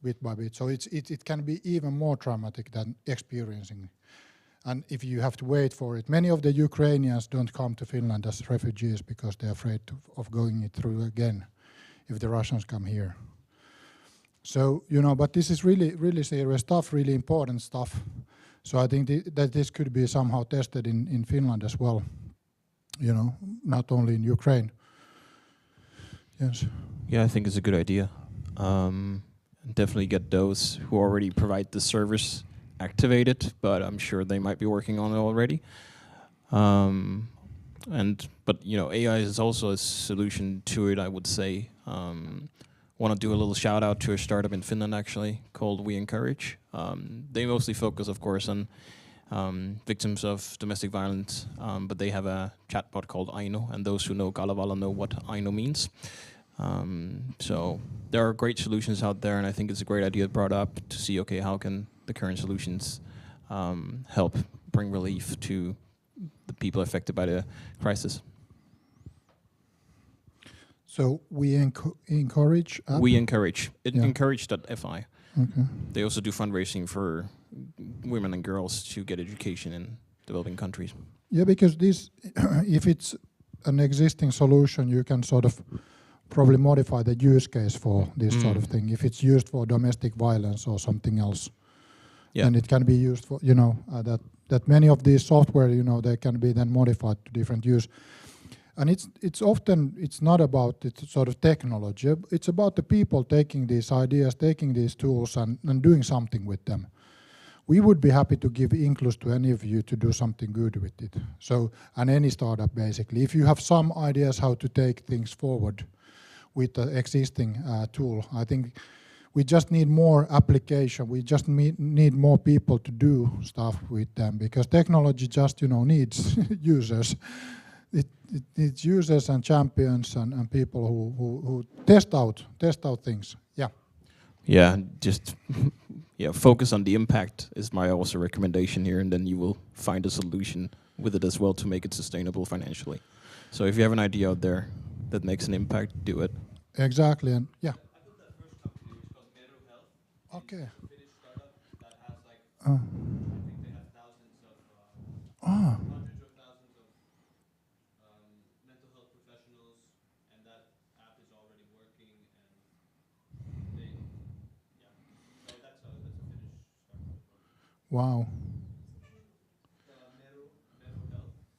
bit by bit. So it can be even more traumatic than experiencing. And if you have to wait for it, many of the Ukrainians don't come to Finland as refugees because they're afraid of going it through again if the Russians come here. So, but this is really, really serious stuff, really important stuff. So I think that this could be somehow tested in Finland as well, not only in Ukraine. Yes. Yeah, I think it's a good idea. Definitely get those who already provide the service activated, but I'm sure they might be working on it already. But AI is also a solution to it, I would say. Want to do a little shout out to a startup in Finland actually called We Encourage. They mostly focus, of course, on victims of domestic violence, but they have a chatbot called Aino, and those who know Kalevala know what Aino means. So there are great solutions out there, and I think it's a great idea brought up to see, okay, how can the current solutions help bring relief to the people affected by the crisis. So we encourage? We encourage. Yeah. Encourage.fi. Okay. They also do fundraising for women and girls to get education in developing countries. Yeah, because this, if it's an existing solution, you can sort of probably modify the use case for this sort of thing. If it's used for domestic violence or something else, then it can be used for, that many of these software, they can be then modified to different use. And it's often, it's not about the sort of technology, it's about the people taking these ideas, taking these tools and doing something with them. We would be happy to give Inclus to any of you to do something good with it. So, and any startup basically. If you have some ideas how to take things forward with the existing tool, I think we just need more application. We just need more people to do stuff with them, because technology just, needs users. It needs users and champions and people who test out things. Yeah. Yeah, just focus on the impact is my also recommendation here, and then you will find a solution with it as well to make it sustainable financially. So if you have an idea out there that makes an impact, do it. Exactly, and yeah. Okay. Hundreds of thousands of mental health professionals, and that app is already working, and so that's a Finnish startup. Wow.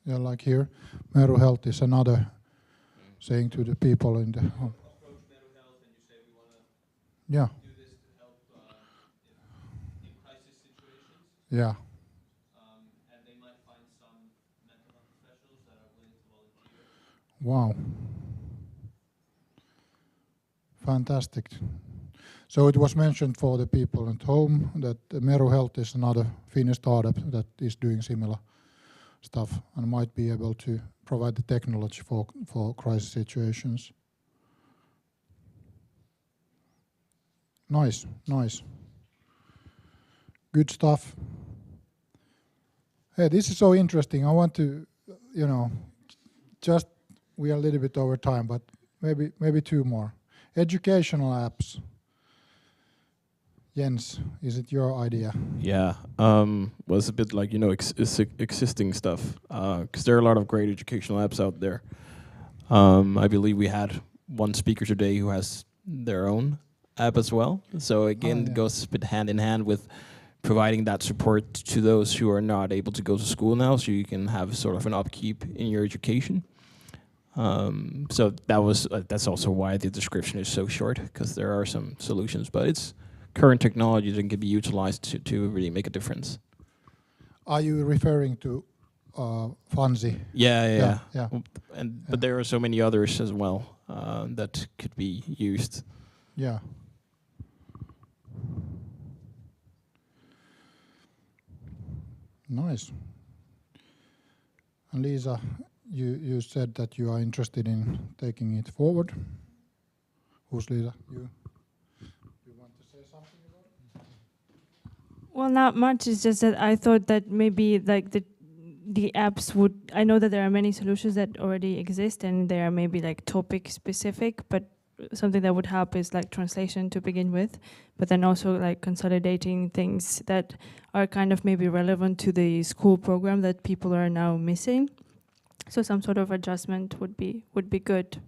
Yeah, like here, Meru Health is another saying to the people in the home. Approach Meru Health and you say we want to do this to help in crisis situations. Yeah. And they might find some mental health professionals that are willing to volunteer. Wow. Fantastic. So it was mentioned for the people at home that Meru Health is another Finnish startup that is doing similar stuff and might be able to provide the technology for crisis situations. Nice. Good stuff. Hey, this is so interesting. I want to, just, we are a little bit over time, but maybe two more. Educational apps. Jens, is it your idea? Yeah, was a bit like, existing stuff, because there are a lot of great educational apps out there. I believe we had one speaker today who has their own app as well. So again, it goes a bit hand in hand with providing that support to those who are not able to go to school now, so you can have sort of an upkeep in your education. So that's also why the description is so short, because there are some solutions, but it's current technology that can be utilized to really make a difference. Are you referring to Funzi? Yeah. But there are so many others as well that could be used. Yeah. Nice. And Lisa, you said that you are interested in taking it forward. Who's Lisa? You? Well, not much. It's just that I thought that maybe like the apps would. I know that there are many solutions that already exist, and they are maybe like topic specific. But something that would help is like translation to begin with, but then also like consolidating things that are kind of maybe relevant to the school program that people are now missing. So some sort of adjustment would be good.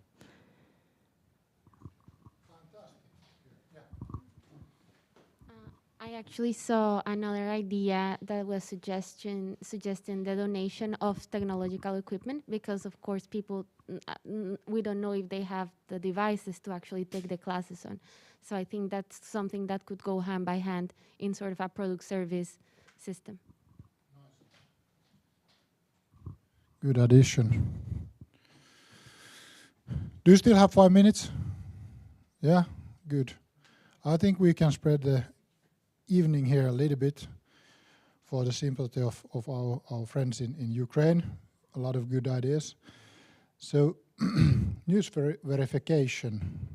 I actually saw another idea that was suggesting the donation of technological equipment, because of course people, we don't know if they have the devices to actually take the classes on. So I think that's something that could go hand by hand in sort of a product service system. Good addition. Do you still have 5 minutes? Yeah, good. I think we can spread the evening here a little bit for the sympathy of our friends in Ukraine. A lot of good ideas. So News verification.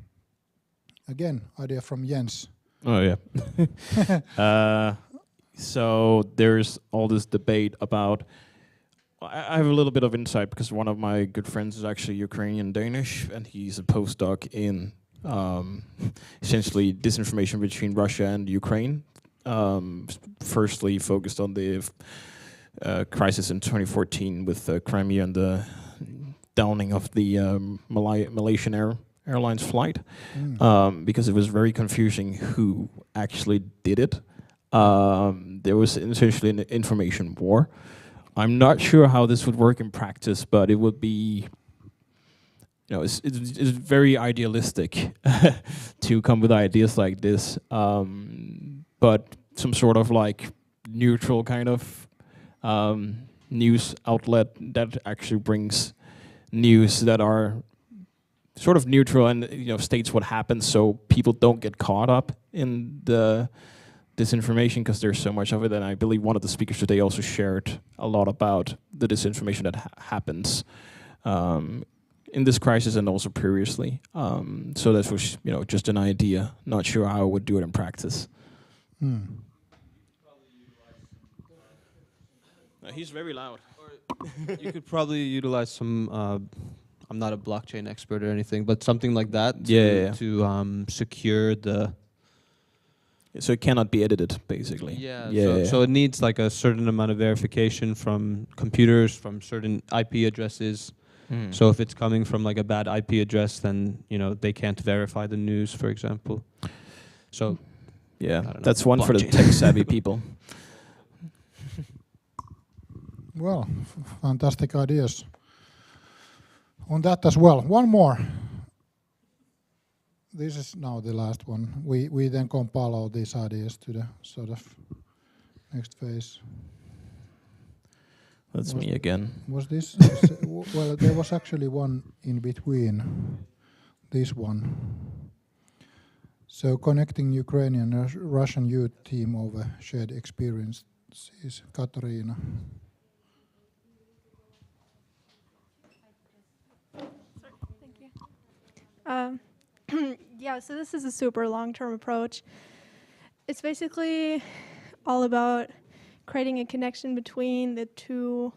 Again, idea from Jens. Oh yeah. So there's all this debate about. I have a little bit of insight because one of my good friends is actually Ukrainian Danish, and he's a postdoc in essentially disinformation between Russia and Ukraine. Firstly, focused on the crisis in 2014 with Crimea and the downing of the Malaysian Airlines flight, because it was very confusing who actually did it. There was essentially an information war. I'm not sure how this would work in practice, but it would be, it's very idealistic to come with ideas like this. But some sort of like neutral kind of news outlet that actually brings news that are sort of neutral and states what happens, so people don't get caught up in the disinformation, because there's so much of it. And I believe one of the speakers today also shared a lot about the disinformation that happens in this crisis and also previously. So that was just an idea. Not sure how I would do it in practice. He's very loud. You could probably utilize some. I'm not a blockchain expert or anything, but something like that to secure the. So it cannot be edited, basically. So it needs like a certain amount of verification from computers, from certain IP addresses. So if it's coming from like a bad IP address, then they can't verify the news, for example. So that's one for the tech-savvy people. Well, fantastic ideas on that as well. One more. This is now the last one. We then compile all these ideas to the sort of next phase. That's me again. Was this? Well, there was actually one in between. This one. So connecting Ukrainian and Russian youth team over shared experiences. Katarina. Yeah, so this is a super long-term approach. It's basically all about creating a connection between the two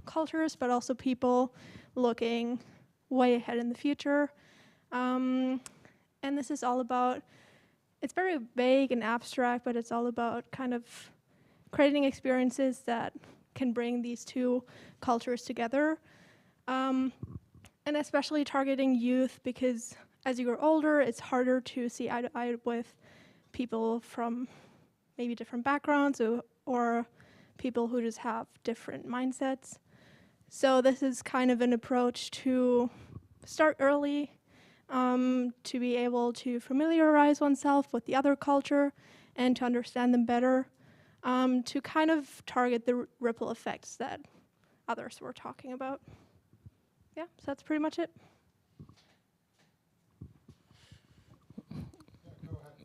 cultures, but also people looking way ahead in the future. And this is all about, it's very vague and abstract, but it's all about kind of creating experiences that can bring these two cultures together. And especially targeting youth, because as you grow older, it's harder to see eye to eye with people from maybe different backgrounds or people who just have different mindsets. So this is kind of an approach to start early, to be able to familiarize oneself with the other culture and to understand them better, to kind of target the ripple effects that others were talking about. Yeah, so that's pretty much it.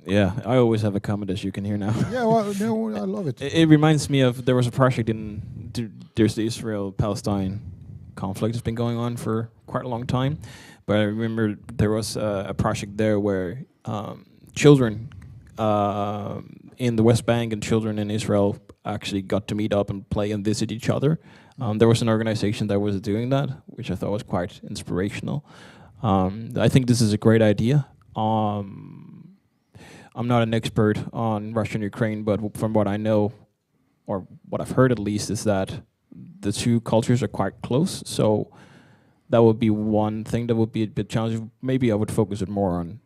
Yeah, I always have a comment, as you can hear now. Yeah, well, no, I love it. It reminds me of, there was a project there's the Israel-Palestine conflict that's been going on for quite a long time. But I remember there was a project there where children in the West Bank and children in Israel actually got to meet up and play and visit each other. There was an organization that was doing that, which I thought was quite inspirational. I think this is a great idea. I'm not an expert on Russia and Ukraine, but from what I know, or what I've heard at least, is that the two cultures are quite close. So that would be one thing that would be a bit challenging. Maybe I would focus it more on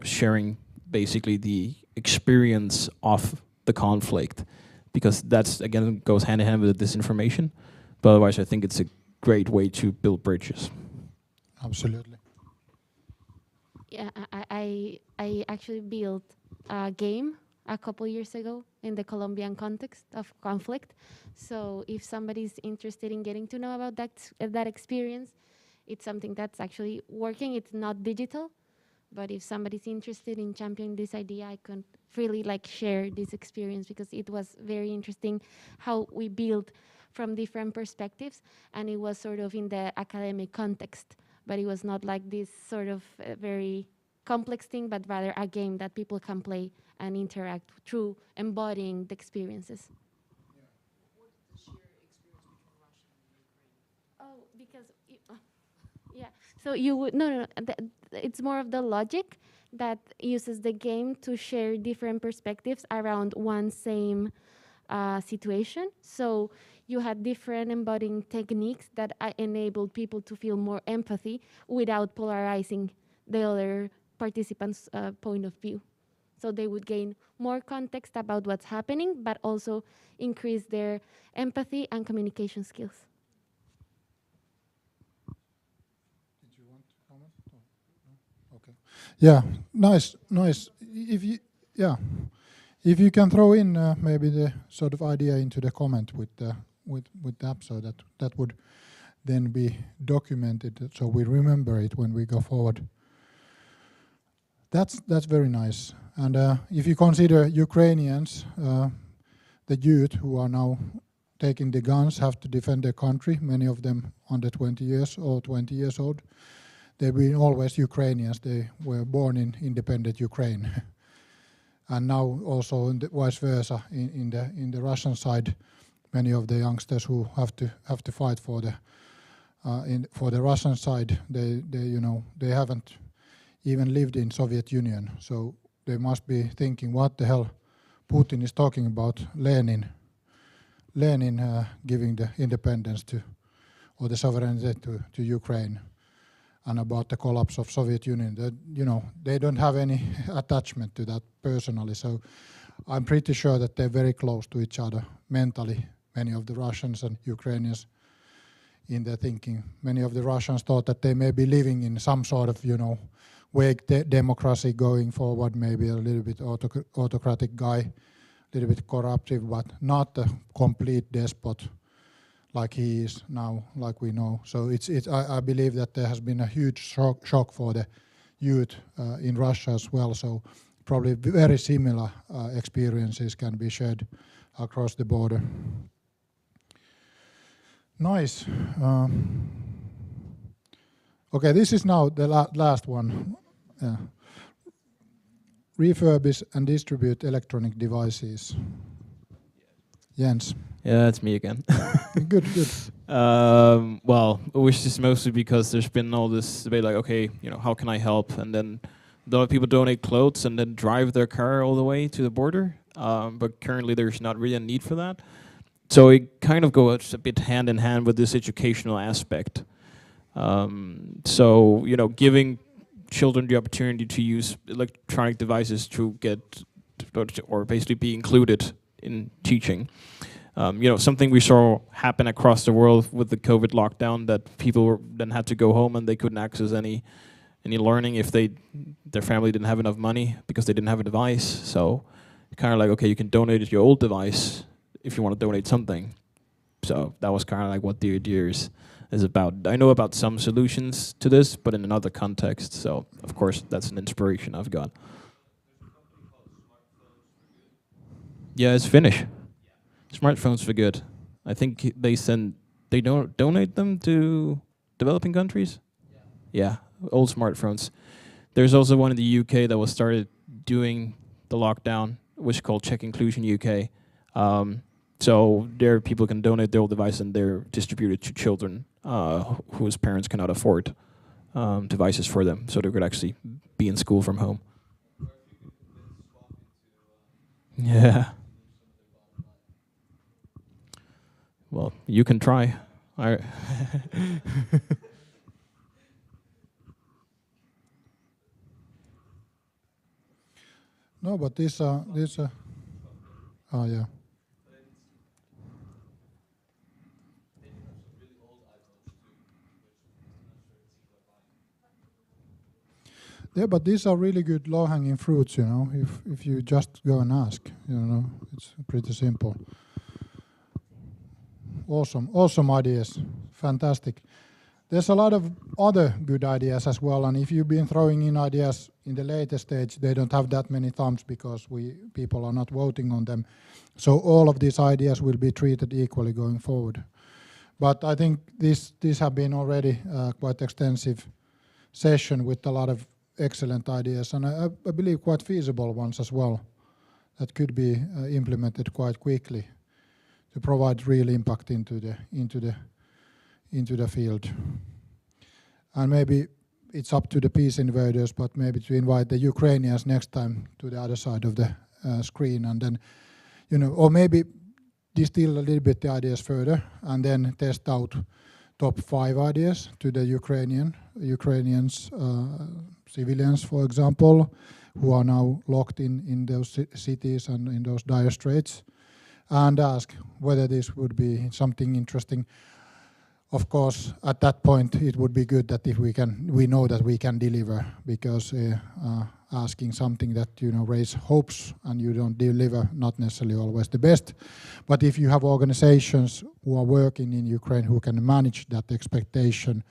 sharing basically the experience of the conflict, because that's, again, goes hand in hand with the disinformation. But otherwise, I think it's a great way to build bridges. Absolutely. Yeah, I actually built a game a couple years ago in the Colombian context of conflict. So if somebody's interested in getting to know about that experience, it's something that's actually working. It's not digital, but if somebody's interested in championing this idea, I can really share this experience, because it was very interesting how we build from different perspectives, and it was sort of in the academic context but it was not like this sort of very complex thing, but rather a game that people can play and interact through embodying the experiences. Oh, because yeah. So you would no. It's more of the logic that uses the game to share different perspectives around one same situation. So you had different embodying techniques that enabled people to feel more empathy without polarizing the other participants' point of view. So they would gain more context about what's happening, but also increase their empathy and communication skills. Yeah, nice. If you can throw in maybe the sort of idea into the comment with the app, so that would then be documented, so we remember it when we go forward. That's very nice. And if you consider Ukrainians, the youth who are now taking the guns have to defend their country. Many of them under 20 years or 20 years old. They've been always Ukrainians. They were born in independent Ukraine, and now also vice versa in the Russian side. Many of the youngsters who have to fight for the Russian side, they haven't even lived in Soviet Union, so they must be thinking, what the hell Putin is talking about? Lenin giving the independence or the sovereignty to Ukraine, and about the collapse of Soviet Union. That, they don't have any attachment to that personally. So I'm pretty sure that they're very close to each other mentally. Many of the Russians and Ukrainians in their thinking. Many of the Russians thought that they may be living in some sort of, vague democracy going forward, maybe a little bit autocratic guy, a little bit corruptive, but not a complete despot like he is now, like we know. So I believe that there has been a huge shock for the youth in Russia as well. So probably very similar experiences can be shared across the border. Nice. Okay, this is now the last one. Refurbish and distribute electronic devices. Jens. Yeah, it's me again. Good. Well, which is mostly because there's been all this debate, like, okay, how can I help? And then a lot of people donate clothes and then drive their car all the way to the border. But currently there's not really a need for that. So it kind of goes a bit hand in hand with this educational aspect. So, giving children the opportunity to use electronic devices to get, or basically be included in teaching. Something we saw happen across the world with the COVID lockdown, that people then had to go home and they couldn't access any learning if their family didn't have enough money because they didn't have a device. So kind of like, okay, you can donate your old device if you want to donate something. So that was kind of like what the idea is about. I know about some solutions to this, but in another context. So of course that's an inspiration I've got. Yeah, it's Finnish. Smartphones for Good. I think they don't donate them to developing countries. Yeah, old smartphones. There's also one in the UK that was started doing the lockdown, which is called Check Inclusion UK. So there people can donate their old device and they're distributed to children whose parents cannot afford devices for them, so they could actually be in school from home. Yeah. Well, you can try. No, but these are oh yeah. Yeah, but these are really good low-hanging fruits, if you just go and ask, it's pretty simple. Awesome ideas, fantastic. There's a lot of other good ideas as well, and if you've been throwing in ideas in the later stage, they don't have that many thumbs because people are not voting on them. So all of these ideas will be treated equally going forward. But I think these have been already quite extensive session with a lot of excellent ideas, and I believe quite feasible ones as well that could be implemented quite quickly to provide real impact into the field. And maybe it's up to the peace invaders, but maybe to invite the Ukrainians next time to the other side of the screen, and then, you know, or maybe distill a little bit the ideas further and then test out top 5 ideas to the Ukrainians, civilians, for example, who are now locked in those cities and in those dire straits, and ask whether this would be something interesting. Of course, at that point, it would be good that if we know that we can deliver, because asking something that, you know, raise hopes and you don't deliver, not necessarily always the best. But if you have organizations who are working in Ukraine who can manage that expectation,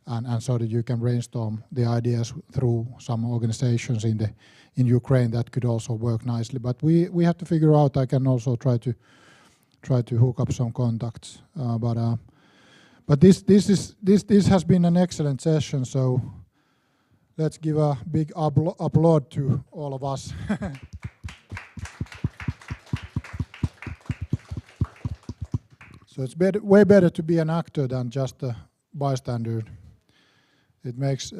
and so that you can brainstorm the ideas through some organizations in Ukraine, that could also work nicely. But we have to figure out. I can also try to hook up some contacts. But this has been an excellent session, so let's give a big applaud to all of us. So it's way better to be an actor than just a bystander. It makes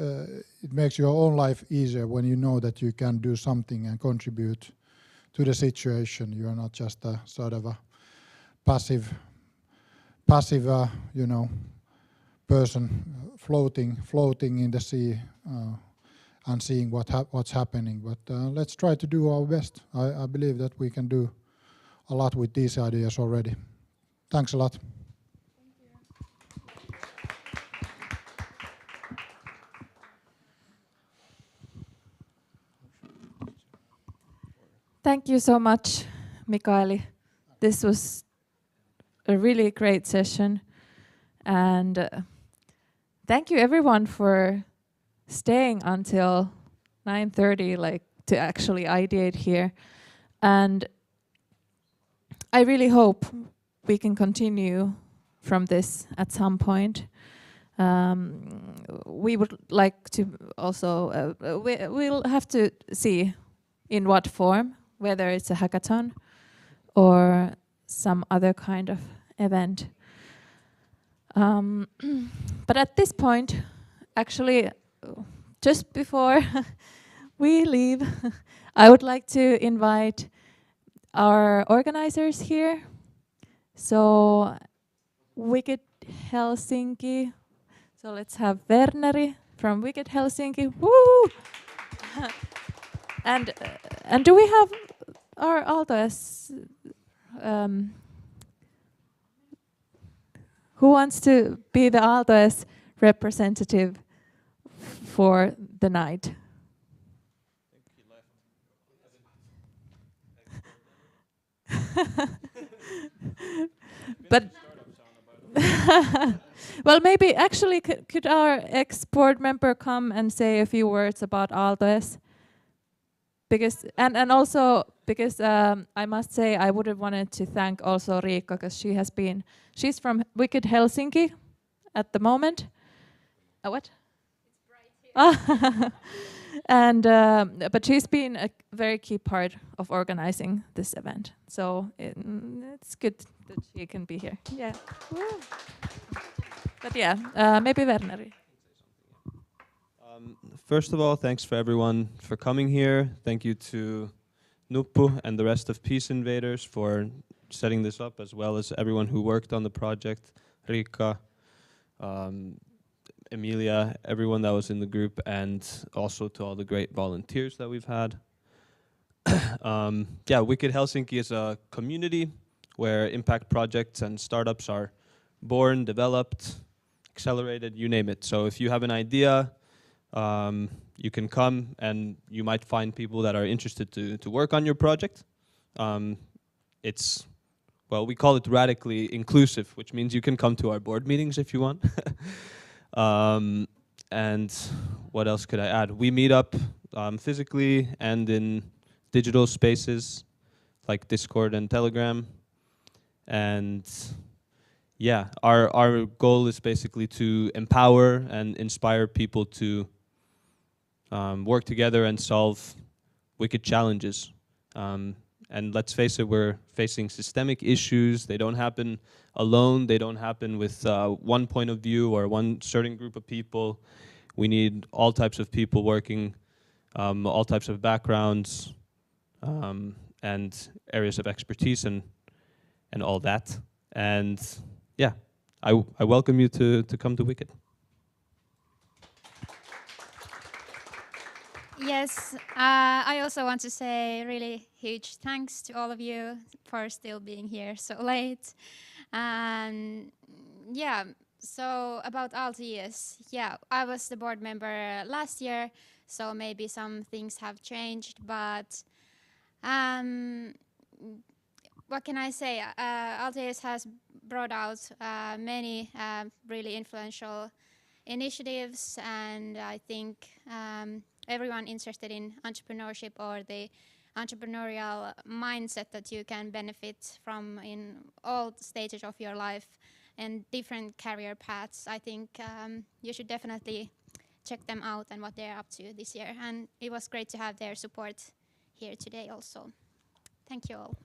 your own life easier when you know that you can do something and contribute to the situation. You are not just a sort of a passive, you know, person floating in the sea and seeing what's happening. But let's try to do our best. I believe that we can do a lot with these ideas already. Thanks a lot. Thank you so much, Mikaeli. This was a really great session, and thank you everyone for staying until 9:30, like to actually ideate here. And I really hope we can continue from this at some point. We would like to also, we'll have to see in what form, whether it's a hackathon or some other kind of event. But at this point, actually, just before we leave, I would like to invite our organizers here. So, Wicked Helsinki. So let's have Werneri from Wicked Helsinki. Woo! And do we have our Aaltoes? Who wants to be the Aaltoes representative for the night? But well, maybe actually could our ex-board member come and say a few words about Aaltoes? Because and also because I must say I would have wanted to thank also Riikka, because she's from Wicked Helsinki at the moment. What? It's bright here. And but she's been a very key part of organizing this event, so it's good that she can be here. Yeah. Woo. But yeah, maybe Werneri. First of all, thanks for everyone for coming here. Thank you to Nuppu and the rest of Peace Invaders for setting this up, as well as everyone who worked on the project, Riikka, Emilia, everyone that was in the group, and also to all the great volunteers that we've had. Yeah, Wicked Helsinki is a community where impact projects and startups are born, developed, accelerated, you name it. So if you have an idea, you can come and you might find people that are interested to work on your project. It's, well, we call it radically inclusive, which means you can come to our board meetings if you want. And what else could I add? We meet up physically and in digital spaces like Discord and Telegram. And yeah, our goal is basically to empower and inspire people to work together and solve wicked challenges. And let's face it, we're facing systemic issues. They don't happen alone. They don't happen with one point of view or one certain group of people. We need all types of people working, all types of backgrounds, and areas of expertise and all that. And yeah, I welcome you to come to Wicked. Yes, I also want to say really huge thanks to all of you for still being here so late. Yeah, so about Aaltoes, yeah, I was the board member last year, so maybe some things have changed, but what can I say? Aaltoes has brought out many really influential initiatives, and I think everyone interested in entrepreneurship or the entrepreneurial mindset that you can benefit from in all stages of your life and different career paths, I think you should definitely check them out and what they're up to this year. And it was great to have their support here today also. Thank you all.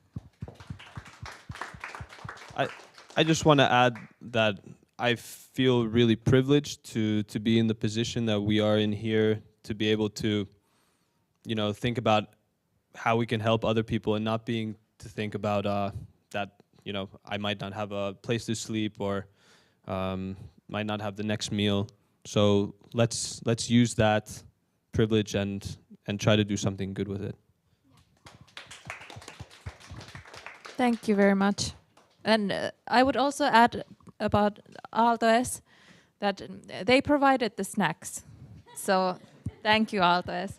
I just want to add that I feel really privileged to be in the position that we are in here, to be able to, you know, think about how we can help other people and not being to think about that, you know, I might not have a place to sleep or might not have the next meal. So let's use that privilege and try to do something good with it. Thank you very much. And I would also add about Aaltoes that they provided the snacks. So thank you, Aaltoes.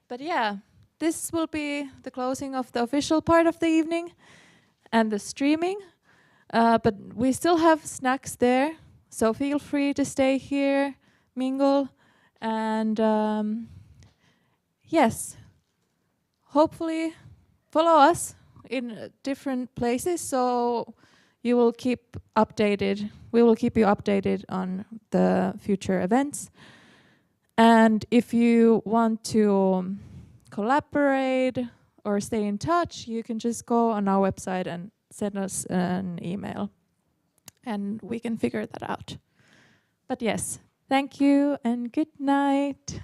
But yeah, this will be the closing of the official part of the evening and the streaming. But we still have snacks there, so feel free to stay here, mingle, and yes, hopefully follow us in different places, so you will keep updated. We will keep you updated on the future events. And if you want to collaborate or stay in touch, you can just go on our website and send us an email, and we can figure that out. But yes, thank you and good night.